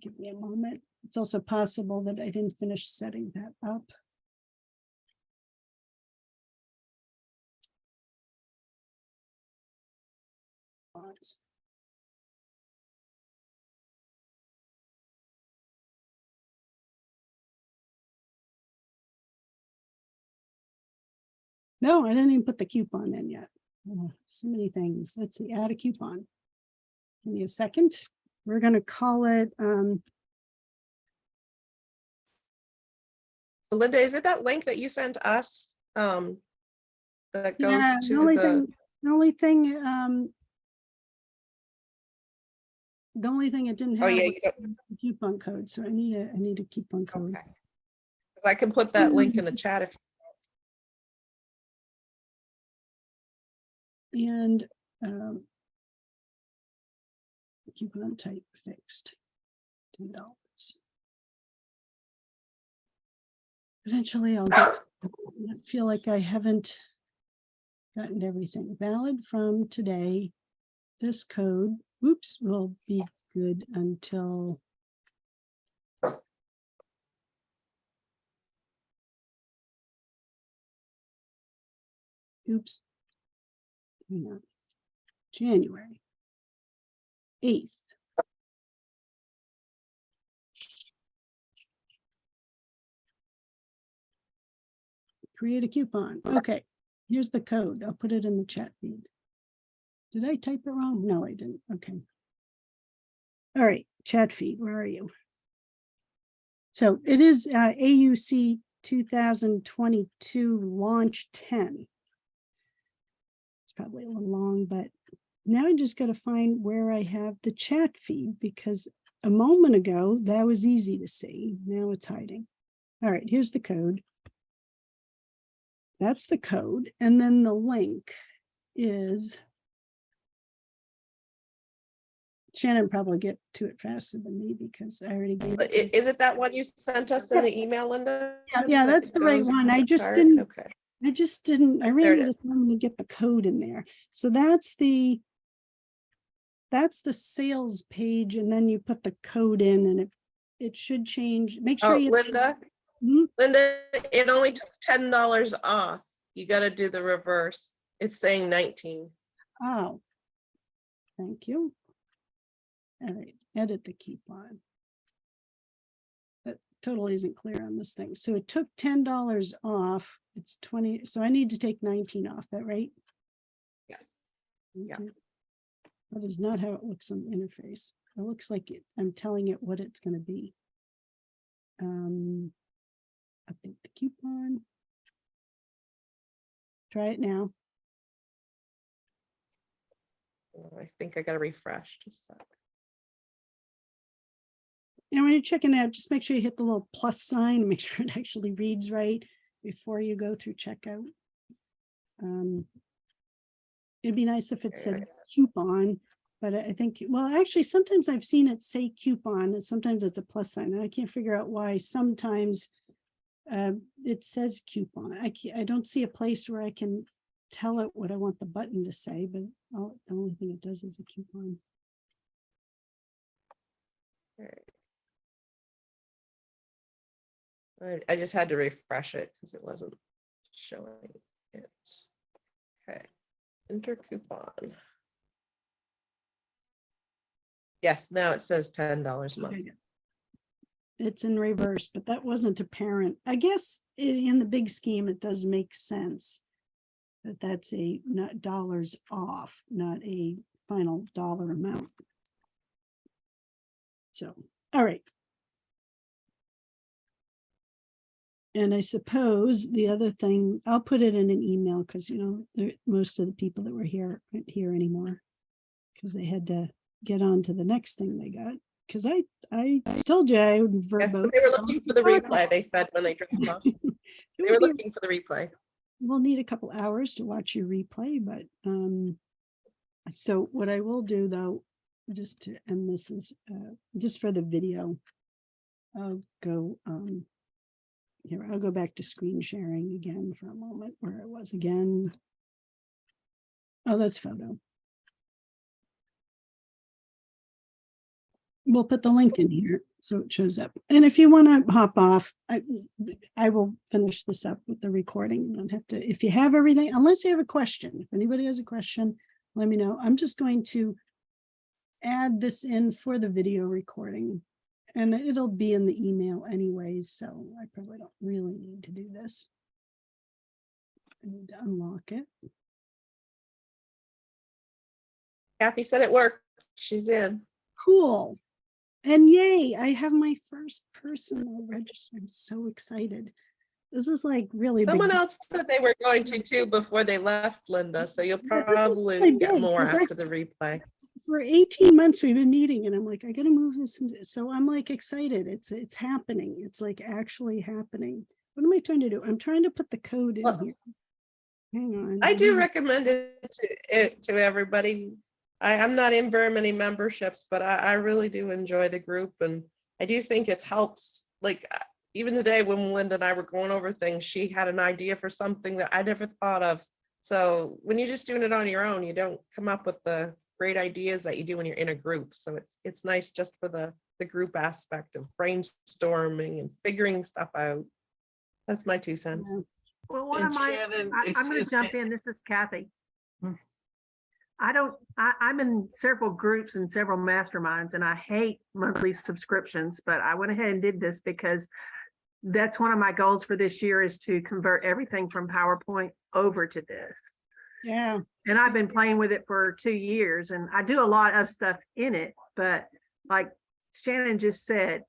Speaker 1: Give me a moment. It's also possible that I didn't finish setting that up. Pause. No, I didn't even put the coupon in yet. Oh, so many things. Let's see, add a coupon. Give me a second. We're going to call it,
Speaker 2: Linda, is it that link that you sent us? That goes
Speaker 1: yeah,
Speaker 2: to
Speaker 1: the only thing it didn't
Speaker 2: Oh
Speaker 1: have
Speaker 2: yeah,
Speaker 1: was
Speaker 2: you don't,
Speaker 1: the coupon code. So I need a coupon code.
Speaker 2: okay. 'Cause I can put that link in the chat if
Speaker 1: And coupon type fixed, $10. Eventually I'll get, I feel like I haven't gotten everything. Valid from today. This code, oops, will be good until oops. Hang on. January 8th. Create a coupon. Okay, here's the code. I'll put it in the chat feed. Did I type it wrong? No, I didn't. Okay. All right, chat feed, where are you? So it is AUC 2022 launch 10. It's probably a little long, but now I just got to find where I have the chat feed because a moment ago that was easy to see. Now it's hiding. All right, here's the code. That's the code. And then the link is, Shannon probably get to it faster than me because I already gave it to you.
Speaker 2: is it that one you sent us in the email, Linda?
Speaker 1: Yeah,
Speaker 2: That
Speaker 1: that's the right
Speaker 2: goes to
Speaker 1: one. I
Speaker 2: the
Speaker 1: just
Speaker 2: cart?
Speaker 1: didn't,
Speaker 2: Okay.
Speaker 1: I
Speaker 2: There
Speaker 1: ran
Speaker 2: it
Speaker 1: out of time to get the code in there. So that's the sales page, and then you put the code in and it should change. Make sure
Speaker 2: Oh,
Speaker 1: you
Speaker 2: Linda,
Speaker 1: Hmm?
Speaker 2: Linda, it only took $10 off. You got to do the reverse. It's saying 19.
Speaker 1: Oh, thank you. All right, edit the coupon. That totally isn't clear on this thing. So it took $10 off. It's 20. So I need to take 19 off. That right?
Speaker 2: Yes. Yeah.
Speaker 1: Okay. That is not how it looks on the interface. It looks like I'm telling it what it's going to be. Update the coupon. Try it now.
Speaker 2: I think I got to refresh. Just a sec.
Speaker 1: And when you're checking out, just make sure you hit the little plus sign and make sure it actually reads right before you go through checkout. It'd be nice if it said coupon, but I think, well, actually, sometimes I've seen it say coupon and sometimes it's a plus sign. And I can't figure out why sometimes it says coupon. I don't see a place where I can tell it what I want the button to say, but the only thing it does is a coupon.
Speaker 2: I just had to refresh it because it wasn't showing. Okay, enter coupon. Yes, now it says $10 a month.
Speaker 1: Okay. It's in reverse, but that wasn't apparent. I guess in the big scheme, it does make sense. But that's a not dollars off, not a final dollar amount. So, all right. And I suppose the other thing, I'll put it in an email because, you know, most of the people that were here aren't here anymore because they had to get on to the next thing they got. Because I told you I would
Speaker 2: Yes,
Speaker 1: verbo.
Speaker 2: but they were looking for the replay, they said when they dropped off. They were looking for the replay.
Speaker 1: We'll need a couple hours to watch your replay, but so what I will do though, just to end this is just for the video, I'll go here, I'll go back to screen sharing again for a moment where it was again. Oh, that's photo. We'll put the link in here so it shows up. And if you want to hop off, I will finish this up with the recording. You don't have to, if you have everything, unless you have a question, if anybody has a question, let me know. I'm just going to add this in for the video recording and it'll be in the email anyways. So I probably don't really need to do this. I need to unlock it.
Speaker 2: Kathy said it worked. She's in.
Speaker 1: Cool. And yay, I have my first personal register. I'm so excited. This is like really big.
Speaker 2: Someone else said they were going to too before they left, Linda. So you'll
Speaker 1: Yeah, this is
Speaker 2: probably
Speaker 1: really
Speaker 2: get
Speaker 1: big,
Speaker 2: more
Speaker 1: 'cause
Speaker 2: after the replay.
Speaker 1: For 18 months we've been meeting and I'm like, I gotta move this. So I'm like excited. It's happening. It's like actually happening. What am I trying to do? I'm trying to put the code in
Speaker 2: Well,
Speaker 1: here. Hang on.
Speaker 2: I do recommend it to everybody. I'm not in very many memberships, but I really do enjoy the group. And I do think it's helps. Like even today when Linda and I were going over things, she had an idea for something that I never thought of. So when you're just doing it on your own, you don't come up with the great ideas that you do when you're in a group. So it's nice just for the group aspect of brainstorming and figuring stuff out. That's my 2 cents.
Speaker 1: Yeah.
Speaker 5: Well, one
Speaker 6: And
Speaker 5: of my,
Speaker 6: Shannon,
Speaker 5: I'm going to
Speaker 6: excuse
Speaker 5: jump
Speaker 6: me.
Speaker 5: in. This is Kathy.
Speaker 6: Hmm.
Speaker 5: I'm in several groups and several masterminds, and I hate monthly subscriptions, but I went ahead and did this because that's one of my goals for this year is to convert everything from PowerPoint over to this.
Speaker 1: Yeah.
Speaker 5: And I've been playing with it for 2 years and I do a lot of stuff in it, but like Shannon just said,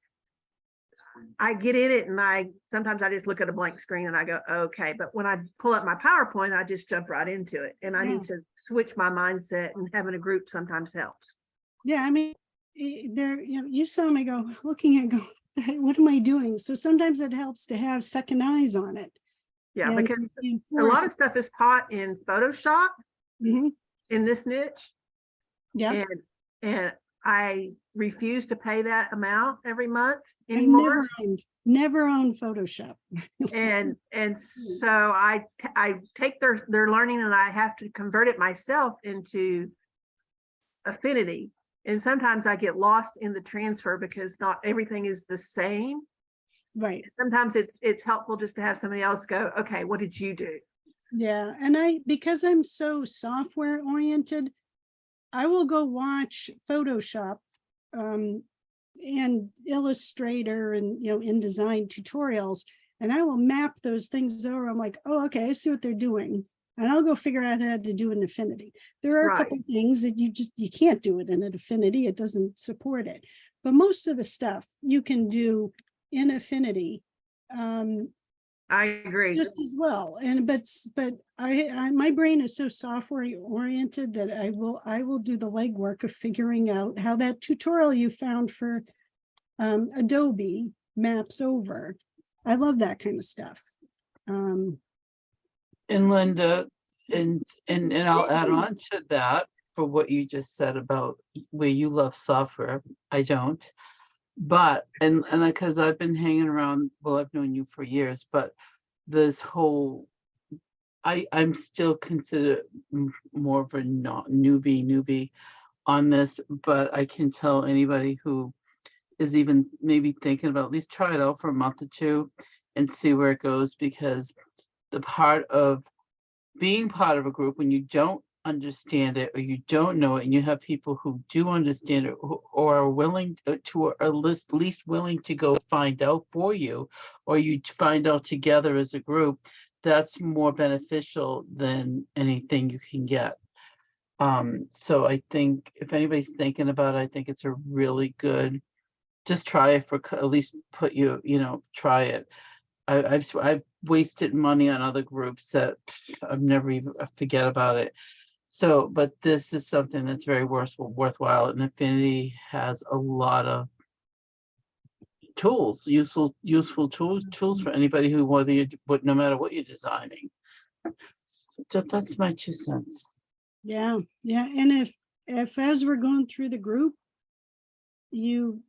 Speaker 5: I get in it and sometimes I just look at a blank screen and I go, okay. But when I pull up my PowerPoint, I just jump right into it. And I need to switch my mindset, and having a group sometimes helps.
Speaker 1: Yeah. I mean, there, you saw me go looking at go, what am I doing? So sometimes it helps to have second eyes on it.
Speaker 5: Yeah,
Speaker 1: And
Speaker 5: because a
Speaker 1: enforce
Speaker 5: lot of stuff is taught in Photoshop
Speaker 1: Mhm.
Speaker 5: in this niche.
Speaker 1: Yeah.
Speaker 5: And I refuse to pay that amount every month
Speaker 1: I've
Speaker 5: anymore.
Speaker 1: never owned Photoshop.
Speaker 5: And so I take their learning and I have to convert it myself into Affinity. And sometimes I get lost in the transfer because not everything is the same.
Speaker 1: Right.
Speaker 5: Sometimes it's helpful just to have somebody else go, okay, what did you do?
Speaker 1: Yeah. And because I'm so software oriented, I will go watch Photoshop and Illustrator and, InDesign tutorials, and I will map those things over. I'm like, oh, okay, I see what they're doing. And I'll go figure out how to do an Affinity. There are a couple things that you can't do it in an Affinity. It doesn't support it. But most of the stuff you can do in Affinity.
Speaker 5: I agree.
Speaker 1: Just as well. But I my brain is so software oriented that I will do the legwork of figuring out how that tutorial you found for Adobe maps over. I love that kind of stuff.
Speaker 6: And Linda, and I'll add on to that for what you just said about where you love software. I don't. But and because I've been hanging around, well, I've known you for years, but this whole I'm still considered more of a newbie on this, but I can tell anybody who is even maybe thinking about at least try it out for a month or two and see where it goes, because the part of being part of a group when you don't understand it or you don't know it, and you have people who do understand it or are willing to, or at least willing to go find out for you, or you find out together as a group, that's more beneficial than anything you can get. So I think if anybody's thinking about it, I think it's a really good, just try it for at least try it. I've wasted money on other groups that I've never even forget about it. So, but this is something that's very worthwhile, and Affinity has a lot of tools, useful tools for anybody who, no matter what you're designing. So that's my 2 cents.
Speaker 1: Yeah, and if as we're going through the group, you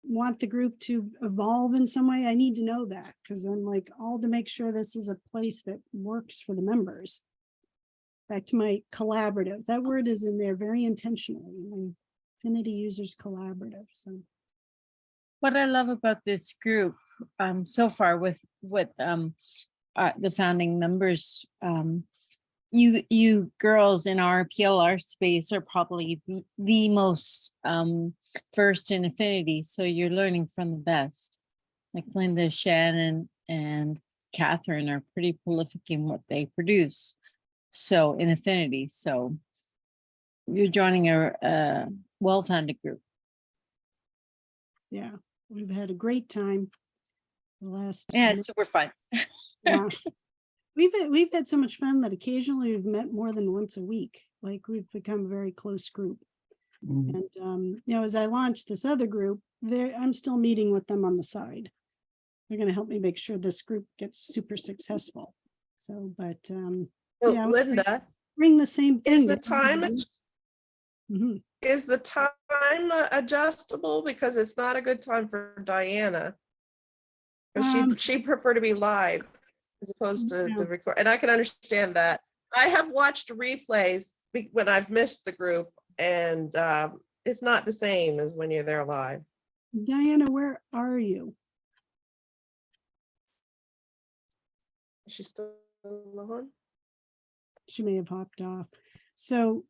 Speaker 1: want the group to evolve in some way, I need to know that, because I'm like, all to make sure this is a place that works for the members. Back to my collaborative, that word is in there very intentionally, my Affinity Users Collaborative. So
Speaker 3: What I love about this group so far with what the founding members, you girls in our PLR space are probably the most versed in Affinity, so you're learning from the best. Like Linda, Shannon, and Catherine are pretty prolific in what they produce. So in Affinity, so you're joining a well-founded group.
Speaker 1: yeah, we've had a great time the last.
Speaker 3: Yeah, it's super fun.
Speaker 1: Yeah. We've had so much fun that occasionally we've met more than once a week. Like, we've become a very close group.
Speaker 6: Mhm.
Speaker 1: And as I launched this other group, I'm still meeting with them on the side. They're going to help me make sure this group gets super successful. So, but
Speaker 2: Well,
Speaker 1: yeah,
Speaker 2: Linda,
Speaker 1: bring the same thing.
Speaker 2: is the time
Speaker 1: Mhm.
Speaker 2: is the time adjustable? Because it's not a good time for Diana. Or she'd prefer to be live as opposed to
Speaker 1: Yeah.
Speaker 2: the record. And I can understand that. I have watched replays when I've missed the group, and it's not the same as when you're there live.
Speaker 1: Diana, where are you?
Speaker 2: Is she still on?
Speaker 1: She may have hopped off. So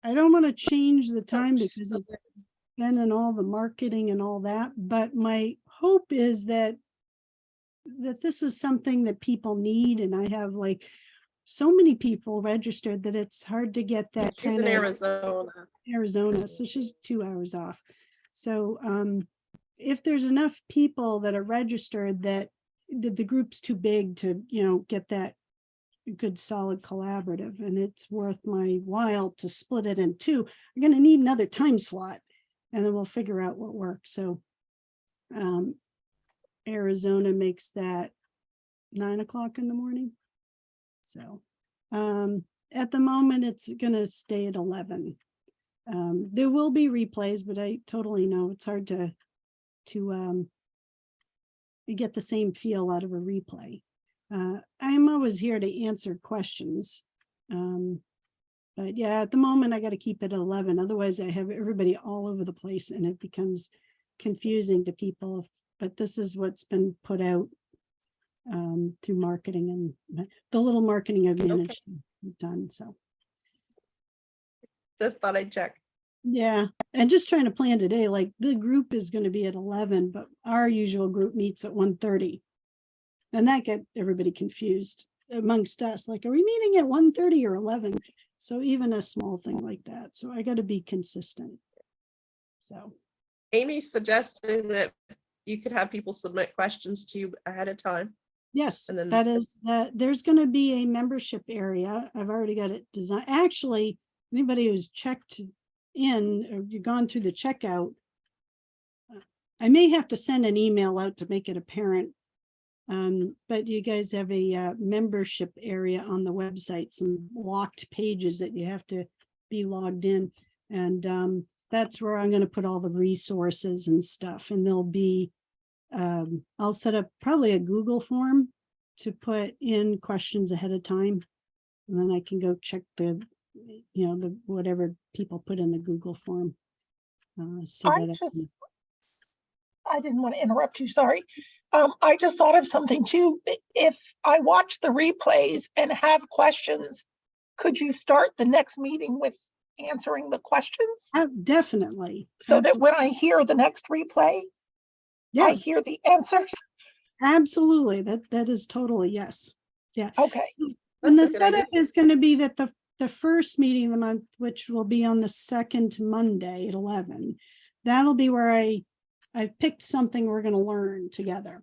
Speaker 1: I don't want to change the time
Speaker 2: she's
Speaker 1: because
Speaker 2: still
Speaker 1: it's been in all the marketing and all that, but my hope is that this is something that people need, and I have like so many people registered that it's hard to get that
Speaker 2: She's
Speaker 1: kind
Speaker 2: in
Speaker 1: of
Speaker 2: Arizona.
Speaker 1: so she's 2 hours off. So if there's enough people that are registered that the group's too big to get that good solid collaborative, and it's worth my while to split it in two, I'm going to need another time slot, and then we'll figure out what works. So Arizona makes that 9 o'clock in the morning. So at the moment it's going to stay at 11. There will be replays, but I totally know it's hard to get the same feel out of a replay. I'm always here to answer questions. But yeah, at the moment I got to keep it at 11. Otherwise I have everybody all over the place and it becomes confusing to people. But this is what's been put out through marketing and the little marketing I've managed and done. So
Speaker 2: Just thought I'd check.
Speaker 1: yeah, and just trying to plan today, like the group is going to be at 11, but our usual group meets at 1:30. And that got everybody confused amongst us. Like, are we meeting at 1:30 or 11? So even a small thing like that. So I got to be consistent. So
Speaker 2: Amy's suggesting that you could have people submit questions to you ahead of time.
Speaker 1: yes,
Speaker 2: And then
Speaker 1: that is that there's going to be a membership area. I've already got it designed. Actually, anybody who's checked in or you've gone through the checkout, I may have to send an email out to make it apparent. But you guys have a membership area on the website, some locked pages that you have to be logged in. And that's where I'm going to put all the resources and stuff. And there'll be, I'll set up probably a Google form to put in questions ahead of time. And then I can go check the whatever people put in the Google form. So that
Speaker 4: I didn't want to interrupt you, sorry. I just thought of something too. If I watch the replays and have questions, could you start the next meeting with answering the questions?
Speaker 1: Definitely.
Speaker 4: So that when I hear the next replay, I
Speaker 1: Yes,
Speaker 4: hear the answers?
Speaker 1: absolutely. That is totally yes. Yeah.
Speaker 4: Okay,
Speaker 1: And the
Speaker 2: That's a good idea.
Speaker 1: setup is going to be that the first meeting of the month, which will be on the second Monday at 11, that'll be where I've picked something we're going to learn together.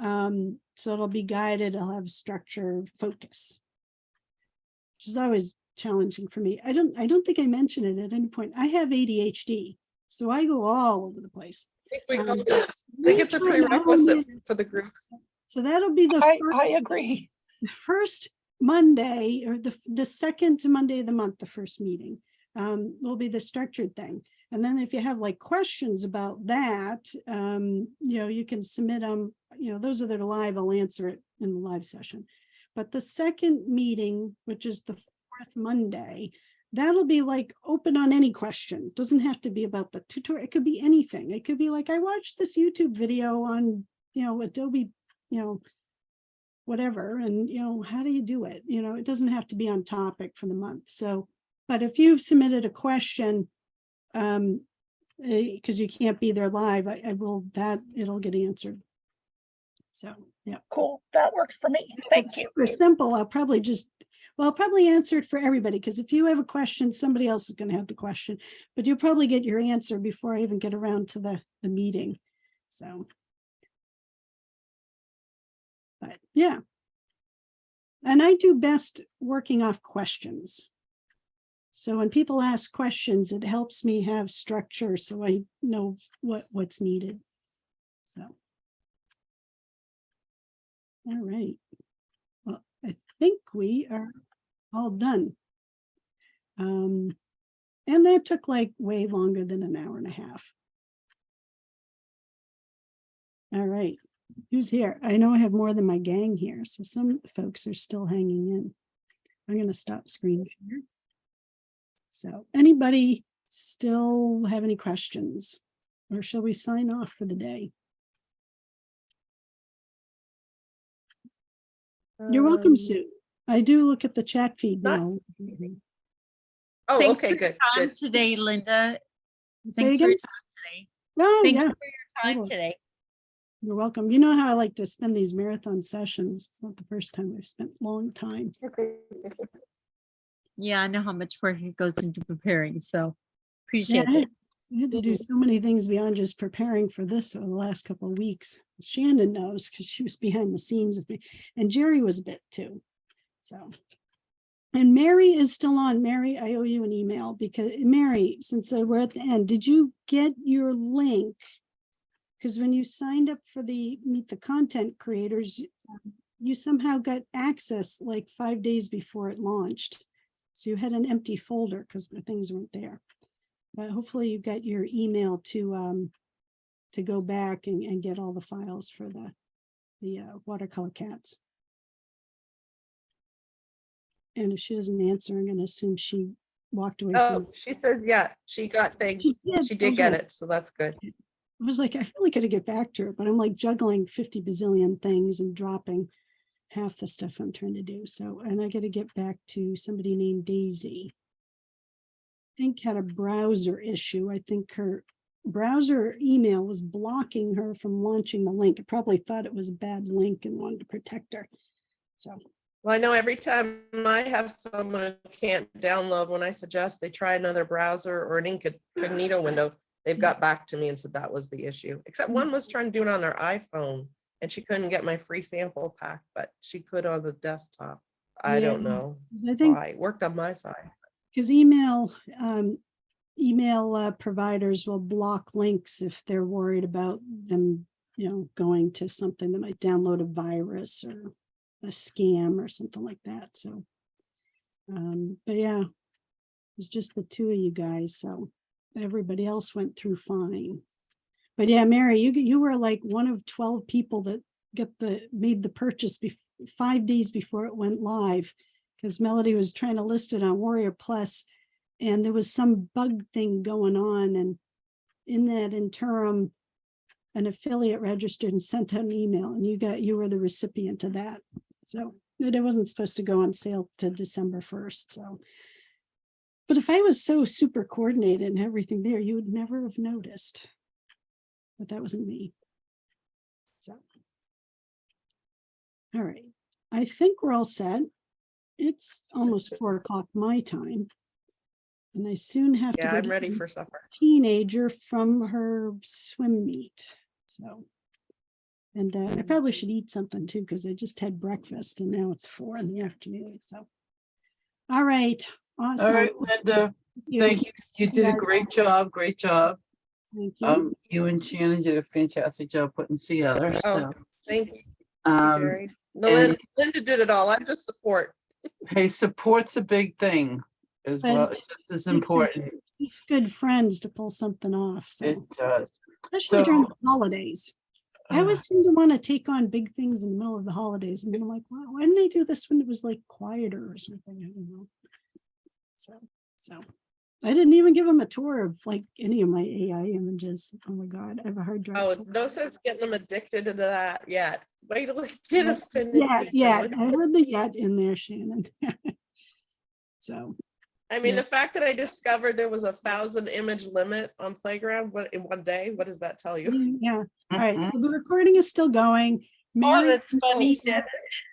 Speaker 1: So it'll be guided, it'll have structure, focus, which is always challenging for me. I don't think I mentioned it at any point. I have ADHD, so I go all over the place.
Speaker 2: We
Speaker 1: Um,
Speaker 2: all do. I think it's a prerequisite for the group.
Speaker 1: So that'll be the
Speaker 4: I agree.
Speaker 1: first Monday, or the second Monday of the month, the first meeting will be the structured thing. And then if you have like questions about that, you can submit them, those are that are live, I'll answer it in the live session. But the second meeting, which is the fourth Monday, that'll be like open on any question. Doesn't have to be about the tutorial. It could be anything. It could be like, I watched this YouTube video on, Adobe, whatever, and how do you do it? It doesn't have to be on topic for the month. So, but if you've submitted a question, because you can't be there live, it'll get answered. So yeah,
Speaker 4: Cool, that works for me. Thank you.
Speaker 1: super simple. I'll probably answer it for everybody, because if you have a question, somebody else is going to have the question, but you'll probably get your answer before I even get around to the meeting. So, but yeah, and I do best working off questions. So when people ask questions, it helps me have structure so I know what's needed. So, all right. Well, I think we are all done. And that took like way longer than an hour and a half. All right. Who's here? I know I have more than my gang here, so some folks are still hanging in. I'm going to stop screen share. So anybody still have any questions, or shall we sign off for the day? You're welcome, Sue. I do look at the chat feed
Speaker 2: Not-
Speaker 1: now.
Speaker 2: Oh,
Speaker 3: Thanks
Speaker 2: okay,
Speaker 3: for your
Speaker 2: good,
Speaker 3: time
Speaker 2: good.
Speaker 3: today, Linda.
Speaker 1: Say
Speaker 3: Thanks for
Speaker 1: again?
Speaker 3: your time today.
Speaker 1: Oh,
Speaker 3: Thanks
Speaker 1: yeah,
Speaker 3: for your time
Speaker 1: totally.
Speaker 3: today.
Speaker 1: You're welcome. You know how I like to spend these marathon sessions. It's not the first time I've spent long time.
Speaker 3: Yeah, I know how much work it goes into preparing, so
Speaker 1: Yeah,
Speaker 3: appreciate
Speaker 1: I
Speaker 3: it.
Speaker 1: had, I had to do so many things beyond just preparing for this over the last couple of weeks. Shannon knows because she was behind the scenes with me, and Jerry was a bit too. So, and Mary is still on. Mary, I owe you an email, because Mary, since we're at the end, did you get your link? Because when you signed up for the Meet the Content Creators, you somehow got access like 5 days before it launched. So you had an empty folder because the things weren't there. But hopefully you got your email to go back and get all the files for the watercolor cats. And if she doesn't answer, I'm going to assume she walked away from
Speaker 2: Oh, she says, yeah, she got things. She did get it, so that's good.
Speaker 1: I was like, I feel like I gotta get back to her, but I'm like juggling 50 bazillion things and dropping half the stuff I'm trying to do. So, and I got to get back to somebody named Daisy. I think had a browser issue. I think her browser email was blocking her from launching the link. It probably thought it was a bad link and wanted to protect her. So,
Speaker 2: Well, I know every time I have someone who can't download, when I suggest they try another browser or an incognito window, they've got back to me and said that was the issue. Except one was trying to do it on their iPhone and she couldn't get my free sample pack, but she could on the desktop. I don't
Speaker 1: yeah,
Speaker 2: know
Speaker 1: 'cause I think
Speaker 2: why. It worked on my side.
Speaker 1: because email providers will block links if they're worried about them, going to something that might download a virus or a scam or something like that. So, but yeah, it was just the two of you guys. So everybody else went through fine. But yeah, Mary, you were like one of 12 people that made the purchase 5 days before it went live, because Melody was trying to list it on Warrior Plus, and there was some bug thing going on, and in that interim, an affiliate registered and sent out an email, and you were the recipient of that. So it wasn't supposed to go on sale to December 1st. So, but if I was so super coordinated and everything there, you would never have noticed. But that wasn't me. So, all right. I think we're all set. It's almost 4 o'clock my time. And I soon have to
Speaker 2: Yeah,
Speaker 1: go
Speaker 2: I'm
Speaker 1: to
Speaker 2: ready
Speaker 1: the
Speaker 2: for supper.
Speaker 1: teenager from her swim meet. So, and I probably should eat something too, because I just had breakfast and now it's 4 in the afternoon. So, all right. Awesome.
Speaker 6: All right, Linda, thank you. You did a
Speaker 1: guys.
Speaker 6: great job. Great job.
Speaker 1: Thank you.
Speaker 6: You and Shannon did a fantastic job putting together.
Speaker 2: Oh,
Speaker 6: So,
Speaker 2: thank you,
Speaker 6: um,
Speaker 2: Jerry. No,
Speaker 6: and-
Speaker 2: Linda did it all. I'm just support.
Speaker 6: hey, support's a big thing as well.
Speaker 1: But
Speaker 6: It's just as
Speaker 1: a-
Speaker 6: important.
Speaker 1: It's good friends to pull something off. So,
Speaker 6: It does.
Speaker 1: especially during
Speaker 6: so-
Speaker 1: the holidays. I always seem to want to take on big things in the middle of the holidays. And then I'm like, well, why didn't I do this when it was like quieter or something? I don't know. So I didn't even give them a tour of like any of my AI images. Oh my God, I have a hard drive.
Speaker 2: Oh,
Speaker 1: full.
Speaker 2: no sense getting them addicted into that yet. Wait till they get Affinity.
Speaker 1: Yeah,
Speaker 2: going.
Speaker 1: I heard the yet in there, Shannon. So,
Speaker 2: I mean,
Speaker 1: yeah.
Speaker 2: the fact that I discovered there was a 1,000 image limit on Playground in one day, what does that tell you?
Speaker 1: yeah. All right,
Speaker 6: Mhm.
Speaker 1: so the recording is still going.
Speaker 3: Oh,
Speaker 1: Mary,
Speaker 3: that's funny.
Speaker 2: Oh,
Speaker 3: Shannon.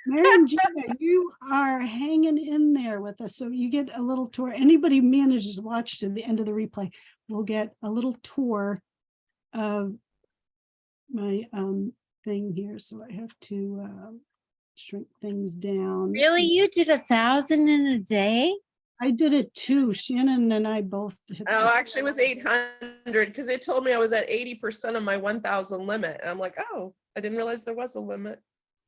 Speaker 1: Mary and Gina, you are hanging in there with us. So you get a little tour. Anybody who manages to watch to the end of the replay will get a little tour of my thing here. So I have to shrink things down.
Speaker 3: Really? You did 1,000 in a day?
Speaker 1: I did it too. Shannon and I both hit
Speaker 2: Oh,
Speaker 1: the-
Speaker 2: actually it was 800 because they told me I was at 80% of my 1,000 limit. And I'm like, oh, I didn't realize there was a limit.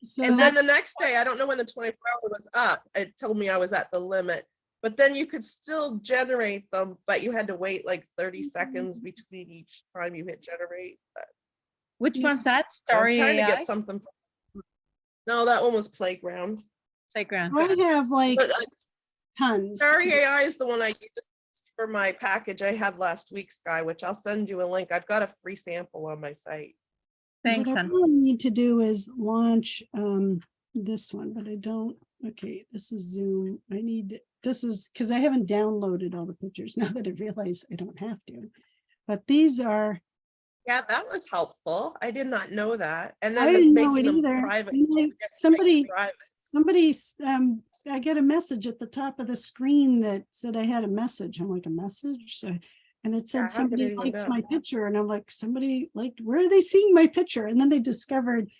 Speaker 1: So
Speaker 2: And then
Speaker 1: that's
Speaker 2: the next day, I don't know when the 24-hour was up, it told me I was at the limit. But then you could still generate them, but you had to wait like 30 seconds between each time you hit generate. But
Speaker 3: Which one's that?
Speaker 2: I'm
Speaker 3: Story
Speaker 2: trying to
Speaker 3: AI?
Speaker 2: get something. No, that one was Playground.
Speaker 3: Playground.
Speaker 1: I have like
Speaker 2: But
Speaker 1: tons.
Speaker 2: Starry AI is the one I used for my package I had last week, Sky, which I'll send you a link. I've got a free sample on my site.
Speaker 3: Thanks,
Speaker 1: What I
Speaker 3: hon.
Speaker 1: really need to do is launch this one, but I don't. Okay, this is Zoom. This is because I haven't downloaded all the pictures now that I realize I don't have to. But these are,
Speaker 2: Yeah, that was helpful. I did not know that. And
Speaker 1: I
Speaker 2: then this
Speaker 1: didn't know
Speaker 2: making
Speaker 1: it
Speaker 2: them
Speaker 1: either.
Speaker 2: private.
Speaker 1: You know,
Speaker 2: you get to make them private.
Speaker 1: somebody's, I get a message at the top of the screen that said I had a message. I'm like, a message? So, and it
Speaker 2: Yeah,
Speaker 1: said
Speaker 2: how could
Speaker 1: somebody
Speaker 2: anyone
Speaker 1: liked
Speaker 2: know?
Speaker 1: my picture. And I'm like, somebody liked, where are they seeing my picture? And then they discovered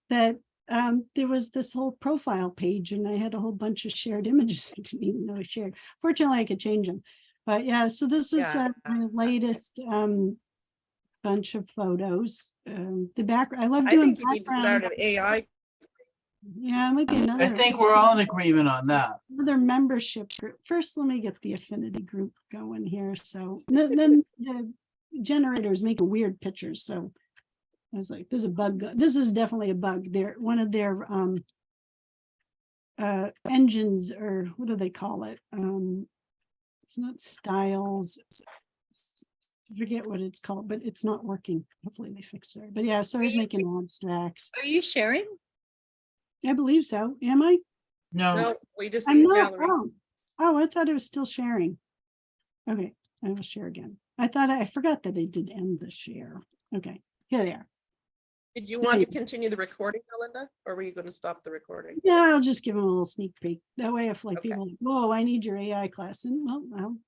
Speaker 1: that there was this whole profile page and I had a whole bunch of shared images I didn't even know I shared. Fortunately, I could change them. But yeah, so this is
Speaker 2: Yeah.
Speaker 1: my latest bunch of photos. The background, I love
Speaker 2: I
Speaker 1: doing
Speaker 2: think you need to start
Speaker 1: backgrounds.
Speaker 2: an AI.
Speaker 1: Yeah, it might be
Speaker 6: I
Speaker 1: another.
Speaker 6: think we're all in agreement on that.
Speaker 1: Another membership group. First, let me get the affinity group going here. So then the generators make weird pictures. So I was like, there's a bug. This is definitely a bug. They're one of their engines, or what do they call it? It's not styles. I forget what it's called, but it's not working. Hopefully they fixed it. But yeah, so I was making abstracts.
Speaker 3: Are you sharing?
Speaker 1: I believe so. Am I?
Speaker 6: No,
Speaker 2: No, we just
Speaker 1: I'm
Speaker 2: see
Speaker 1: not.
Speaker 2: Valerie.
Speaker 1: Oh, I thought it was still sharing. Okay, I will share again. I forgot that I did end the share. Okay, here they are.
Speaker 2: Did you want to
Speaker 1: Right.
Speaker 2: continue the recording, Melinda, or were you going to stop the recording?
Speaker 1: Yeah, I'll just give them a little sneak peek. That way, if like
Speaker 2: Okay.
Speaker 1: people, whoa, I need your AI class, and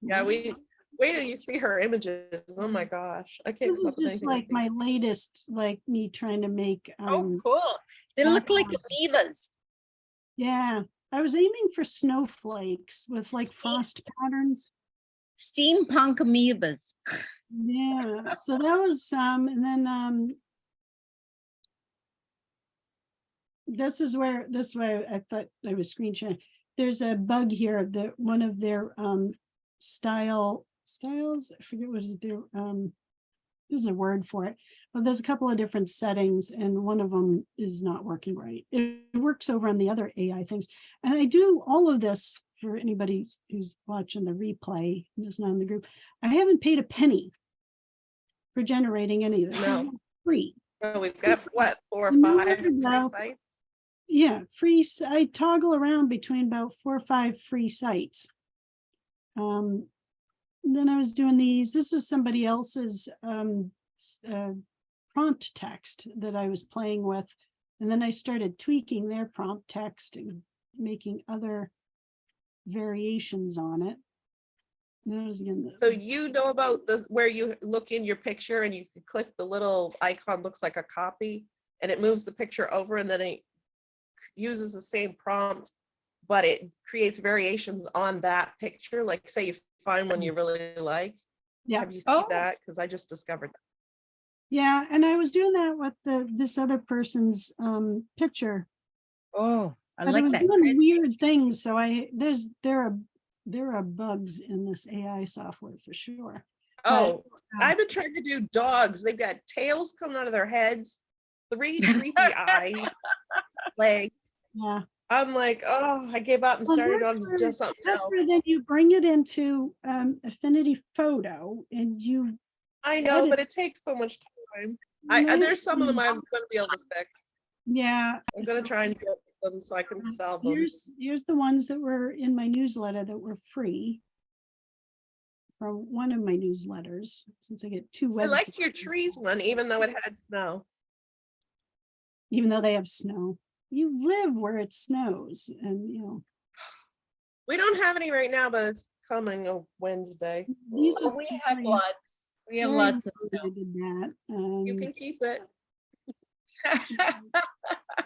Speaker 2: Yeah, wait till you see her images. Oh my gosh, I can't.
Speaker 1: This
Speaker 2: come
Speaker 1: is
Speaker 2: up with
Speaker 1: just
Speaker 2: anything
Speaker 1: like my latest, like me trying to make.
Speaker 3: Oh, cool. They look like amoebas.
Speaker 1: Yeah, I was aiming for snowflakes with like frost patterns.
Speaker 3: Steampunk amoebas.
Speaker 1: Yeah, so that was and then this is where I thought I was screen sharing. There's a bug here that one of their styles, I forget what is their there's a word for it, but there's a couple of different settings and one of them is not working right. It works over on the other AI things. And I do all of this for anybody who's watching the replay and is not in the group. I haven't paid a penny for generating any of this. This is
Speaker 2: No.
Speaker 1: free.
Speaker 2: Well, we've got what, 4 or
Speaker 1: You know
Speaker 2: 5 free
Speaker 1: about-
Speaker 2: sites?
Speaker 1: Yeah, I toggle around between about 4 or 5 free sites. Then I was doing these, this was somebody else's prompt text that I was playing with. And then I started tweaking their prompt text and making other variations on it. And that was again,
Speaker 2: So you know about this, where you look in your picture and you can click the little icon, looks like a copy, and it moves the picture over, and then it uses the same prompt, but it creates variations on that picture. Like say you find one you really like.
Speaker 1: yeah.
Speaker 2: Have you seen
Speaker 3: Oh.
Speaker 2: that? Because I just discovered that.
Speaker 1: Yeah, and I was doing that with this other person's picture.
Speaker 3: Oh, I
Speaker 1: But it
Speaker 3: like
Speaker 1: was
Speaker 3: that.
Speaker 1: doing
Speaker 3: Chris.
Speaker 1: weird things, so there are bugs in this AI software for sure.
Speaker 2: Oh,
Speaker 1: But,
Speaker 2: I've been trying to do dogs. They've got tails coming out of their heads, 3 creepy eyes, legs.
Speaker 1: yeah,
Speaker 2: I'm like, oh, I gave up and
Speaker 1: Well,
Speaker 2: started
Speaker 1: that's
Speaker 2: on
Speaker 1: where-
Speaker 2: just something
Speaker 1: that's
Speaker 2: else.
Speaker 1: where then you bring it into Affinity Photo and you.
Speaker 2: I know,
Speaker 1: edit-
Speaker 2: but it takes so much time.
Speaker 1: you
Speaker 2: There's some of them
Speaker 1: edit-
Speaker 2: I'm going to be able to fix.
Speaker 1: Yeah.
Speaker 2: I'm going
Speaker 1: so
Speaker 2: to try and get them so I can sell them.
Speaker 1: Here's the ones that were in my newsletter that were free. From one of my newsletters, since I get 2
Speaker 2: I
Speaker 1: websites.
Speaker 2: like your trees one, even though it had snow.
Speaker 1: Even though they have snow. You live where it snows and
Speaker 2: We don't have any right now, but it's coming a Wednesday.
Speaker 1: these
Speaker 3: Oh,
Speaker 1: are
Speaker 3: we
Speaker 1: two
Speaker 3: have
Speaker 1: very-
Speaker 3: lots. We have
Speaker 1: very
Speaker 3: lots of
Speaker 1: good I did that.
Speaker 2: You can keep it.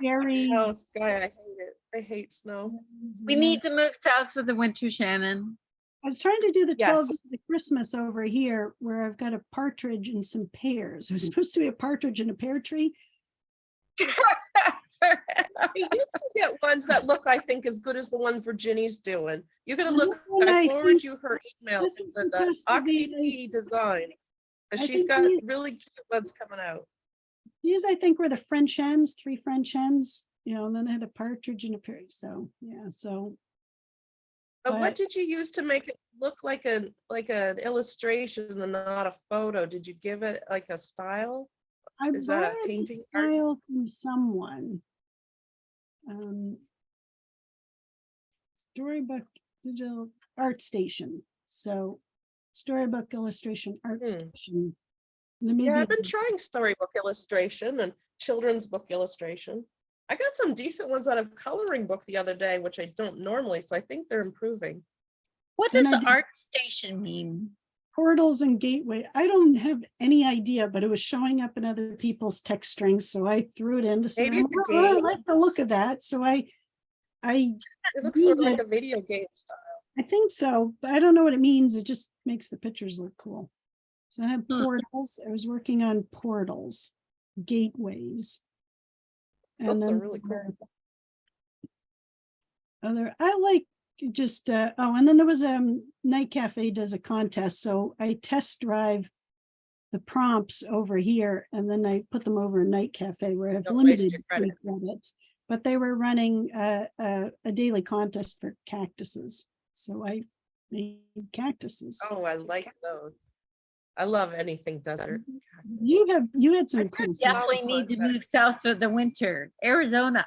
Speaker 1: Berries.
Speaker 2: Oh, Sky, I hate it. I hate snow.
Speaker 3: We need to move south for the winter, Shannon.
Speaker 1: I was trying to do the 12
Speaker 2: Yes.
Speaker 1: days of Christmas over here where I've got a partridge and some pears. It was supposed to be a partridge and a pear tree.
Speaker 2: You can get ones that look, I think, as good as the one Virginia's doing. You're gonna
Speaker 1: And
Speaker 2: look,
Speaker 1: this one I
Speaker 2: I forward
Speaker 1: think
Speaker 2: you her email,
Speaker 1: this is
Speaker 2: the
Speaker 1: supposed to be
Speaker 2: Oxy Designs.
Speaker 1: I
Speaker 2: She's
Speaker 1: think
Speaker 2: got
Speaker 1: these-
Speaker 2: really cute ones coming out.
Speaker 1: These I think were the French hens, 3 French hens, and then I had a partridge and a pear. So yeah, so
Speaker 2: But
Speaker 1: But-
Speaker 2: what did you use to make it look like an illustration and not a photo? Did you give it like a style?
Speaker 1: I
Speaker 2: Is that a
Speaker 1: borrowed the
Speaker 2: painting art?
Speaker 1: style from someone. Storybook Digital Art Station. So Storybook Illustration Art Station. And
Speaker 2: Yeah,
Speaker 1: maybe
Speaker 2: I've been trying storybook illustration and children's book illustration. I got some decent ones out of coloring book the other day, which I don't normally, so I think they're improving.
Speaker 3: What
Speaker 1: Then
Speaker 3: does
Speaker 1: I did-
Speaker 3: art station mean?
Speaker 1: portals and gateway. I don't have any idea, but it was showing up in other people's text strings, so I threw it in to say,
Speaker 2: Maybe it's a
Speaker 1: "Oh, I
Speaker 2: game."
Speaker 1: like the look of that. So I
Speaker 2: It looks sort of
Speaker 1: Use
Speaker 2: like
Speaker 1: it.
Speaker 2: a video game style.
Speaker 1: I think so, but I don't know what it means. It just makes the pictures look cool. So I have
Speaker 3: Hmm.
Speaker 1: portals. I was working on portals, gateways.
Speaker 2: Those
Speaker 1: And
Speaker 2: are
Speaker 1: then
Speaker 2: really cool.
Speaker 1: I like just and then there was Night Cafe does a contest, so I test drive the prompts over here and then I put them over in Night Cafe where I have
Speaker 2: Don't waste
Speaker 1: limited
Speaker 2: your
Speaker 1: free
Speaker 2: credits.
Speaker 1: credits. But they were running a daily contest for cactuses, so I made cactuses.
Speaker 2: Oh, I like those. I love anything desert.
Speaker 1: You had some
Speaker 2: I've
Speaker 1: cool
Speaker 2: got
Speaker 1: stuff.
Speaker 3: Definitely need to
Speaker 2: better.
Speaker 3: move south for the winter. Arizona.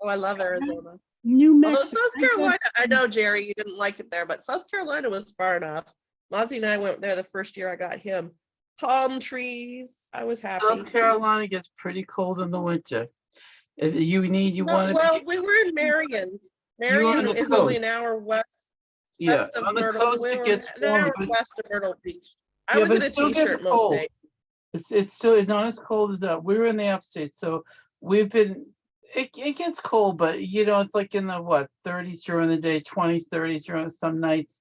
Speaker 2: Oh, I love Arizona.
Speaker 1: New
Speaker 2: Although
Speaker 1: Mexico.
Speaker 2: South Carolina, I know, Jerry, you didn't like it there, but South Carolina was far enough. Mozzie and I went there the first year I got him. Palm trees. I was happy.
Speaker 6: South Carolina gets pretty cold in the winter. If you
Speaker 2: No,
Speaker 6: want
Speaker 2: well,
Speaker 6: to,
Speaker 2: we were in Marion.
Speaker 6: You were on
Speaker 2: Marion
Speaker 6: the
Speaker 2: is only
Speaker 6: coast.
Speaker 2: an hour west
Speaker 6: yeah,
Speaker 2: of
Speaker 6: on the
Speaker 2: Myrtle.
Speaker 6: coast
Speaker 2: We
Speaker 6: it
Speaker 2: were
Speaker 6: gets
Speaker 2: an
Speaker 6: warm,
Speaker 2: hour
Speaker 6: but
Speaker 2: west of Myrtle Beach. I
Speaker 6: Yeah,
Speaker 2: was
Speaker 6: but
Speaker 2: in a
Speaker 6: it still gets
Speaker 2: t-shirt most
Speaker 6: cold.
Speaker 2: days.
Speaker 6: it's still not as cold as that. We were in the upstate, so we've been. It gets cold, but it's like in the 30s during the day, 20s, 30s during some nights.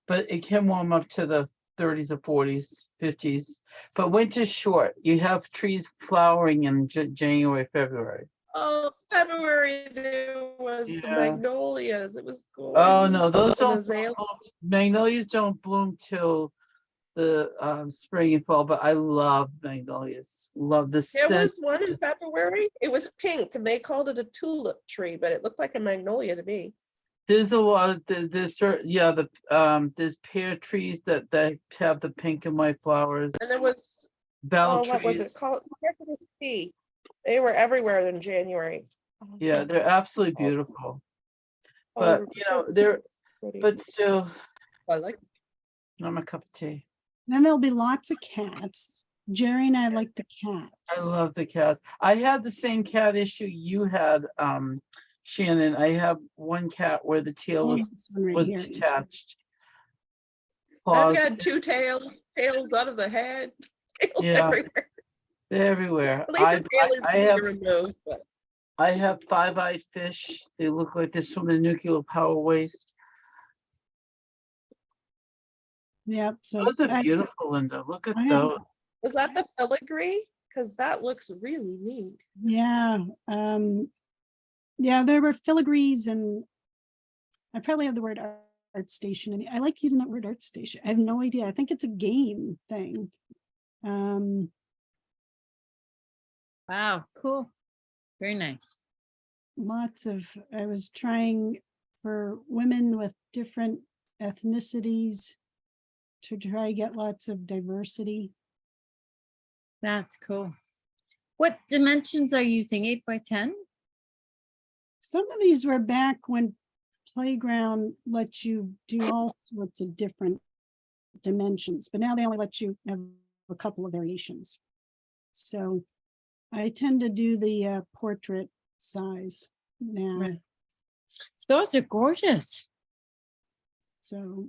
Speaker 6: But it can warm up to the 30s or 40s, 50s. But winter's short. You have trees flowering in January, February.
Speaker 2: Oh, February there was the
Speaker 6: Yeah.
Speaker 2: magnolias. It was cool.
Speaker 6: Oh no, those
Speaker 2: And
Speaker 6: don't
Speaker 2: azalea.
Speaker 6: bloom. Magnolias don't bloom till the spring and fall. But I love magnolias. Love the
Speaker 2: There
Speaker 6: scent.
Speaker 2: was one in February. It was pink and they called it a tulip tree, but it looked like a magnolia to me.
Speaker 6: There's a lot of there's pear trees that have the pink and white flowers.
Speaker 2: And there was
Speaker 6: Bell
Speaker 2: what was
Speaker 6: trees.
Speaker 2: it called? Starts with a C. They were everywhere in January.
Speaker 6: Yeah, they're absolutely beautiful. But you know, but still,
Speaker 2: I like.
Speaker 6: not my cup of tea.
Speaker 1: Then there'll be lots of cats. Jerry and I like the cats.
Speaker 6: I love the cats. I had the same cat issue you had, Shannon. I have one cat where the tail
Speaker 1: Oh,
Speaker 6: was
Speaker 1: this one right here.
Speaker 6: detached.
Speaker 2: I've
Speaker 6: Paws,
Speaker 2: got two tails out of the head, tails
Speaker 6: Yeah.
Speaker 2: everywhere.
Speaker 6: they're everywhere.
Speaker 2: At least the tail is
Speaker 6: I
Speaker 2: easy
Speaker 6: have
Speaker 2: to remove, but
Speaker 6: I have 5-eyed fish. They look like they're swimming in nuclear power waste.
Speaker 1: Yep. So
Speaker 6: Those are
Speaker 1: I-
Speaker 6: beautiful, Linda. Look at
Speaker 1: I have-
Speaker 6: those.
Speaker 2: was that the filigree? Because that looks really neat.
Speaker 1: yeah. Yeah, there were filigrees, and I probably have the word art station. And I like using that word art station. I have no idea. I think it's a game thing.
Speaker 3: Wow, cool. Very nice.
Speaker 1: Lots of, I was trying for women with different ethnicities to try to get lots of diversity.
Speaker 3: That's cool. What dimensions are you using? 8 by 10?
Speaker 1: Some of these were back when Playground lets you do all sorts of different dimensions, but now they only let you have a couple of variations. So I tend to do the portrait size now.
Speaker 3: Right. Those are gorgeous.
Speaker 1: So,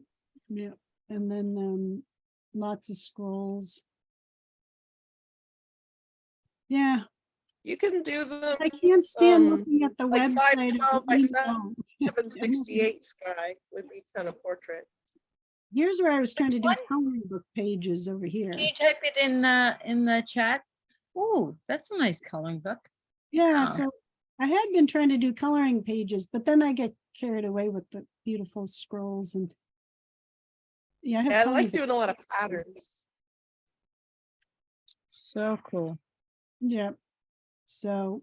Speaker 1: yeah, and then lots of scrolls. Yeah,
Speaker 2: You can do them
Speaker 1: I can't stand
Speaker 2: Um,
Speaker 1: looking at the
Speaker 2: like
Speaker 1: website.
Speaker 2: 512 by
Speaker 1: of
Speaker 2: 768 sky would be kind of portrait.
Speaker 1: Here's where I was trying to do
Speaker 3: one?
Speaker 1: coloring book pages over here.
Speaker 3: Can you type it in the chat? Oh, that's a nice coloring book.
Speaker 1: Yeah,
Speaker 3: Wow.
Speaker 1: so I had been trying to do coloring pages, but then I get carried away with the beautiful scrolls and yeah, I have
Speaker 2: Yeah, I
Speaker 1: coloring
Speaker 2: like doing a lot of patterns.
Speaker 3: So cool.
Speaker 1: Yeah. So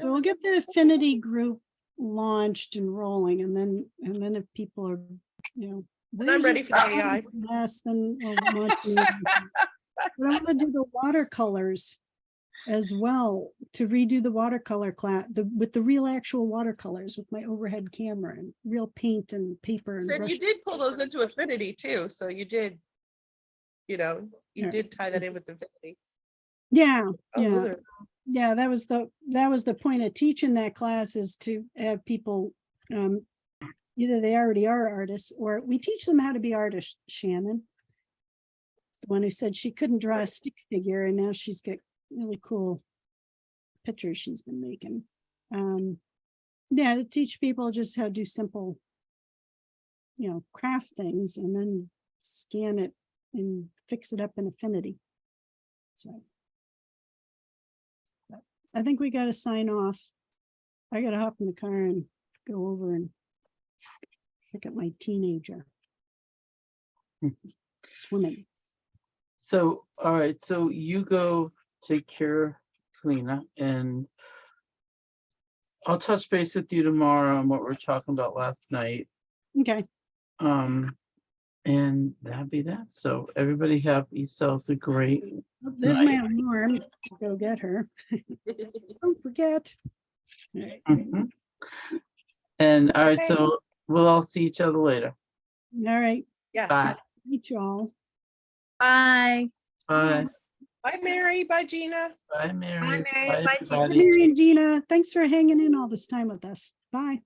Speaker 1: we'll get the affinity group launched and rolling, and then if people are, you know,
Speaker 2: And I'm ready for the AI.
Speaker 1: Yes, then we'll launch the but I want to do the watercolors as well, to redo the watercolor class with the real actual watercolors with my overhead camera and real paint and paper and
Speaker 2: Then
Speaker 1: brush.
Speaker 2: you did pull those into Affinity too, so you did, you know, you
Speaker 1: Yeah.
Speaker 2: did tie that in with Affinity.
Speaker 1: Yeah,
Speaker 2: Oh, those
Speaker 1: yeah.
Speaker 2: are-
Speaker 1: Yeah, that was the point of teaching that class, is to have people, either they already are artists, or we teach them how to be artists. Shannon, the one who said she couldn't draw a stick figure, and now she's got really cool pictures she's been making. Yeah, to teach people just how to do simple, you know, craft things, and then scan it and fix it up in Affinity. So I think we got to sign off. I got to hop in the car and go over and pick up my teenager. Swimming.
Speaker 6: So, all right, so you go take care of Lena, and I'll touch base with you tomorrow on what we were talking about last night.
Speaker 1: Okay.
Speaker 6: And that'd be that. So everybody have yourselves a great
Speaker 1: Oh, there's my
Speaker 6: night.
Speaker 1: alarm to go get her. Don't forget. All right.
Speaker 6: Mhm. And all right,
Speaker 2: Okay.
Speaker 6: so we'll all see each other later.
Speaker 1: All right.
Speaker 2: Yes.
Speaker 6: Bye.
Speaker 1: Meet y'all.
Speaker 3: Bye.
Speaker 6: Bye.
Speaker 2: Bye, Mary. Bye, Gina.
Speaker 6: Bye, Mary.
Speaker 3: Mary. Bye, Gina.
Speaker 1: Bye,
Speaker 6: everybody.
Speaker 1: Mary and Gina. Thanks for hanging in all this time with us. Bye.